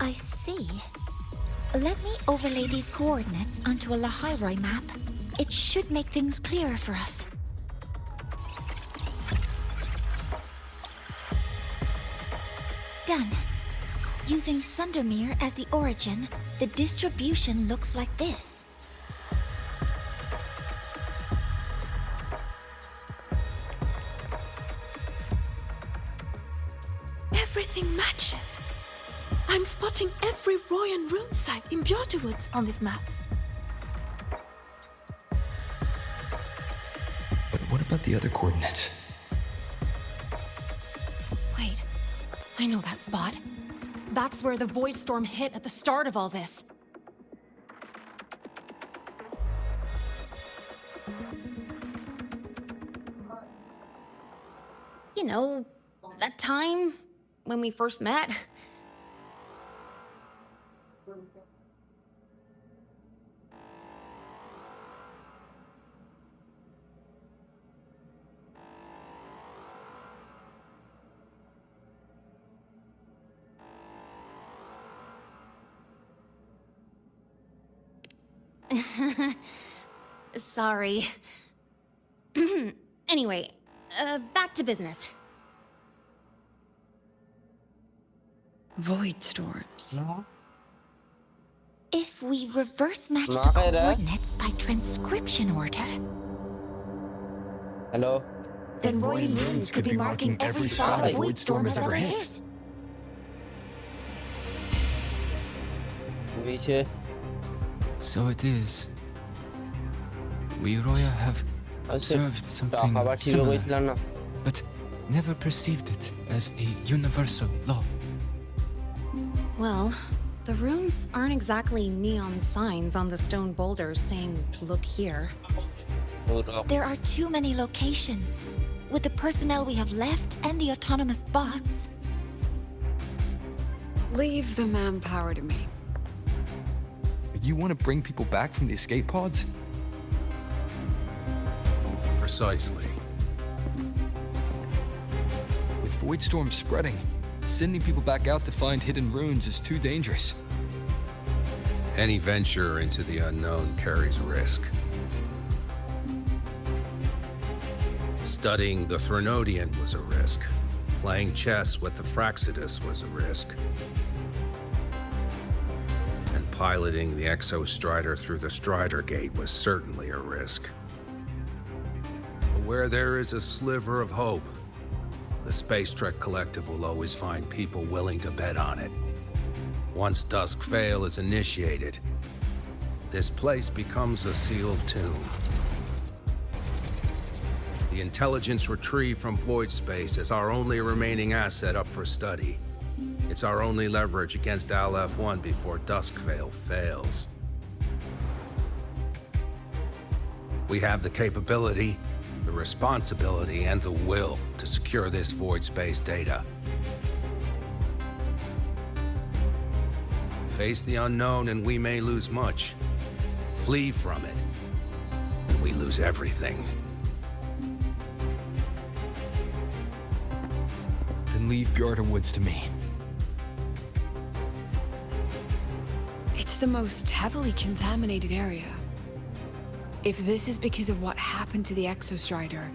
I see. Let me overlay these coordinates onto a Lahai Roy map. It should make things clearer for us. Done. Using Sundermere as the origin, the distribution looks like this. Everything matches. I'm spotting every Royan rune site in Bjorterwoods on this map. But what about the other coordinates? Wait, I know that spot. That's where the void storm hit at the start of all this. You know, that time when we first met. Sorry. Anyway, back to business. Void storms. If we reverse match the coordinates by transcription order... Hello? Then Royan runes could be marking every spot a void storm has ever hit. So it is. We Roya have observed something similar, but never perceived it as a universal law. Well, the runes aren't exactly neon signs on the stone boulders saying, "Look here." There are too many locations. With the personnel we have left and the autonomous bots... Leave the manpower to me. You want to bring people back from the escape pods? Precisely. With void storms spreading, sending people back out to find hidden runes is too dangerous. Any venture into the unknown carries risk. Studying the Threnodian was a risk. Playing chess with the Fraxidus was a risk. And piloting the Exostrider through the Strider Gate was certainly a risk. But where there is a sliver of hope, the Space Trek Collective will always find people willing to bet on it. Once Dusk Vale is initiated, this place becomes a sealed tomb. The intelligence retrieved from void space is our only remaining asset up for study. It's our only leverage against Aleph-1 before Dusk Vale fails. We have the capability, the responsibility, and the will to secure this void space data. Face the unknown and we may lose much. Flee from it, and we lose everything. Then leave Bjorta Woods to me. It's the most heavily contaminated area. If this is because of what happened to the Exostrider,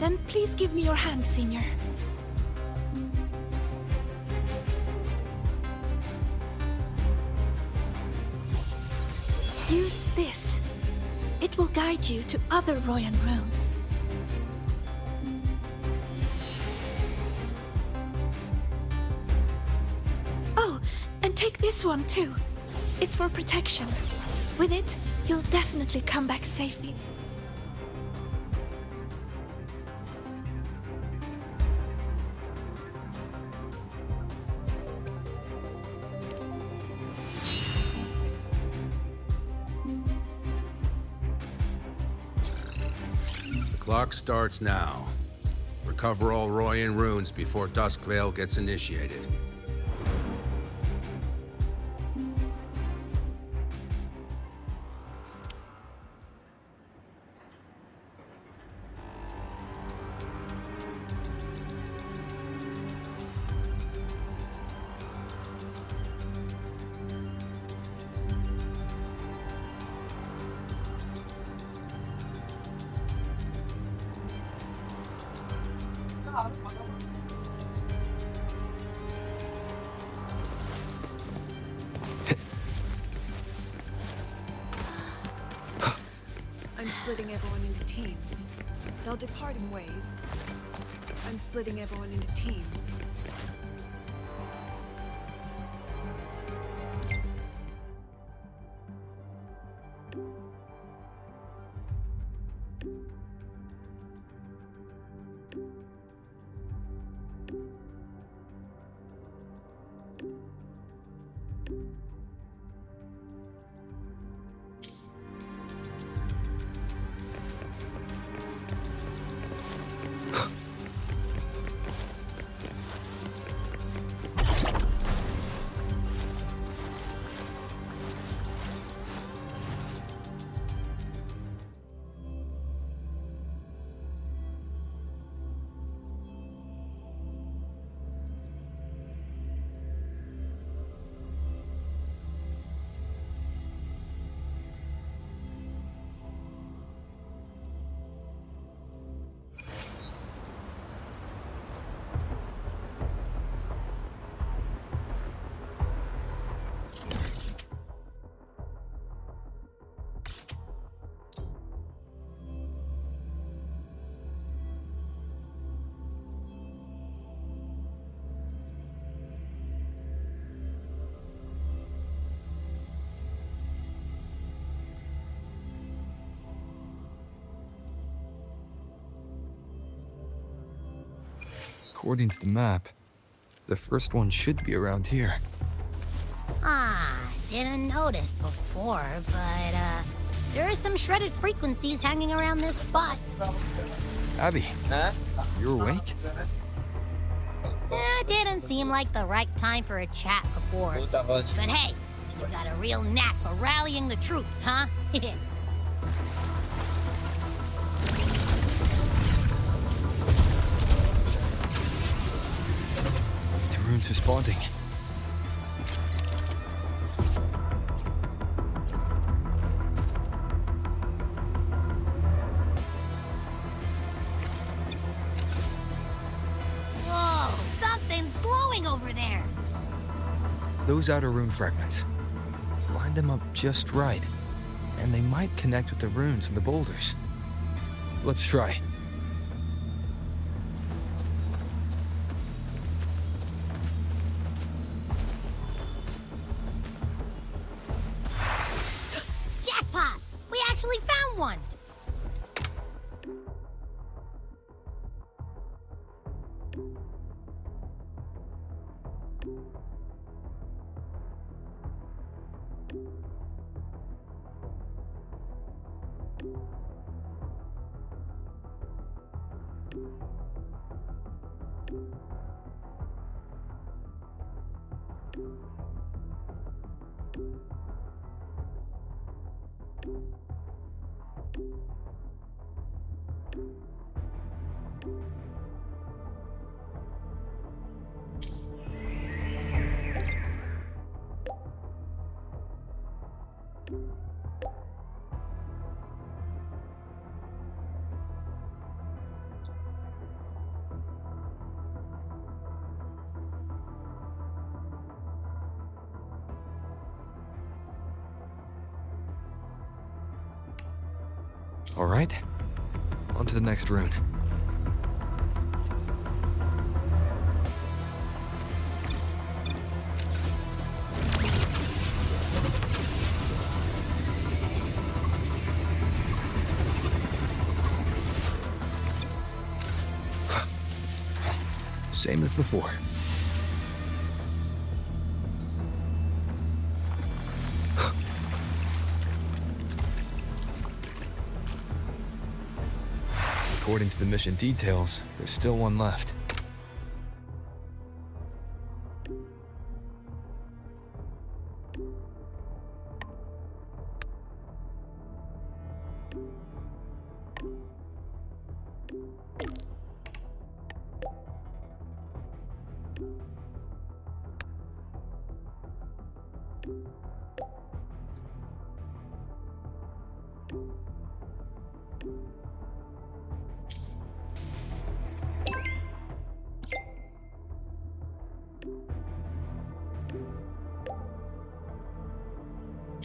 Then please give me your hand, Senior. Use this. It will guide you to other Royan runes. Oh, and take this one too. It's for protection. With it, you'll definitely come back safely. Clock starts now. Recover all Royan runes before Dusk Vale gets initiated. I'm splitting everyone into teams. They'll depart in waves. I'm splitting everyone into teams. According to the map, the first one should be around here. Didn't notice before, but there are some shredded frequencies hanging around this spot. Abby, you awake? Didn't seem like the right time for a chat before. But hey, You got a real knack for rallying the troops, huh? The rune's responding. Whoa, something's glowing over there. Those outer rune fragments. Line them up just right, and they might connect with the runes and the boulders. Let's try. Jackpot! We actually found one! All right, on to the next rune. Same as before. According to the mission details, there's still one left.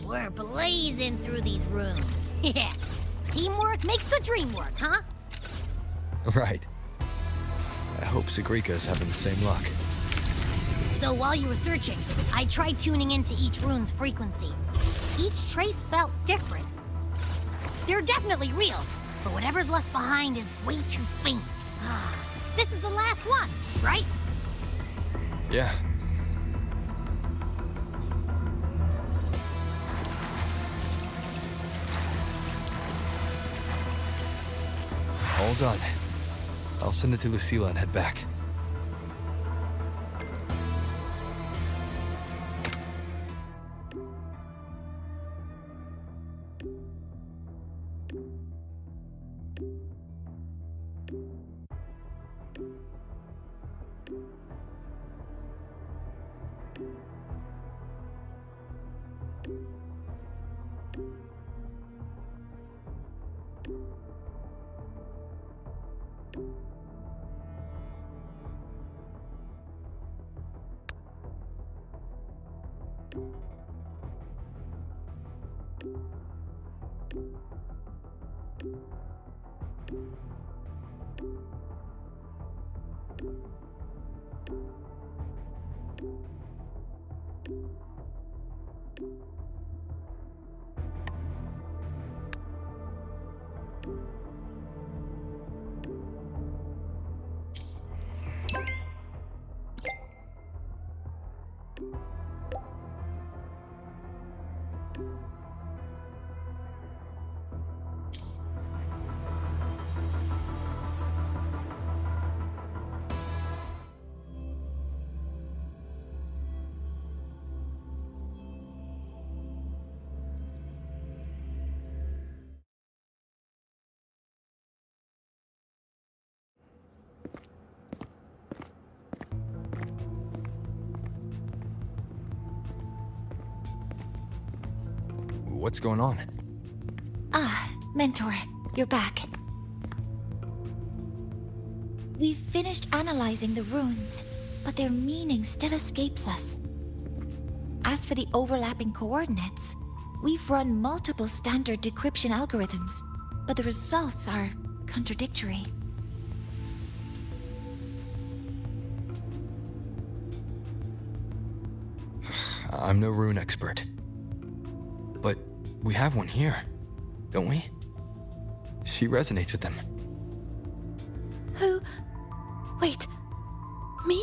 We're blazing through these rooms. Yeah. Teamwork makes the dream work, huh? Right. I hope Sigrika's having the same luck. So while you were searching, I tried tuning into each rune's frequency. Each trace felt different. They're definitely real, but whatever's left behind is way too faint. This is the last one, right? Yeah. All done. I'll send it to Lucilla and head back. What's going on? Ah, Mentor, you're back. We've finished analyzing the runes, but their meaning still escapes us. As for the overlapping coordinates, we've run multiple standard decryption algorithms, but the results are contradictory. I'm no rune expert. But we have one here, don't we? She resonates with them. Who? Wait. Me?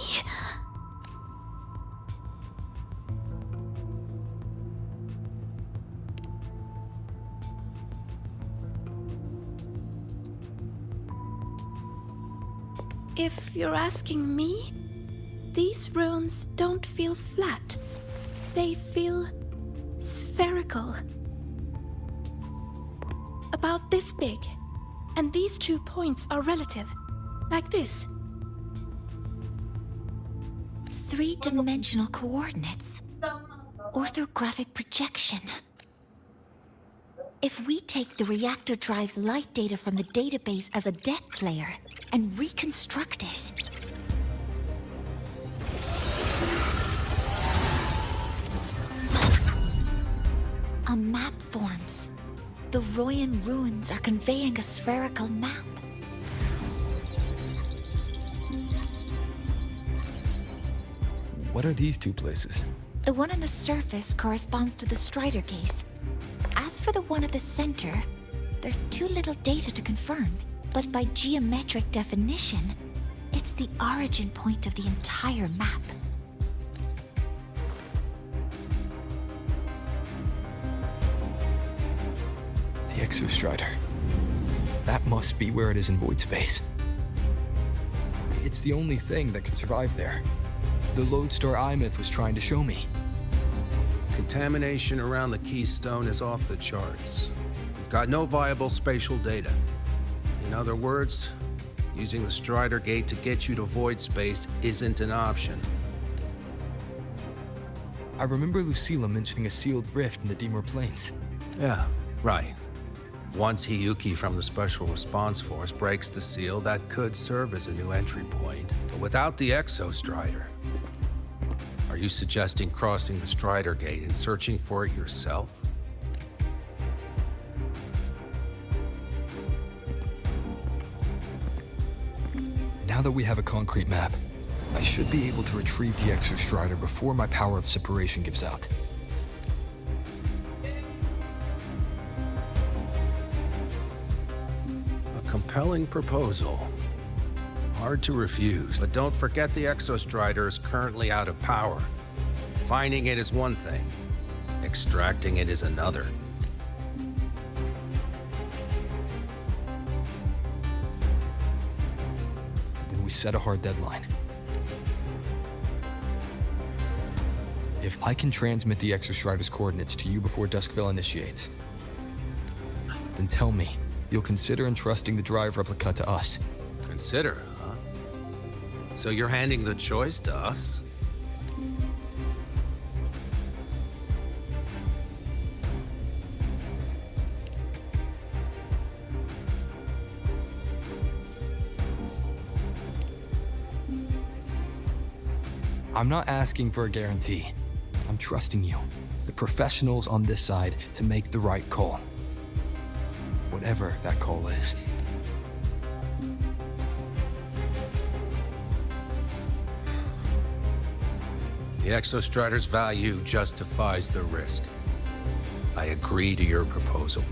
If you're asking me, these runes don't feel flat. They feel spherical. About this big. And these 2 points are relative. Like this. 3-dimensional coordinates. Orthographic projection. If we take the reactor drive's light data from the database as a deck layer and reconstruct it, a map forms. The Royan runes are conveying a spherical map. What are these 2 places? The one on the surface corresponds to the Strider Gate. As for the one at the center, there's too little data to confirm. But by geometric definition, it's the origin point of the entire map. The Exostrider. That must be where it is in void space. It's the only thing that could survive there. The Lodestar Eye-Myth was trying to show me. Contamination around the keystone is off the charts. We've got no viable spatial data. In other words, using the Strider Gate to get you to void space isn't an option. I remember Lucilla mentioning a sealed rift in the Dimur Plains. Yeah, right. Once Hiyuki from the Special Response Force breaks the seal, that could serve as a new entry point. But without the Exostrider, are you suggesting crossing the Strider Gate and searching for it yourself? Now that we have a concrete map, I should be able to retrieve the Exostrider before my power of separation gives out. A compelling proposal. Hard to refuse, but don't forget the Exostrider is currently out of power. Finding it is one thing, extracting it is another. Then we set a hard deadline. If I can transmit the Exostrider's coordinates to you before Duskville initiates, then tell me you'll consider entrusting the drive replica to us. Consider, huh? So you're handing the choice to us? I'm not asking for a guarantee. I'm trusting you, the professionals on this side, to make the right call. Whatever that call is. The Exostrider's value justifies the risk. I agree to your proposal.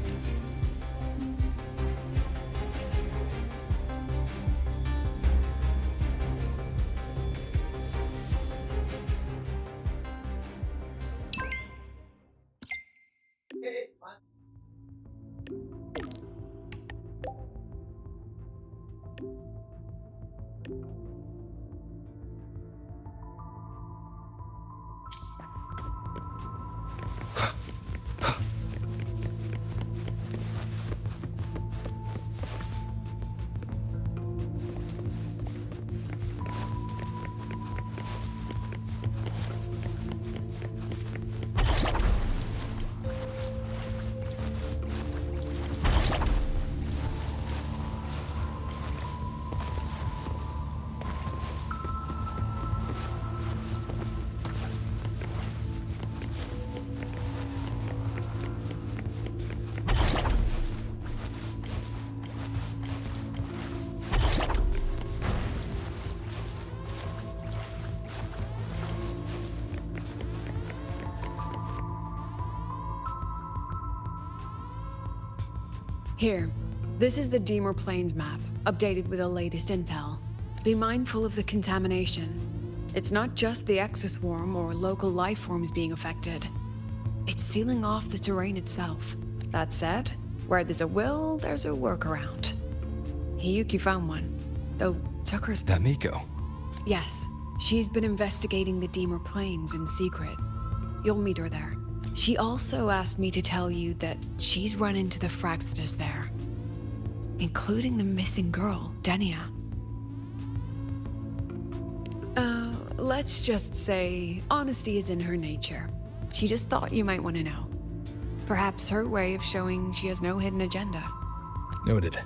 Here, this is the Deemer Plains map, updated with the latest intel. Be mindful of the contamination. It's not just the exoswarm or local life forms being affected. It's sealing off the terrain itself. That said, where there's a will, there's a workaround. Hiyuki found one, though took her... That Miko? Yes, she's been investigating the Deemer Plains in secret. You'll meet her there. She also asked me to tell you that she's run into the Fraxidus there, including the missing girl, Denia. Let's just say honesty is in her nature. She just thought you might want to know. Perhaps her way of showing she has no hidden agenda. Noted.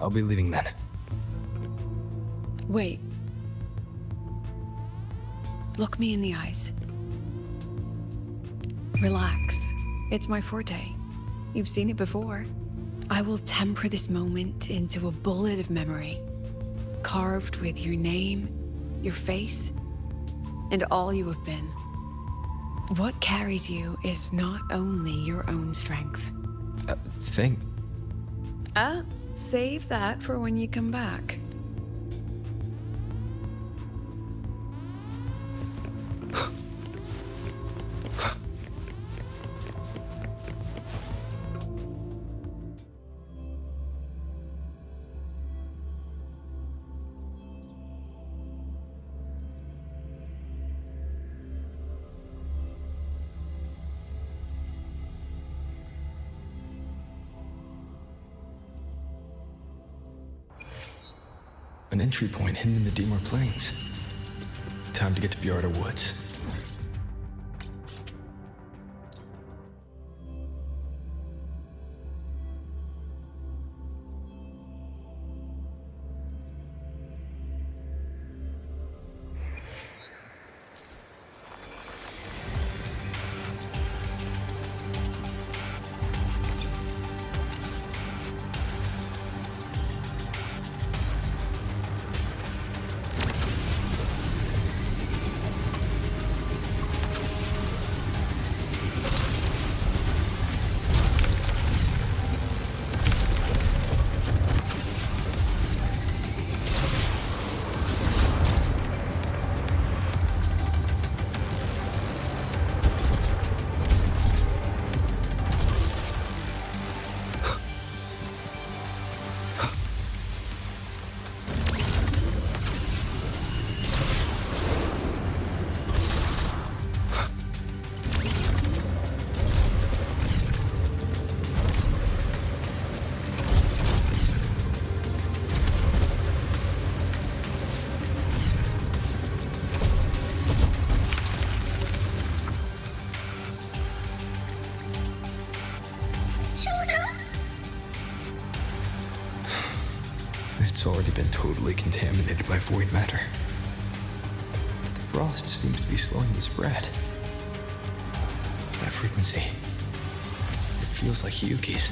I'll be leaving then. Wait. Look me in the eyes. Relax. It's my forte. You've seen it before. I will temper this moment into a bullet of memory, carved with your name, your face, and all you have been. What carries you is not only your own strength. Thing. Save that for when you come back. An entry point hidden in the Deemer Plains. Time to get to Bjarda Woods. It's already been totally contaminated by void matter. The frost seems to be slowing the spread. That frequency, it feels like Hiyuki's.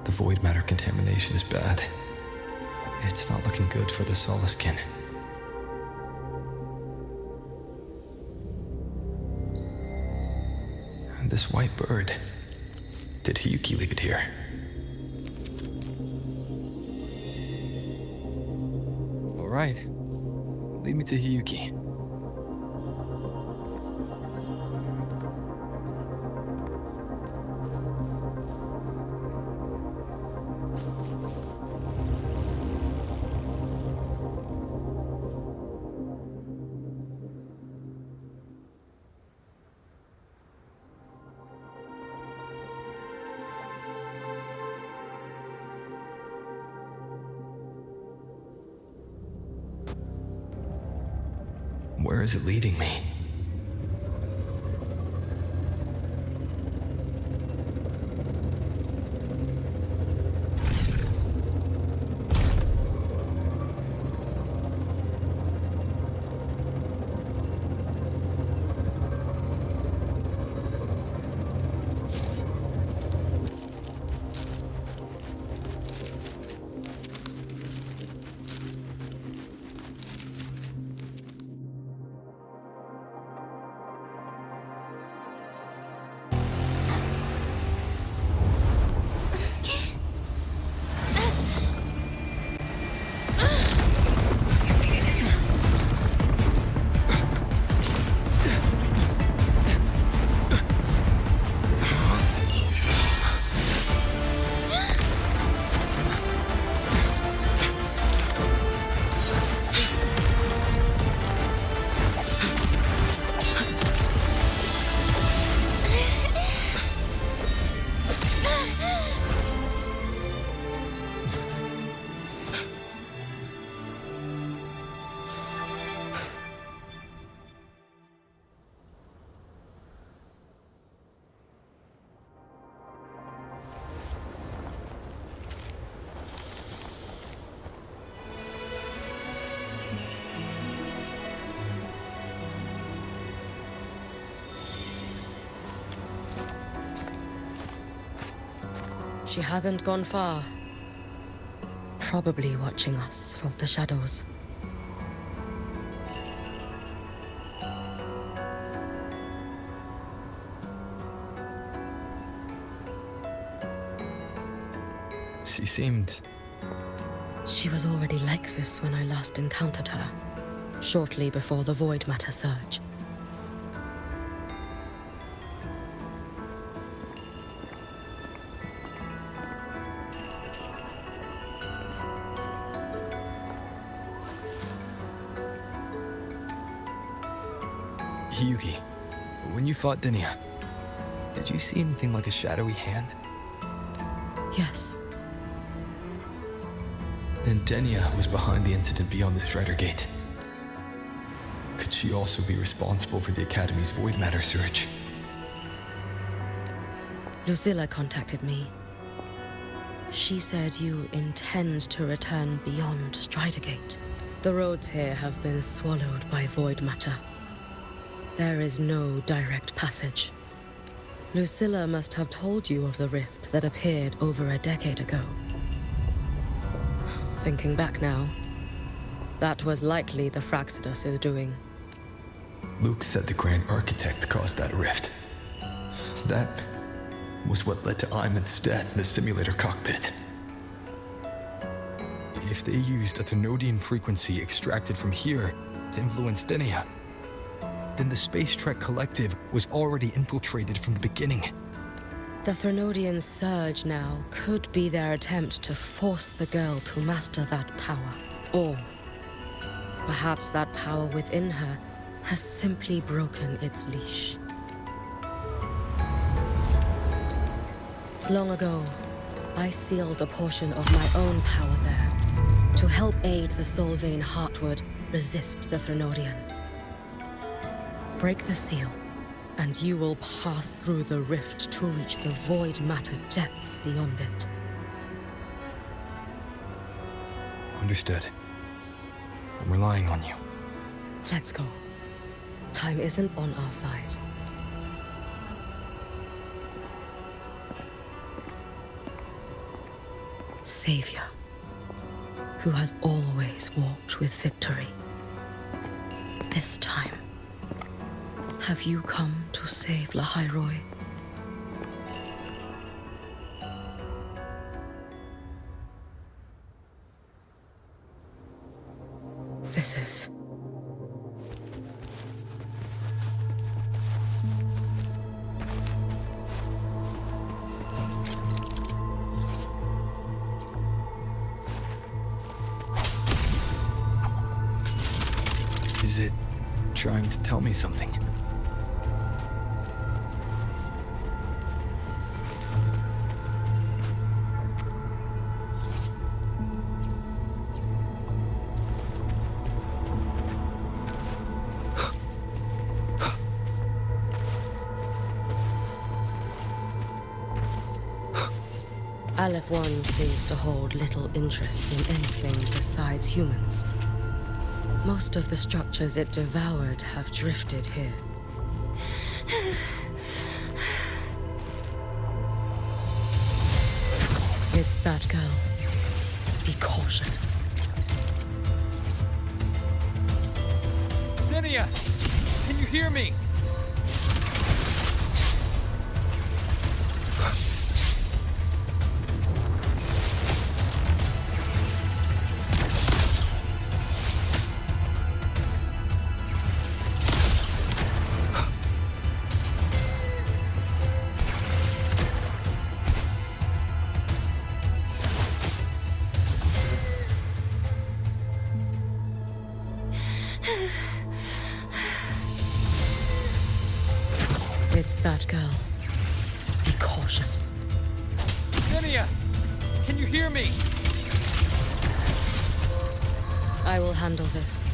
The void matter contamination is bad. It's not looking good for the Solaskin. This white bird. Did Hiyuki leave it here? All right. Lead me to Hiyuki. Where is it leading me? She hasn't gone far. Probably watching us from the shadows. She seemed... She was already like this when I last encountered her, shortly before the Void Matter surge. Hiyuki, when you fought Denia, did you see anything like a shadowy hand? Yes. Then Denia was behind the incident beyond the Strider Gate. Could she also be responsible for the Academy's Void Matter surge? Lucilla contacted me. She said you intend to return beyond Strider Gate. The roads here have been swallowed by Void Matter. There is no direct passage. Lucilla must have told you of the rift that appeared over a decade ago. Thinking back now, that was likely the Fraxidus' doing. Luke said the Grand Architect caused that rift. That was what led to Iman's death in the simulator cockpit. If they used a Thenodian frequency extracted from here to influence Denia, then the Space Trek Collective was already infiltrated from the beginning. The Thenodian surge now could be their attempt to force the girl to master that power. Or perhaps that power within her has simply broken its leash. Long ago, I sealed a portion of my own power there to help aid the Solvane Heartwood resist the Thenodian. Break the seal, and you will pass through the rift to reach the Void Matter depths beyond it. Understood. I'm relying on you. Let's go. Time isn't on our side. Savior, who has always walked with victory. This time, have you come to save Lahairoi? This Is it trying to tell me something? Aleph 1 seems to hold little interest in anything besides humans. Most of the structures it devoured have drifted here. It's that girl. Be cautious. Denia! Can you hear me? It's that girl. Be cautious. Denia! Can you hear me? I will handle this.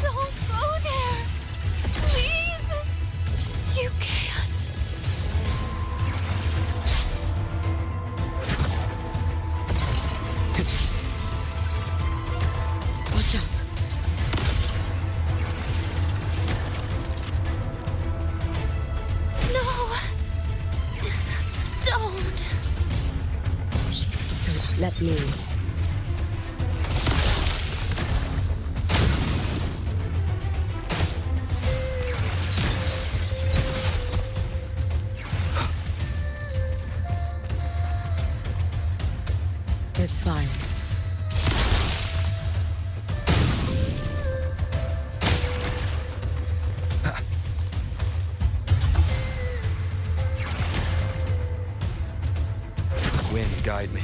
Don't go there! Please! You can't! Watch out. No! Don't! She's stupid. Let me. It's fine. Wind, guide me.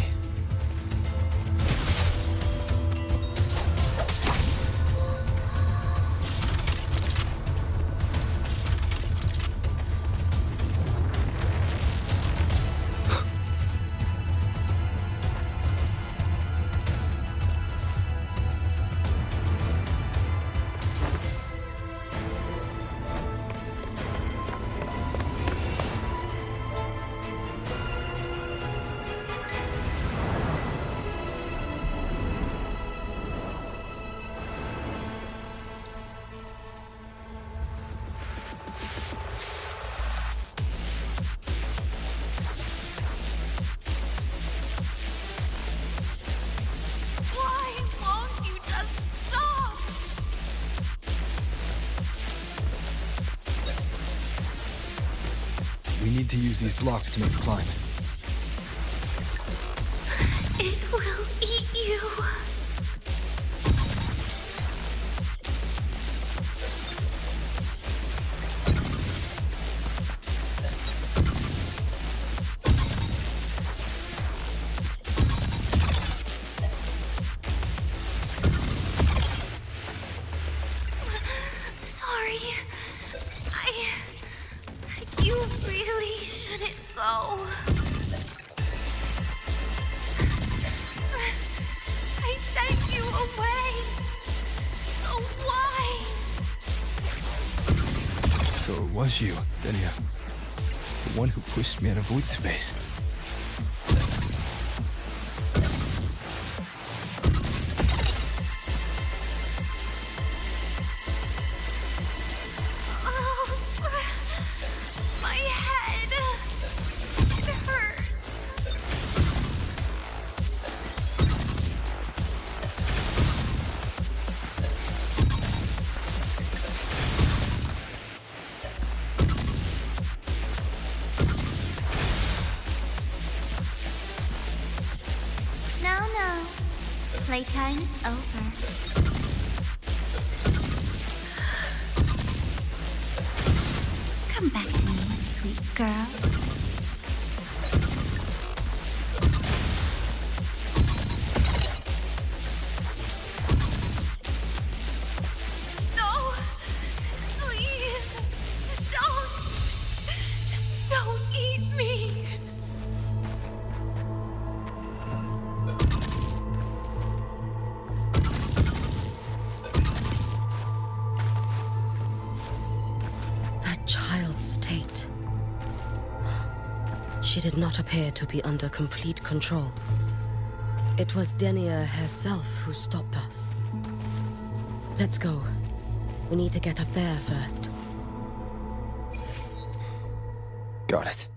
Why won't you just stop? We need to use these blocks to make the climb. It will eat you. Sorry. You really shouldn't go. I sent you away. So why? So it was you, Denia. The one who pushed me out of void space. Oh, my head. It hurts. Playtime over. Come back to me, sweet girl. No! Please! Don't eat me! That child's state. She did not appear to be under complete control. It was Denia herself who stopped us. Let's go. We need to get up there first. Got it.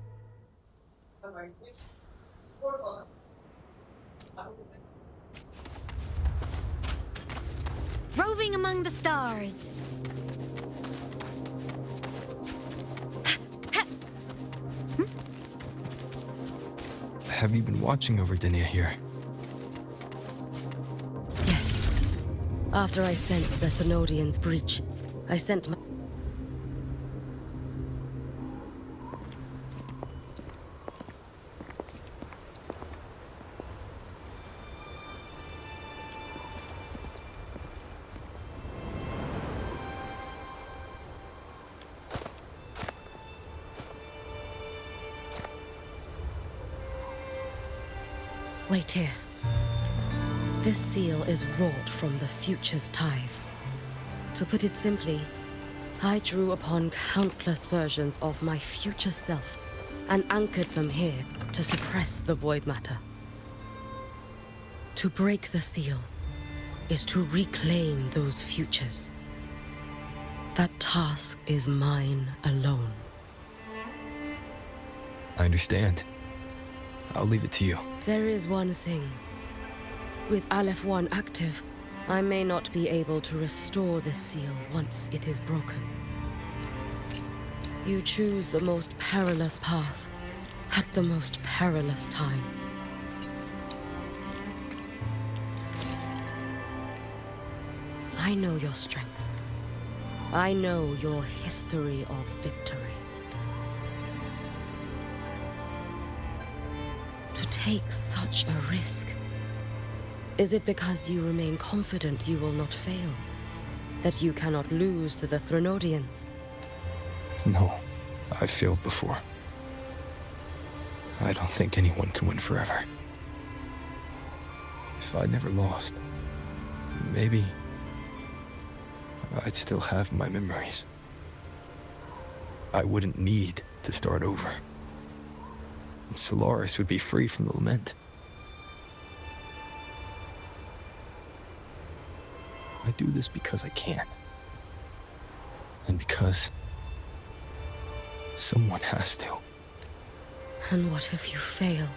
Roving among the stars. Have you been watching over Denia here? Yes. After I sensed the Thenodian's breach, I sent my... Wait here. This seal is wrought from the future's tithe. To put it simply, I drew upon countless versions of my future self and anchored them here to suppress the void matter. To break the seal is to reclaim those futures. That task is mine alone. I understand. I'll leave it to you. There is one thing. With Aleph 1 active, I may not be able to restore this seal once it is broken. You choose the most perilous path at the most perilous time. I know your strength. I know your history of victory. To take such a risk? Is it because you remain confident you will not fail? That you cannot lose to the Thenodians? No, I've failed before. I don't think anyone can win forever. If I'd never lost, maybe I'd still have my memories. I wouldn't need to start over. And Solaris would be free from the lament. I do this because I can. And because someone has to. And what if you fail?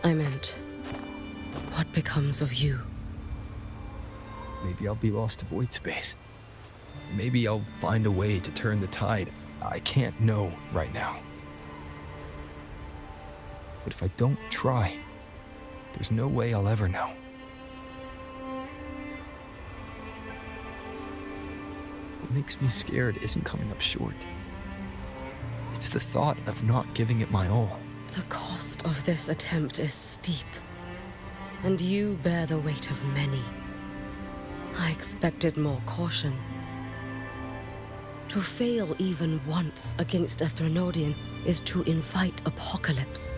I meant, what becomes of you? Maybe I'll be lost to void space. Maybe I'll find a way to turn the tide. I can't know right now. But if I don't try, there's no way I'll ever know. What makes me scared isn't coming up short. It's the thought of not giving it my all. The cost of this attempt is steep, and you bear the weight of many. I expected more caution. To fail even once against a Thenodian is to invite apocalypse.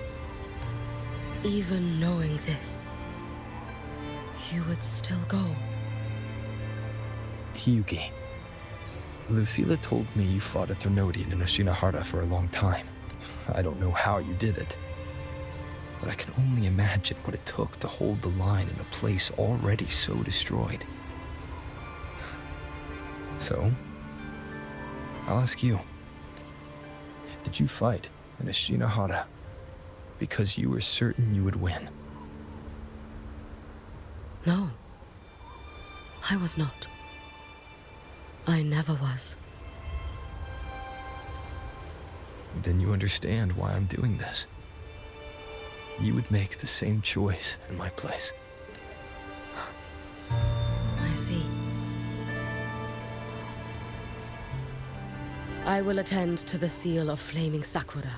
Even knowing this, you would still go. Hiyuki, Lucilla told me you fought a Thenodian in Oshinahara for a long time. I don't know how you did it, but I can only imagine what it took to hold the line in a place already so destroyed. So, I'll ask you, did you fight in Oshinahara because you were certain you would win? No, I was not. I never was. then you understand why I'm doing this. You would make the same choice in my place. I see. I will attend to the seal of flaming Sakura.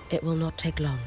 It will not take long.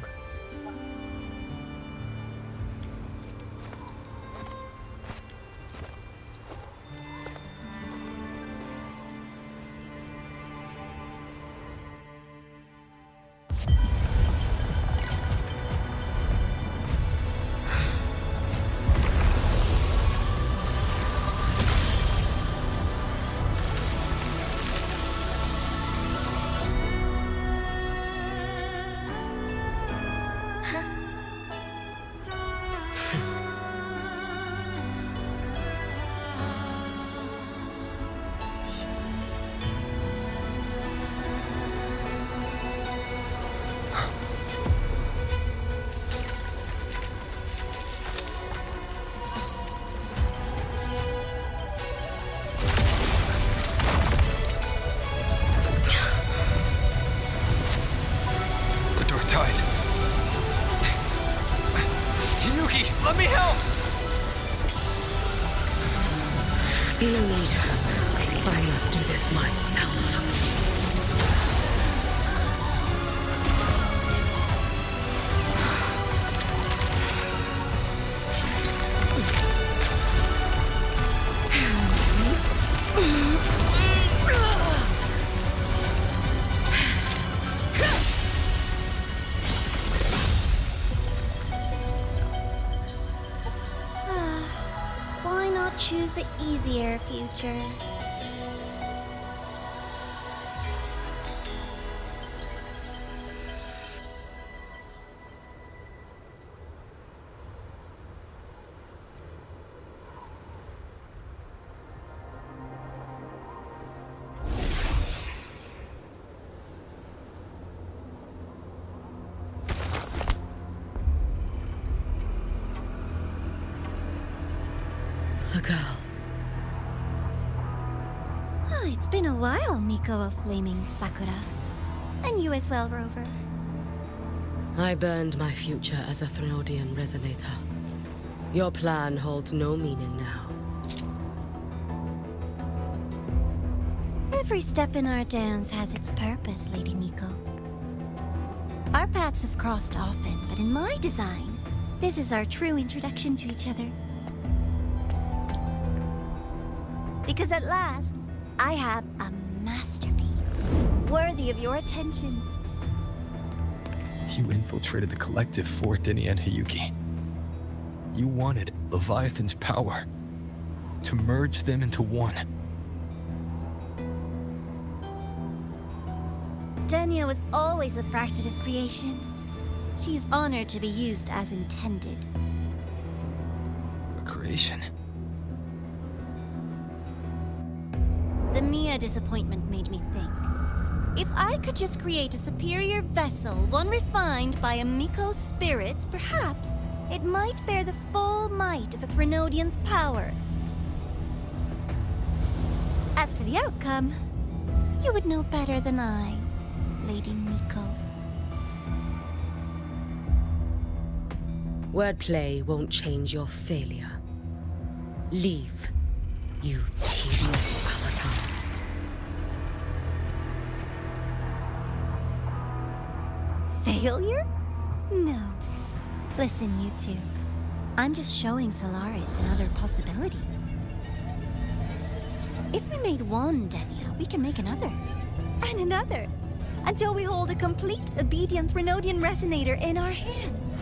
Let me help! No need. I must do this myself. Choose the easier future. The girl. Oh, it's been a while, Miko of Flaming Sakura. And you as well, Rover. I burned my future as a Threnodian resonator. Your plan holds no meaning now. Every step in our dance has its purpose, Lady Miko. Our paths have crossed often, but in my design, this is our true introduction to each other. Because at last, I have a masterpiece, worthy of your attention. You infiltrated the collective for Dini and Hiyuki. You wanted Leviathan's power, to merge them into one. Denia was always a Fractitus creation. She is honored to be used as intended. A creation? The Mia disappointment made me think. If I could just create a superior vessel, one refined by a Miko spirit, perhaps it might bear the full might of a Threnodian's power. As for the outcome, you would know better than I, Lady Miko. Wordplay won't change your failure. Leave, you tedious avatar. Failure? No. Listen, you two. I'm just showing Solaris another possibility. If we made one Denia, we can make another. And another. Until we hold a complete obedient Threnodian resonator in our hands.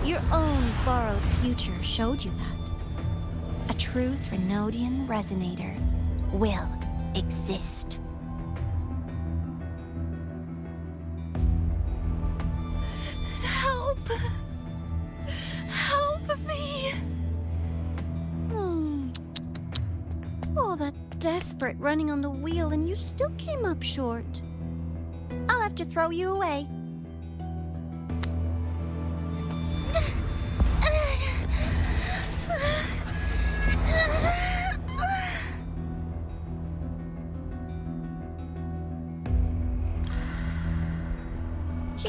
Your own borrowed future showed you that. A true Threnodian resonator will exist. Help! Help me! All that desperate running on the wheel and you still came up short. I'll have to throw you away.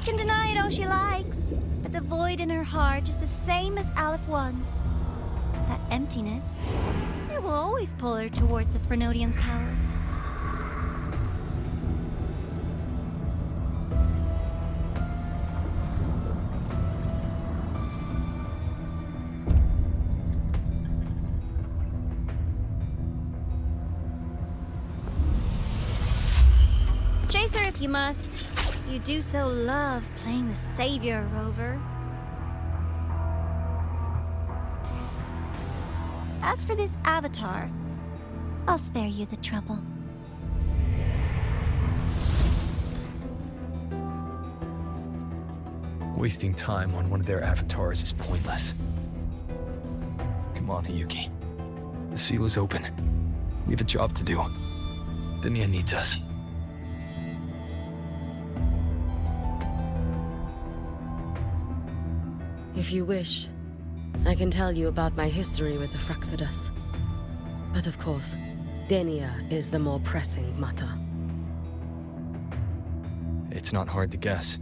can deny it all she likes, but the void in her heart is the same as Aleph One's. That emptiness, it will always pull her towards the Threnodian's power. Chase her if you must. You do so love playing the savior, Rover. As for this avatar, I'll spare you the trouble. Wasting time on one of their avatars is pointless. Come on, Hiyuki. The seal is open. We have a job to do. Denia needs us. If you wish, I can tell you about my history with the Fraxidus. But of course, Denia is the more pressing matter. It's not hard to guess.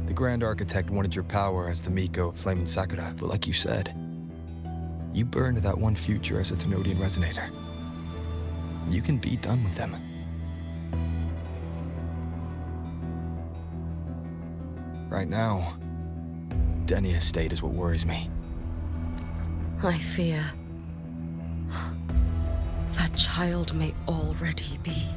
The Grand Architect wanted your power as the Miko of Flaming Sakura, but like you said, you burned that one future as a Thenodian Resonator. You can be done with them. Right now, Denia's state is what worries me. I fear that child may already be.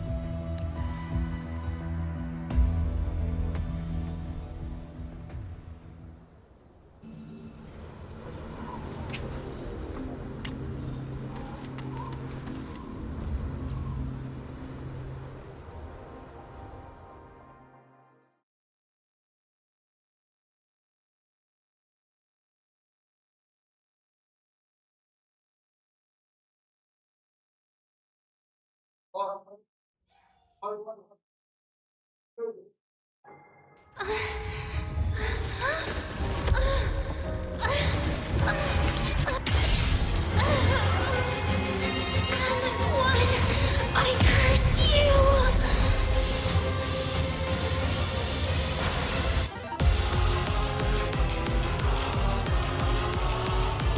I curse you!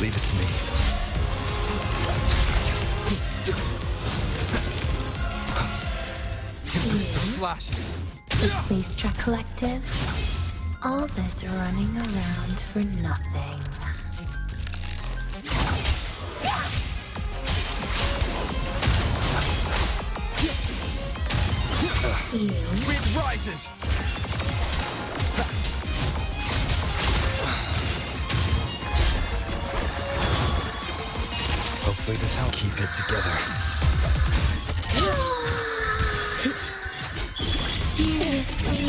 Leave it to me. Slashes. The Space Track Collective. All this running around for nothing. Wind rises. Hopefully this helps keep it together. Seriously,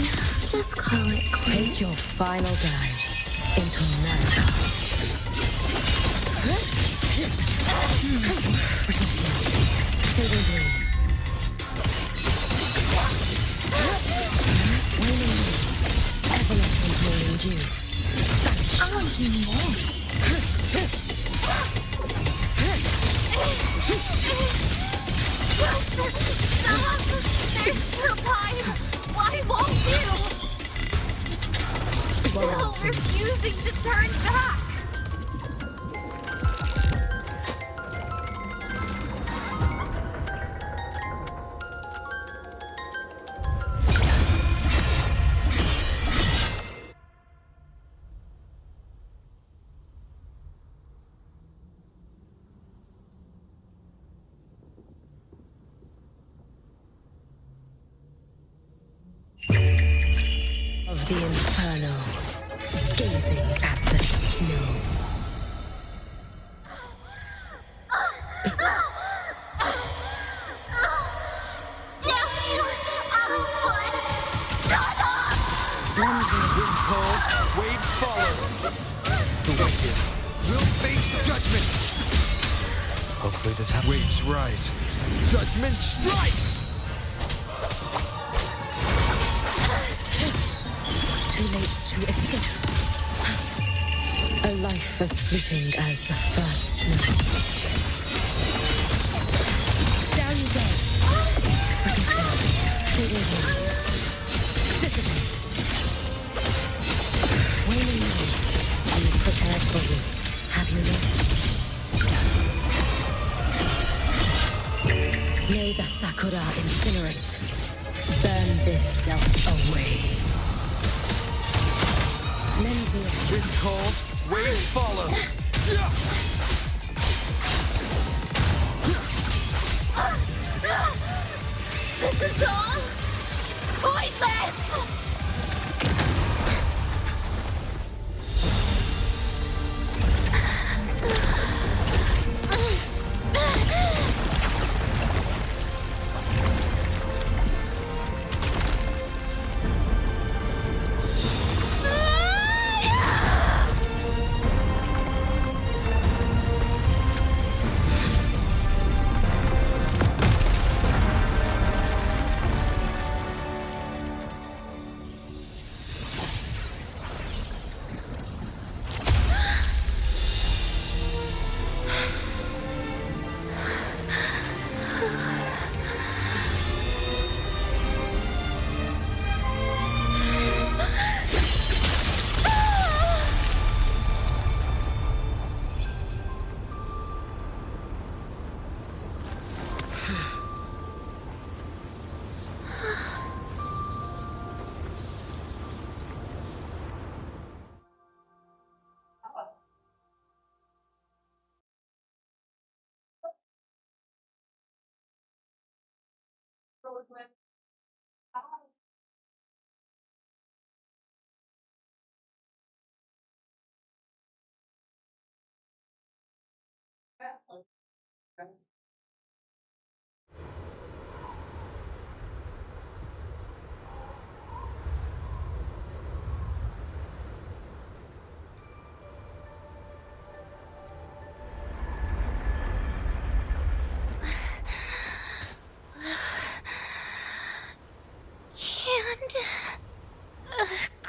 just call it quits. Take your final dive into America. Fading blue. Evanescent morning dew. Oh, you know. Stop! There's still time! Why won't you? Still refusing to turn back! Of the inferno, gazing at the snow. Damn you! Out of blood! Shut up! Wind calls, waves follow. The wicked will face judgment. Hopefully this helps. Waves rise. Judgment strikes! Too late to escape. A life as fleeting as the first snow. Down you go. Fading blue. Dissipate. For this, have you lived? May the Sakura incinerate. Burn this self away. Wind calls, waves follow. This is all pointless!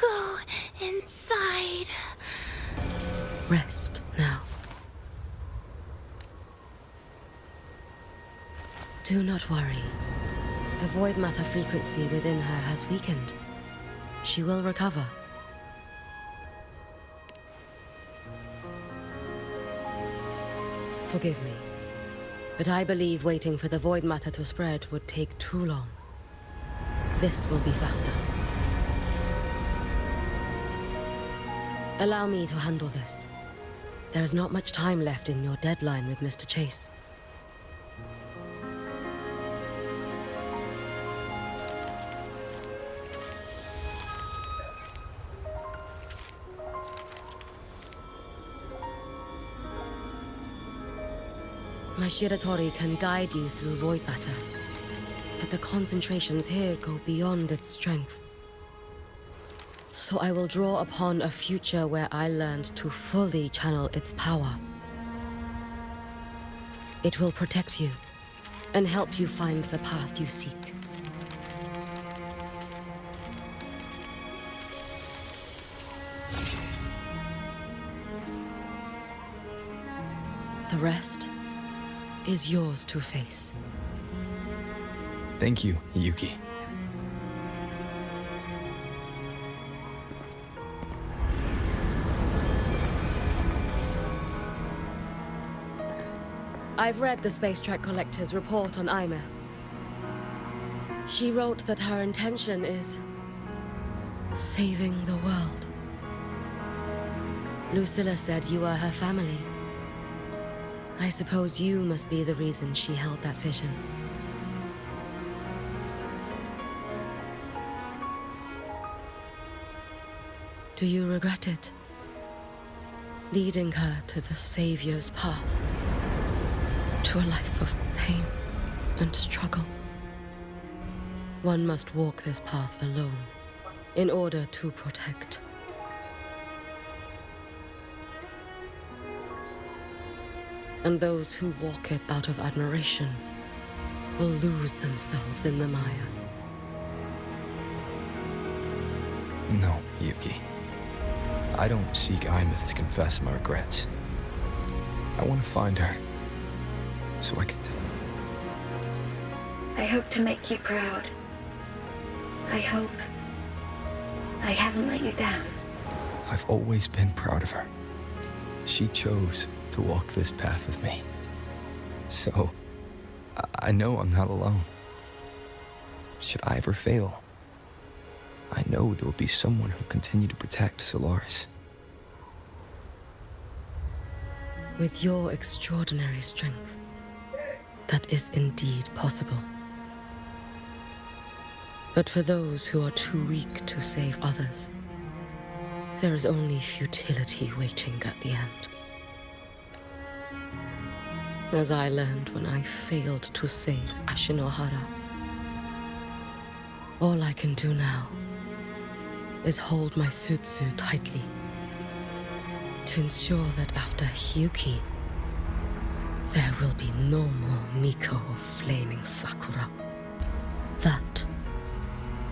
Go inside. Rest now. Do not worry. The void matter frequency within her has weakened. She will recover. Forgive me, but I believe waiting for the void matter to spread would take too long. This will be faster. Allow me to handle this. There is not much time left in your deadline with Mr. Chase. My Shiratori can guide you through void matter, but the concentrations here go beyond its strength. So I will draw upon a future where I learned to fully channel its power. It will protect you and help you find the path you seek. The rest is yours to face. Thank you, Yuki. I've read the Space Track Collector's report on IMETH. She wrote that her intention is saving the world. Lucilla said you are her family. I suppose you must be the reason she held that vision. Do you regret it? Leading her to the Savior's path? To a life of pain and struggle? One must walk this path alone in order to protect. And those who walk it out of admiration will lose themselves in the mire. No, Yuki. I don't seek IMETH to confess my regrets. I want to find her, so I can... I hope to make you proud. I hope I haven't let you down. I've always been proud of her. She chose to walk this path with me. So, I know I'm not alone. Should I ever fail, I know there will be someone who'll continue to protect Solaris. With your extraordinary strength, that is indeed possible. But for those who are too weak to save others, there is only futility waiting at the end. As I learned when I failed to save Ashinohara, all I can do now is hold my Sutsu tightly to ensure that after Hiyuki, there will be no more Miko of Flaming Sakura. That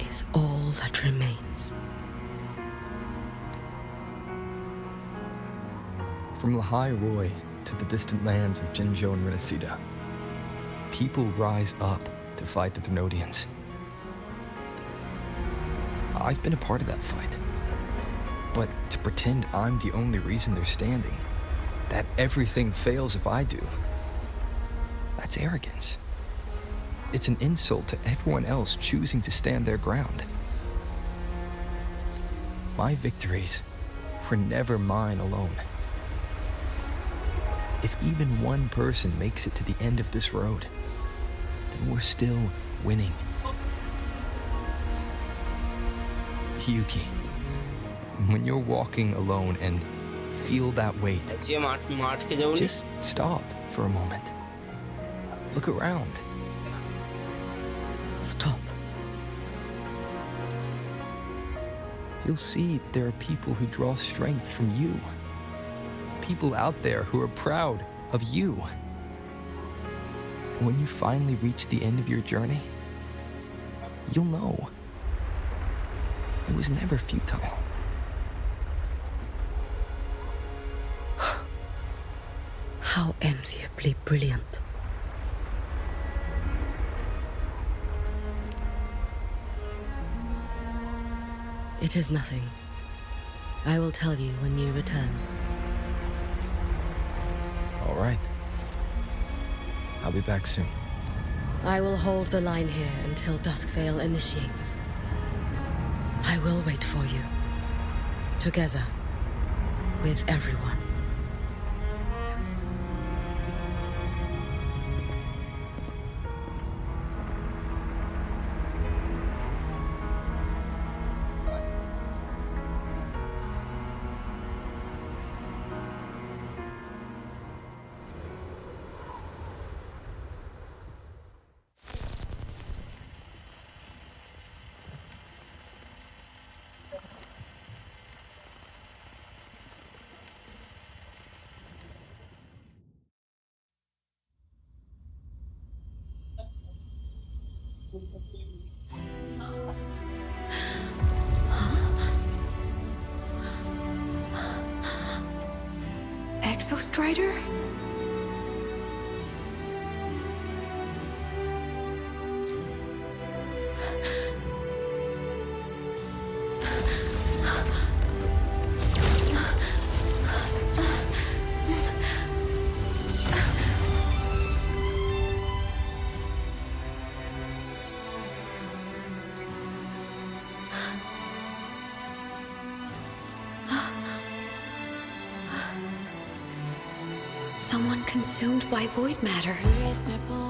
is all that remains. From Lahai Roy to the distant lands of Jinzhou and Renacida, people rise up to fight the Thenodians. I've been a part of that fight. But to pretend I'm the only reason they're standing, that everything fails if I do, that's arrogance. It's an insult to everyone else choosing to stand their ground. My victories were never mine alone. If even one person makes it to the end of this road, then we're still winning. Hiyuki, when you're walking alone and feel that weight, just stop for a moment. Look around. Stop. You'll see that there are people who draw strength from you. People out there who are proud of you. When you finally reach the end of your journey, you'll know it was never futile. How enviably brilliant. It is nothing. I will tell you when you return. All right. I'll be back soon. I will hold the line here until Duskvale initiates. I will wait for you. Together. With everyone. Exostrider? Someone consumed by void matter.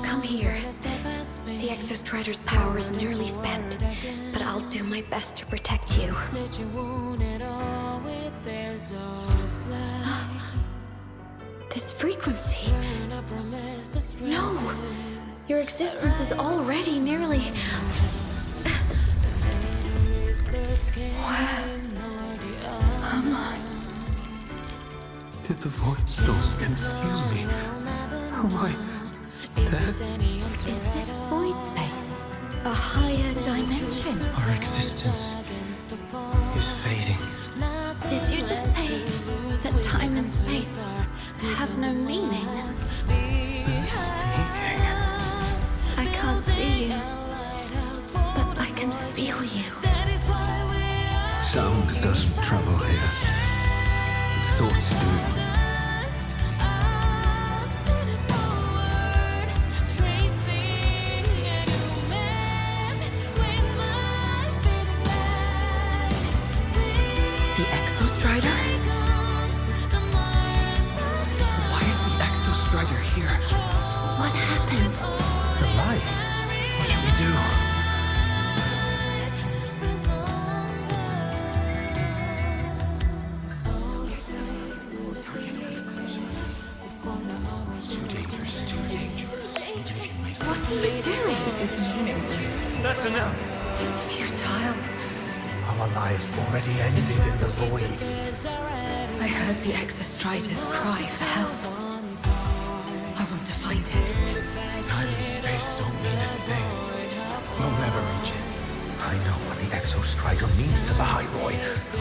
Come here. The Exostrider's power is nearly spent, but I'll do my best to protect you. This frequency. No! Your existence is already nearly... Where am I? Did the Void Storm consume me? Am I dead? Is this void space a higher dimension? Our existence is fading. Did you just say that time and space have no meaning? Who's speaking? I can't see you, but I can feel you. Sound doesn't travel here. Thoughts do. Strider. Why is the Exo Strider here? What happened? The light. What should we do? What he's doing is meaningless. That's enough. It's futile. Our lives already ended in the void. I heard the Exostrider's cry for help. I want to find it. Time and space don't mean a thing. You'll never reach it. I know what the Exostrider means to the High Roy,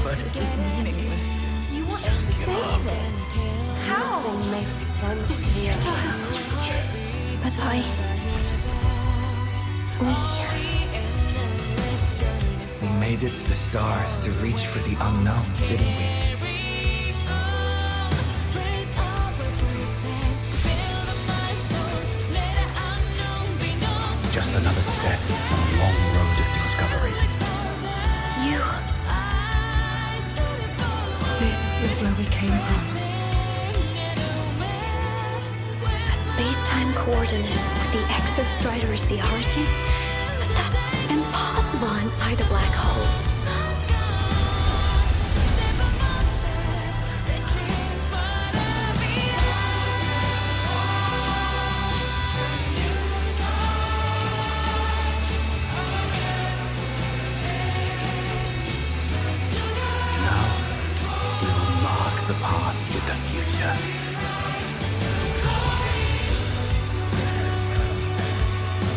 but This is meaningless. You want to save it? How? It's futile. But We made it to the stars to reach for the unknown, didn't we? just another step on a long road of discovery. You. This is where we came from. A space-time coordinate with the Exostrider as the origin? But that's impossible inside a black hole. The past with the future.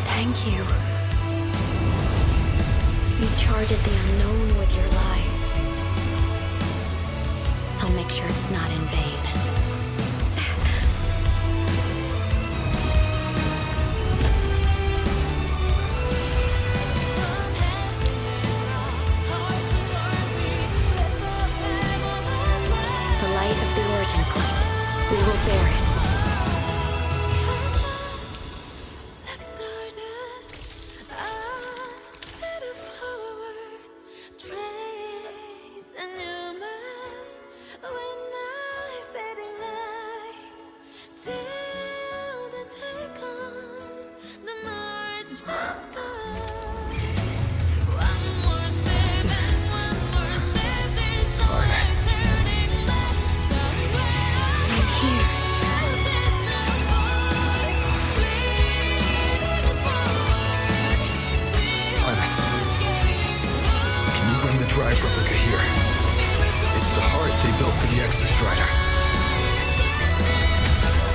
Thank you. You charted the unknown with your lives. I'll make sure it's not in vain. We will bear it. Drive replica here. It's the heart they built for the Exostrider.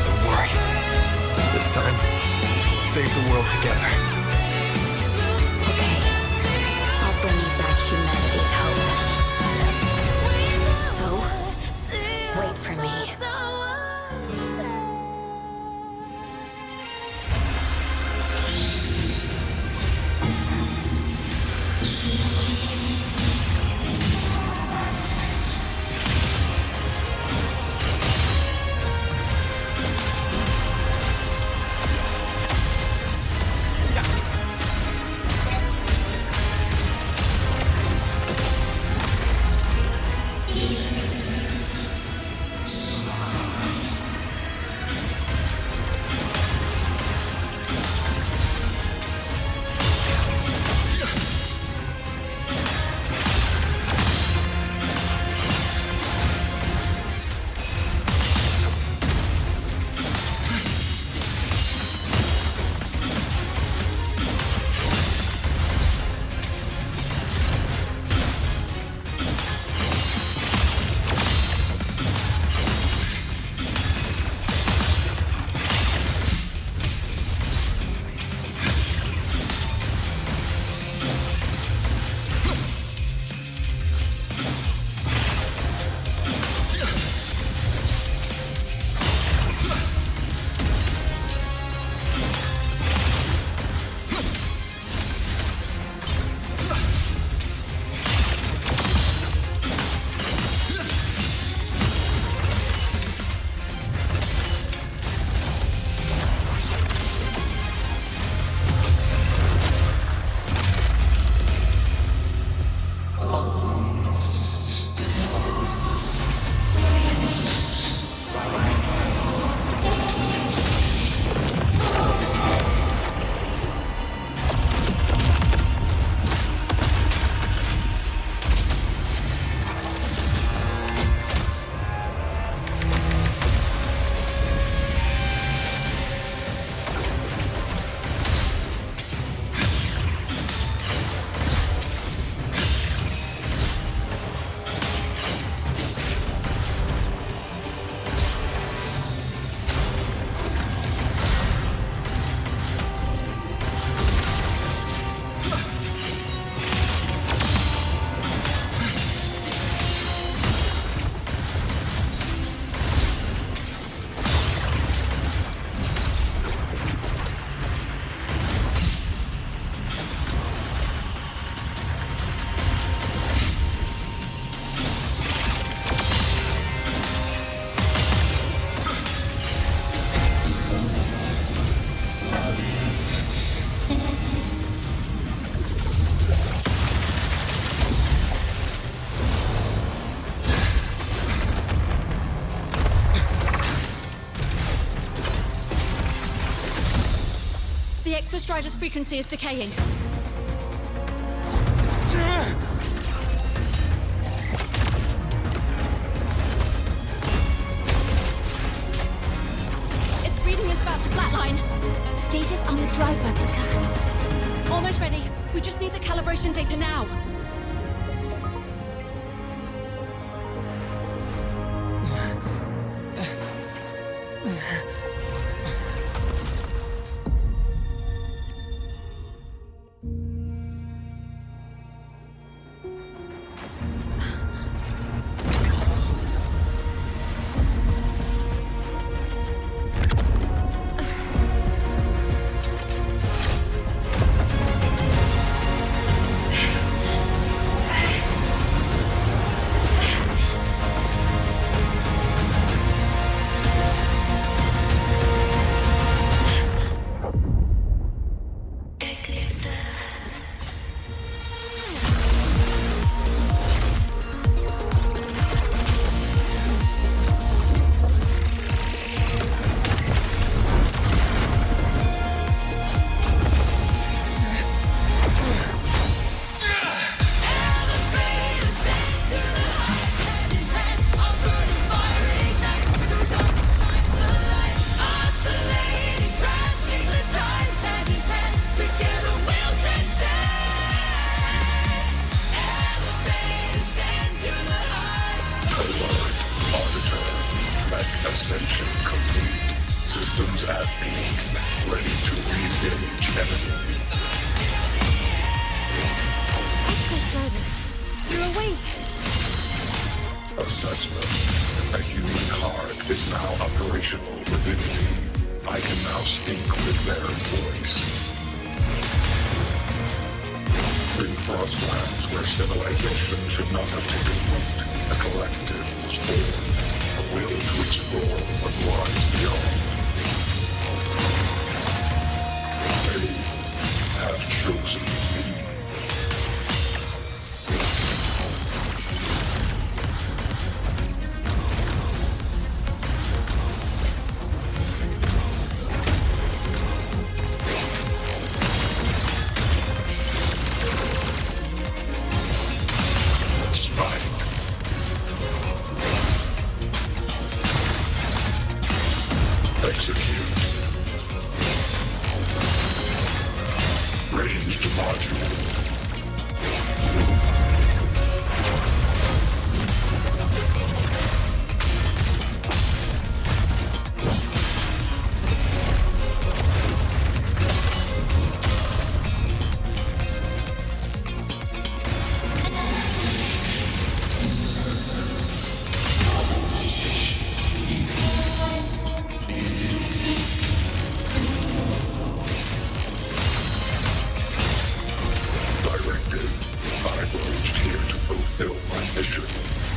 Don't worry. This time, we'll save the world together. Okay. I'll bring you back humanity's hope. So, wait for me. Yeah. Exostrider's frequency is decaying. Its reading is about to flatline. Status on the drive replica. Almost ready. We just need the calibration data now. Ascension complete. Systems at peak. Ready to re-engage enemy. Exostrider, you're awake. Assessment. A human heart is now operational within me. I can now speak with their voice. In Frostlands, where civilization should not have taken root, a collective was born. A will to explore what lies beyond. They have chosen me. Execute. Ranged module.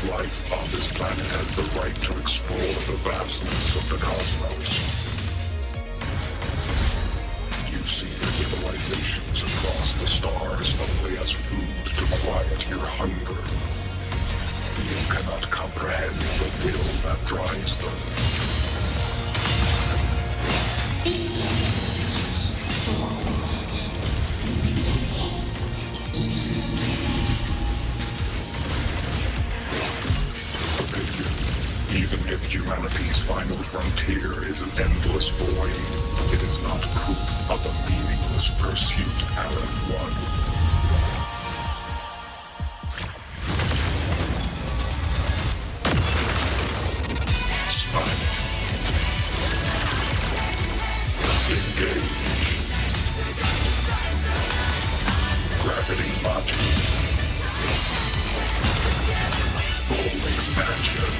Life on this planet has the right to explore the vastness of the cosmos. You see the civilizations across the stars only as food to quiet your hunger. You cannot comprehend the will that drives them. Even if humanity's final frontier is an endless void, it is not proof of a meaningless pursuit, Alan One. Spine. Engage. Gravity module. Full expansion.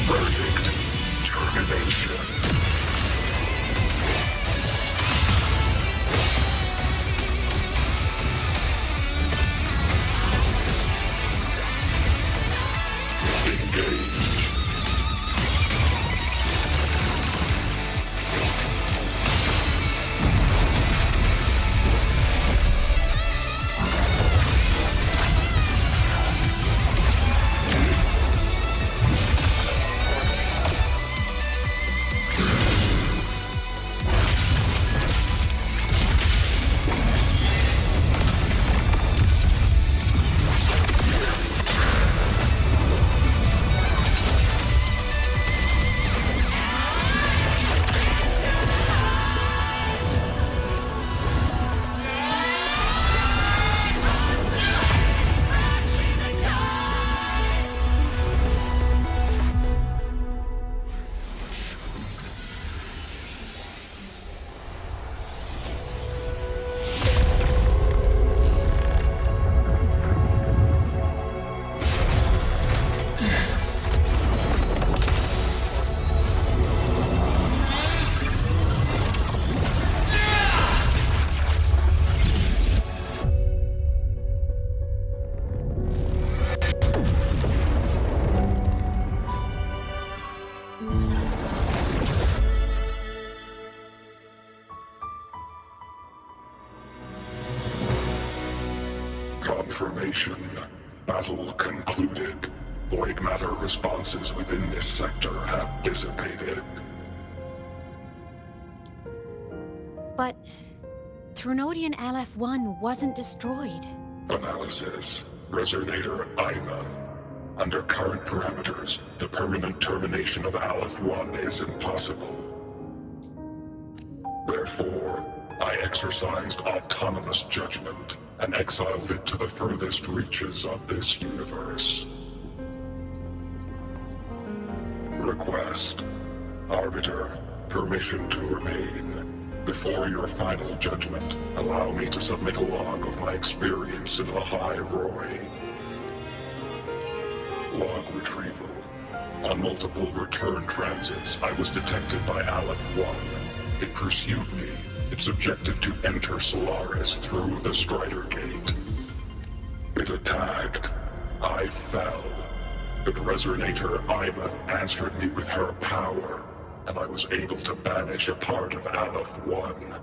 Verdict. Termination. Engage. Confirmation. Battle concluded. Void matter responses within this sector have dissipated. But Threnodian LF-1 wasn't destroyed. Analysis. Resonator IMUth. Under current parameters, the permanent termination of Aleph-1 is impossible. Therefore, I exercised autonomous judgment and exiled it to the furthest reaches of this universe. Request. Arbiter, permission to remain. Before your final judgment, allow me to submit a log of my experience in Lahai Roy. Log retrieval. On multiple return transits, I was detected by Aleph-1. It pursued me, its objective to enter Solaris through the Strider Gate. It attacked. I fell. But Resonator IMUth answered me with her power, and I was able to banish a part of Aleph-1.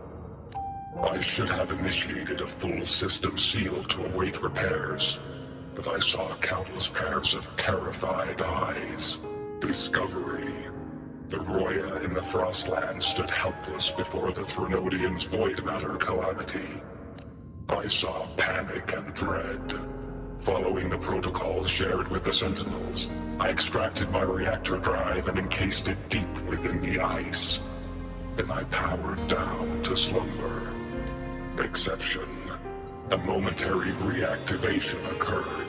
I should have initiated a full system seal to await repairs, but I saw countless pairs of terrified eyes. Discovery. The Roya in the Frostland stood helpless before the Threnodians' void matter calamity. I saw panic and dread. Following the protocols shared with the Sentinels, I extracted my reactor drive and encased it deep within the ice. Then I powered down to slumber. Exception. A momentary reactivation occurred.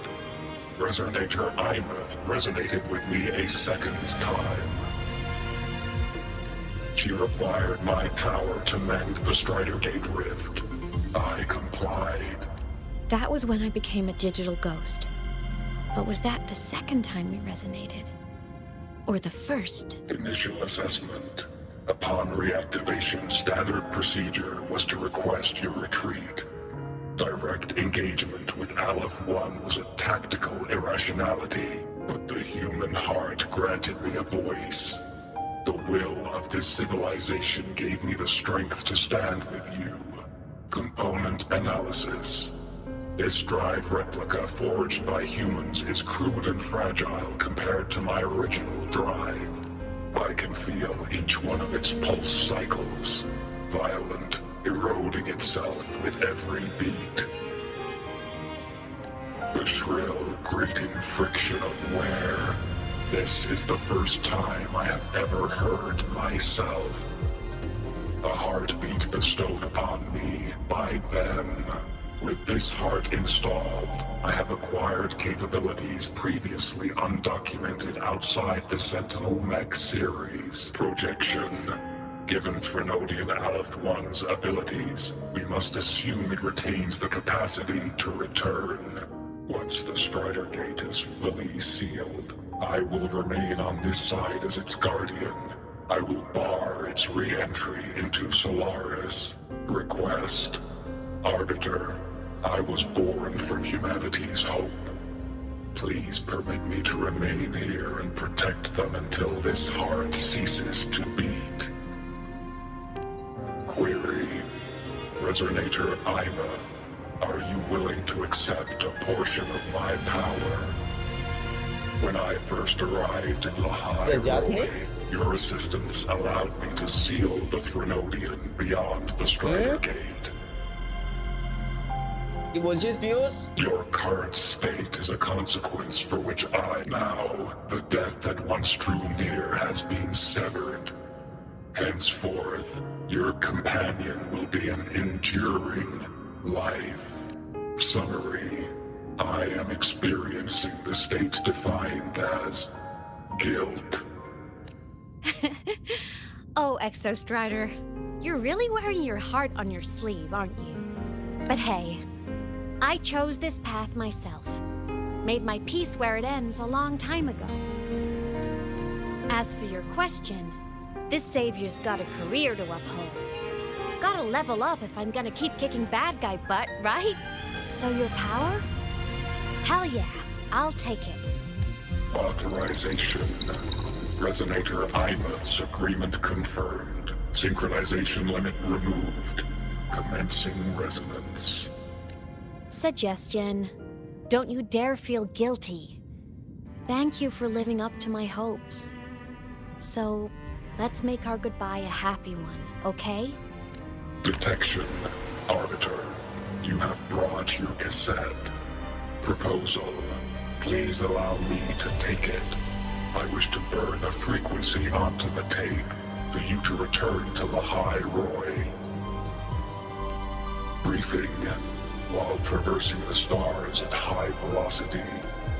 Resonator IMUth resonated with me a second time. She required my power to mend the Strider Gate rift. I complied. That was when I became a digital ghost. But was that the second time we resonated? Or the first? Initial assessment. Upon reactivation, standard procedure was to request your retreat. Direct engagement with Aleph-1 was a tactical irrationality, but the human heart granted me a voice. The will of this civilization gave me the strength to stand with you. Component analysis. This drive replica forged by humans is crude and fragile compared to my original drive. I can feel each one of its pulse cycles, violent, eroding itself with every beat. The shrill, grating friction of wear. This is the first time I have ever heard myself. A heartbeat bestowed upon me by them. With this heart installed, I have acquired capabilities previously undocumented outside the Sentinel Mech series. Projection. Given Threnodian Aleph-1's abilities, we must assume it retains the capacity to return. Once the Strider Gate is fully sealed, I will remain on this side as its guardian. I will bar its re-entry into Solaris. Request. Arbiter, I was born from humanity's hope. Please permit me to remain here and protect them until this heart ceases to beat. Query. Resonator IMUth, are you willing to accept a portion of my power? When I first arrived in Lahai Roy, your assistance allowed me to seal the Threnodian beyond the Strider Gate. Your current state is a consequence for which I now, the death that once drew near has been severed. Henceforth, your companion will be an enduring life. Summary. I am experiencing the state defined as guilt. Oh, Exostrider, you're really wearing your heart on your sleeve, aren't you? But hey, I chose this path myself. Made my peace where it ends a long time ago. As for your question, this savior's got a career to uphold. Gotta level up if I'm gonna keep kicking bad guy butt, right? So your power? Hell yeah, I'll take it. Authorization. Resonator IMUth's agreement confirmed. Synchronization limit removed. Commencing resonance. Suggestion. Don't you dare feel guilty. Thank you for living up to my hopes. So, let's make our goodbye a happy one, okay? Detection, Arbiter. You have brought your cassette. Proposal. Please allow me to take it. I wish to burn a frequency onto the tape for you to return to Lahai Roy. Briefing. While traversing the stars at high velocity,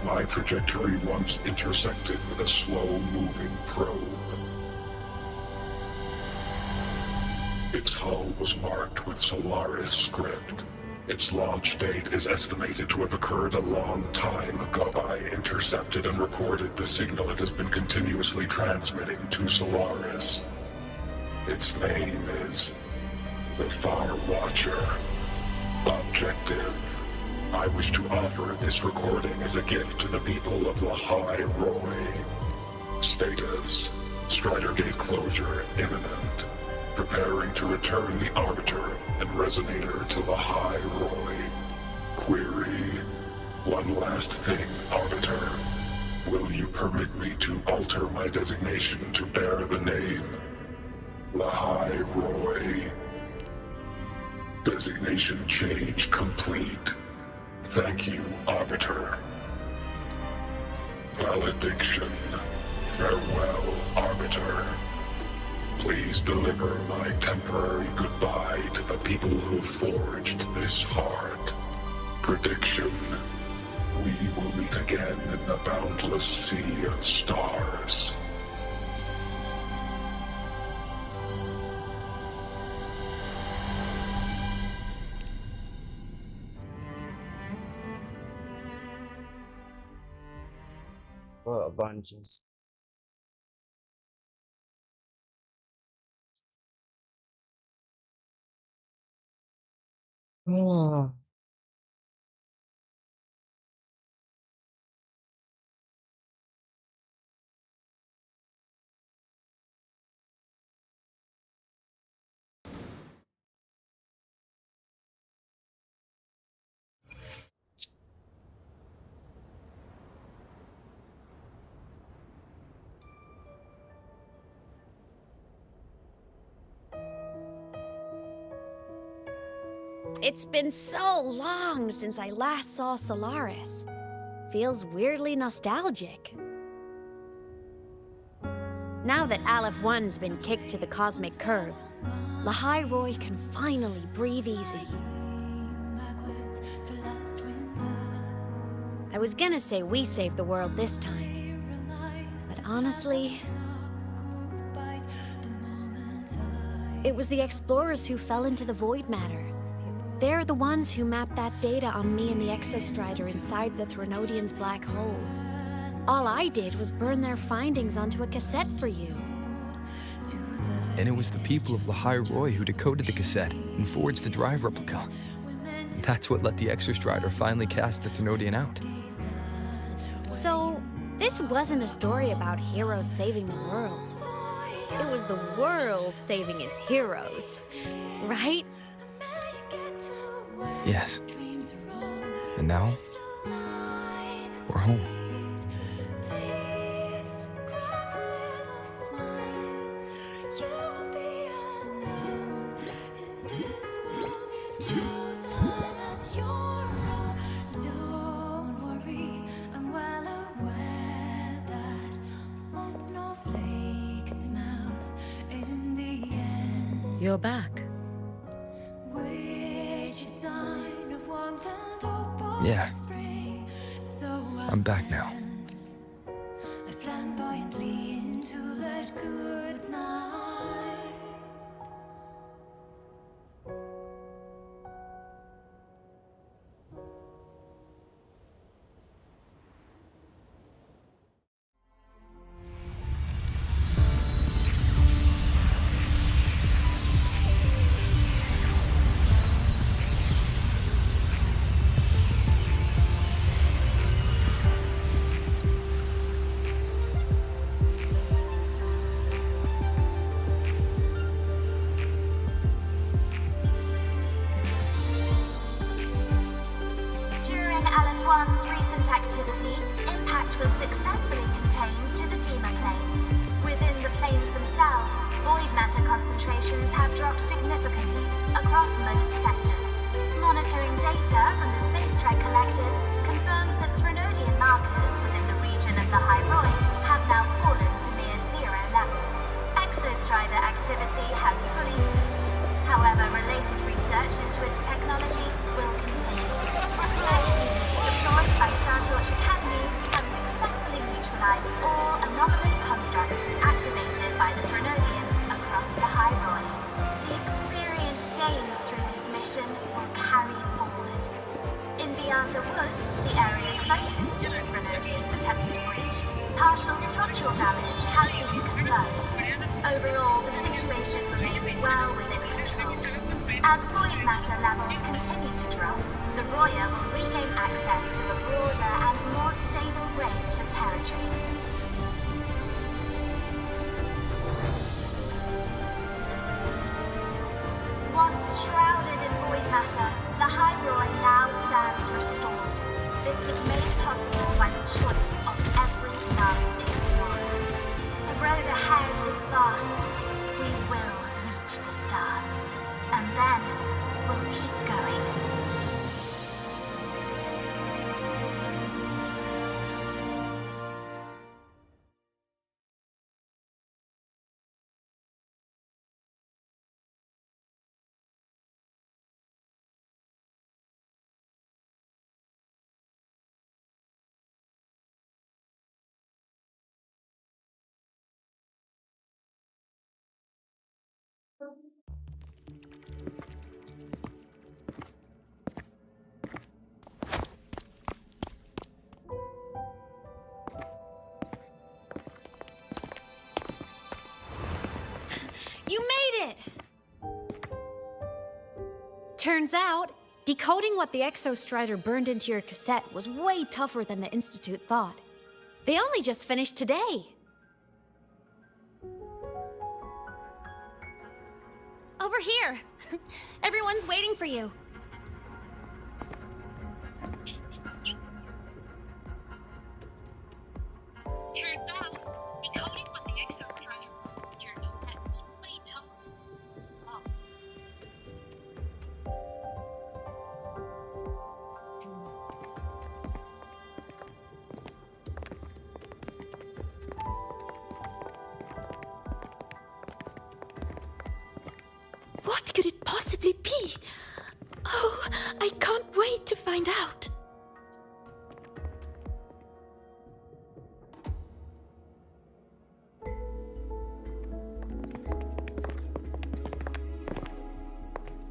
my trajectory once intersected with a slow-moving probe. Its hull was marked with Solaris script. Its launch date is estimated to have occurred a long time ago. I intercepted and recorded the signal it has been continuously transmitting to Solaris. Its name is the Far Watcher. Objective. I wish to offer this recording as a gift to the people of Lahai Roy. Status. Strider Gate closure imminent. Preparing to return the Arbiter and Resonator to Lahai Roy. Query. One last thing, Arbiter. Will you permit me to alter my designation to bear the name Lahai Roy? Designation change complete. Thank you, Arbiter. Valediction. Farewell, Arbiter. Please deliver my temporary goodbye to the people who forged this heart. Prediction. We will meet again in the boundless sea of stars. Bunches. Oh. It's been so long since I last saw Solaris. Feels weirdly nostalgic. Now that Aleph 1's been kicked to the cosmic curb, Lahai Roy can finally breathe easy. I was gonna say we saved the world this time, but honestly, it was the explorers who fell into the void matter. They're the ones who mapped that data on me and the Exostrider inside the Threnodian's black hole. All I did was burn their findings onto a cassette for you. And it was the people of Lahai Roy who decoded the cassette and forged the drive replica. That's what let the Exostrider finally cast the Threnodian out. So, this wasn't a story about heroes saving the world. It was the world saving its heroes, right? Yes. And now, we're home. You're back. Yeah. I'm back now. dropped significantly across most sectors. Monitoring data from the space track collected confirms that Threnodian markers within the region of the High Roy have now fallen to near zero levels. Exostrider activity has fully ceased. However, related research into its technology will continue. Research units deployed by Startorch Academy have successfully neutralized all anomalous constructs activated by the Threnodians across the High Roy. The experience gained through this mission will carry forward. In the Outer Woods, the area closest to the Threnodians' attempted breach, partial structural damage has been confirmed. Overall, the situation remains well within control. As void matter levels continue to drop, the Roya will regain access to a broader and more stable range of territory. Once shrouded in void matter, the High Roy now stands restored. This was made possible by the choice of every last explorer. The road ahead is vast. We will reach the stars. And then we'll keep going. You made it! Turns out, decoding what the Exostrider burned into your cassette was way tougher than the Institute thought. They only just finished today. Over here! Everyone's waiting for you. Turns out, decoding what the Exostrider burned into your cassette was way tougher. Oh. What could it possibly be? Oh, I can't wait to find out.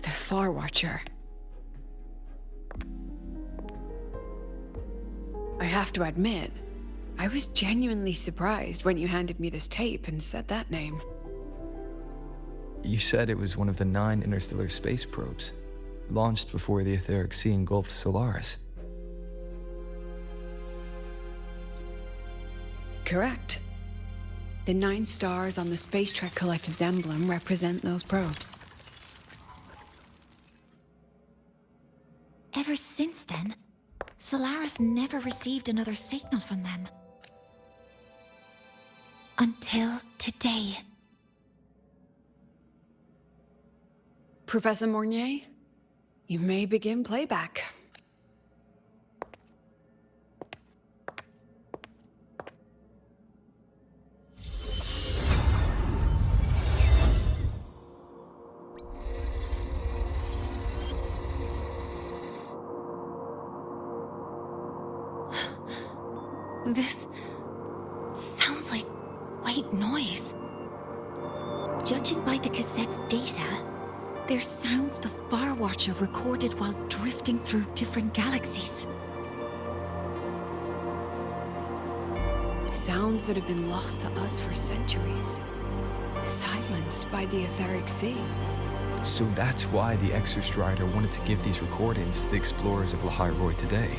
The Far Watcher. I have to admit, I was genuinely surprised when you handed me this tape and said that name. You said it was one of the 9 interstellar space probes, launched before the etheric sea engulfed Solaris. Correct. The 9 stars on the Space Trek Collective's emblem represent those probes. Ever since then, Solaris never received another signal from them. Until today. Professor Mornier, you may begin playback. This sounds like white noise. Judging by the cassette's data, they're sounds the Far Watcher recorded while drifting through different galaxies. Sounds that have been lost to us for centuries. Silenced by the etheric sea. So that's why the Exostrider wanted to give these recordings to the explorers of Lahai Roy today.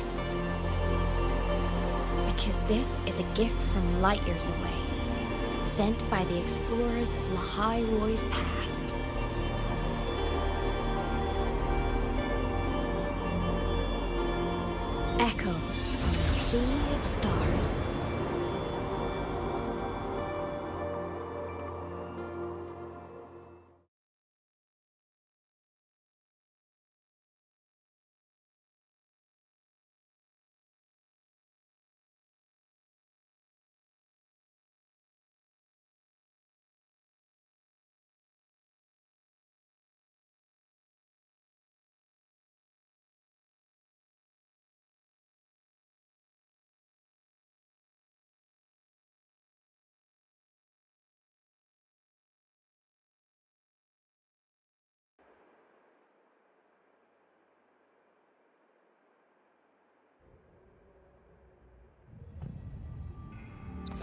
Because this is a gift from light years away, sent by the explorers of Lahai Roy's past. Echoes from the sea of stars.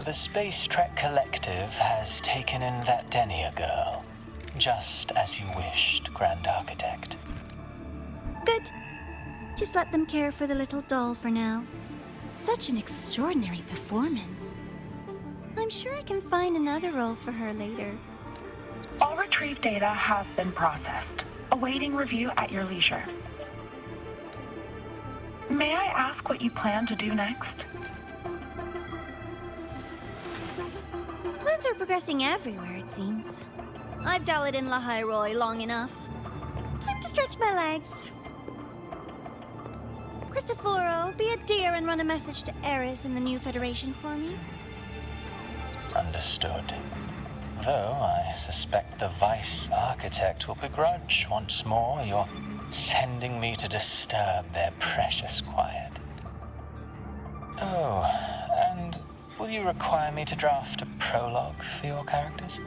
The Space Trek Collective has taken in that Denia girl, just as you wished, Grand Architect. Good. Just let them care for the little doll for now. Such an extraordinary performance. I'm sure I can find another role for her later. All retrieved data has been processed, awaiting review at your leisure. May I ask what you plan to do next? Plans are progressing everywhere, it seems. I've dallied in Lahairoi long enough. Time to stretch my legs. Cristoforo, be a dear and run a message to Eris in the new Federation for me. Understood. Though I suspect the Vice Architect will begrudge once more your sending me to disturb their precious quiet. Oh, and will you require me to draft a prologue for your characters?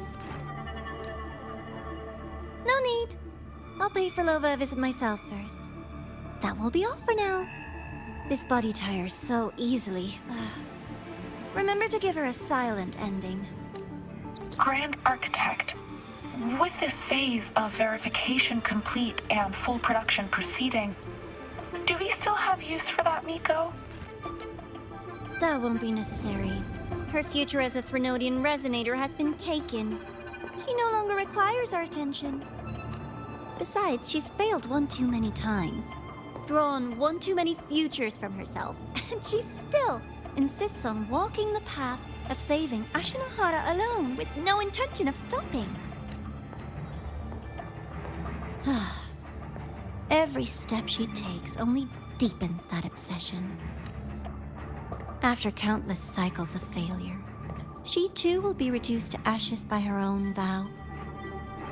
No need. I'll pay for Lova a visit myself first. That will be all for now. This body tires so easily. Remember to give her a silent ending. Grand Architect, with this phase of verification complete and full production proceeding, do we still have use for that Miko? That won't be necessary. Her future as a Threnodian resonator has been taken. She no longer requires our attention. Besides, she's failed one too many times. Drawn one too many futures from herself, and she still insists on walking the path of saving Ashinohara alone with no intention of stopping. Every step she takes only deepens that obsession. After countless cycles of failure, she too will be reduced to ashes by her own vow.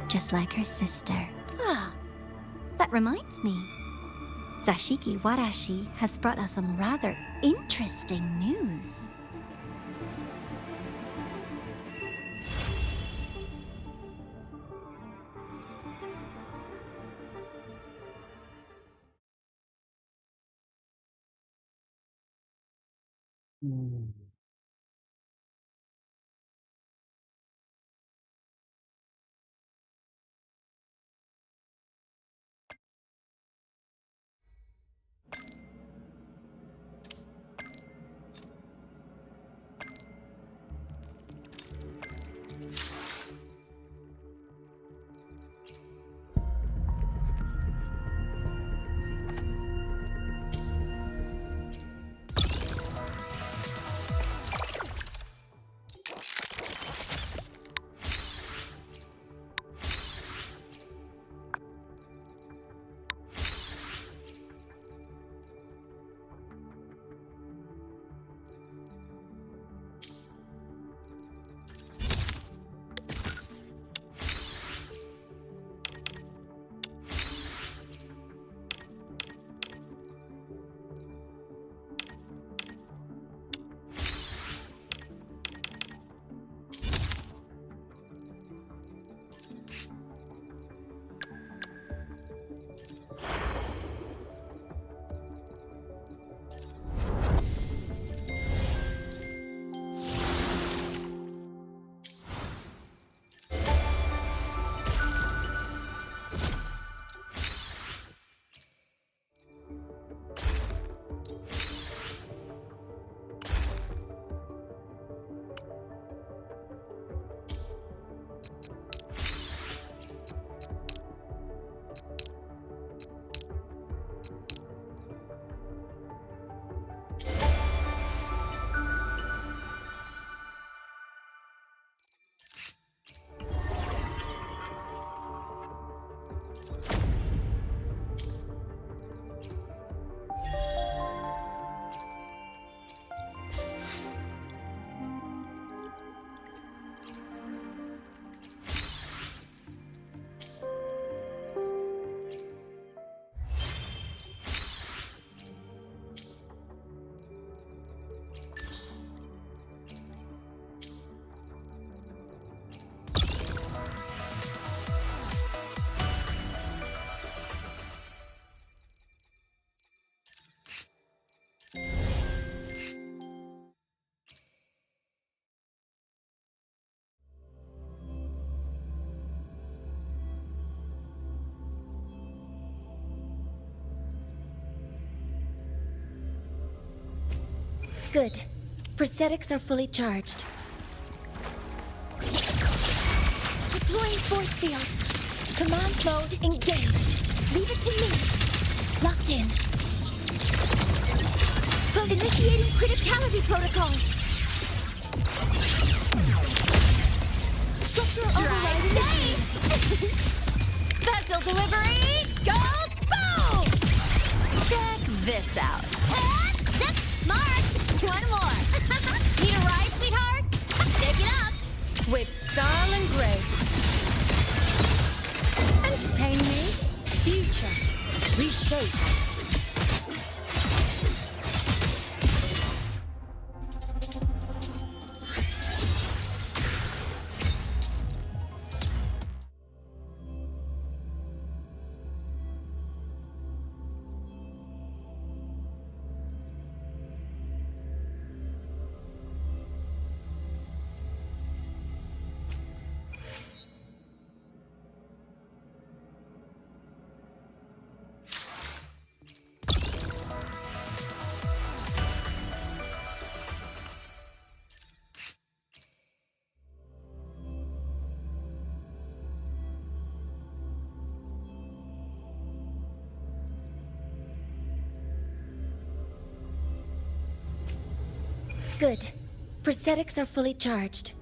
Just like her sister. That reminds me. Zashiki Warashi has brought us some rather interesting news. Good. Prosthetics are fully charged. Deploying force field. Command mode engaged. Leave it to me. Locked in. Initiating criticality protocol. Structural override initiated. Special delivery goes boom! Check this out. Mark! One more. Need a ride, sweetheart? Pick it up. With style and grace. Entertain me. Future. Reshape. Good. Prosthetics are fully charged.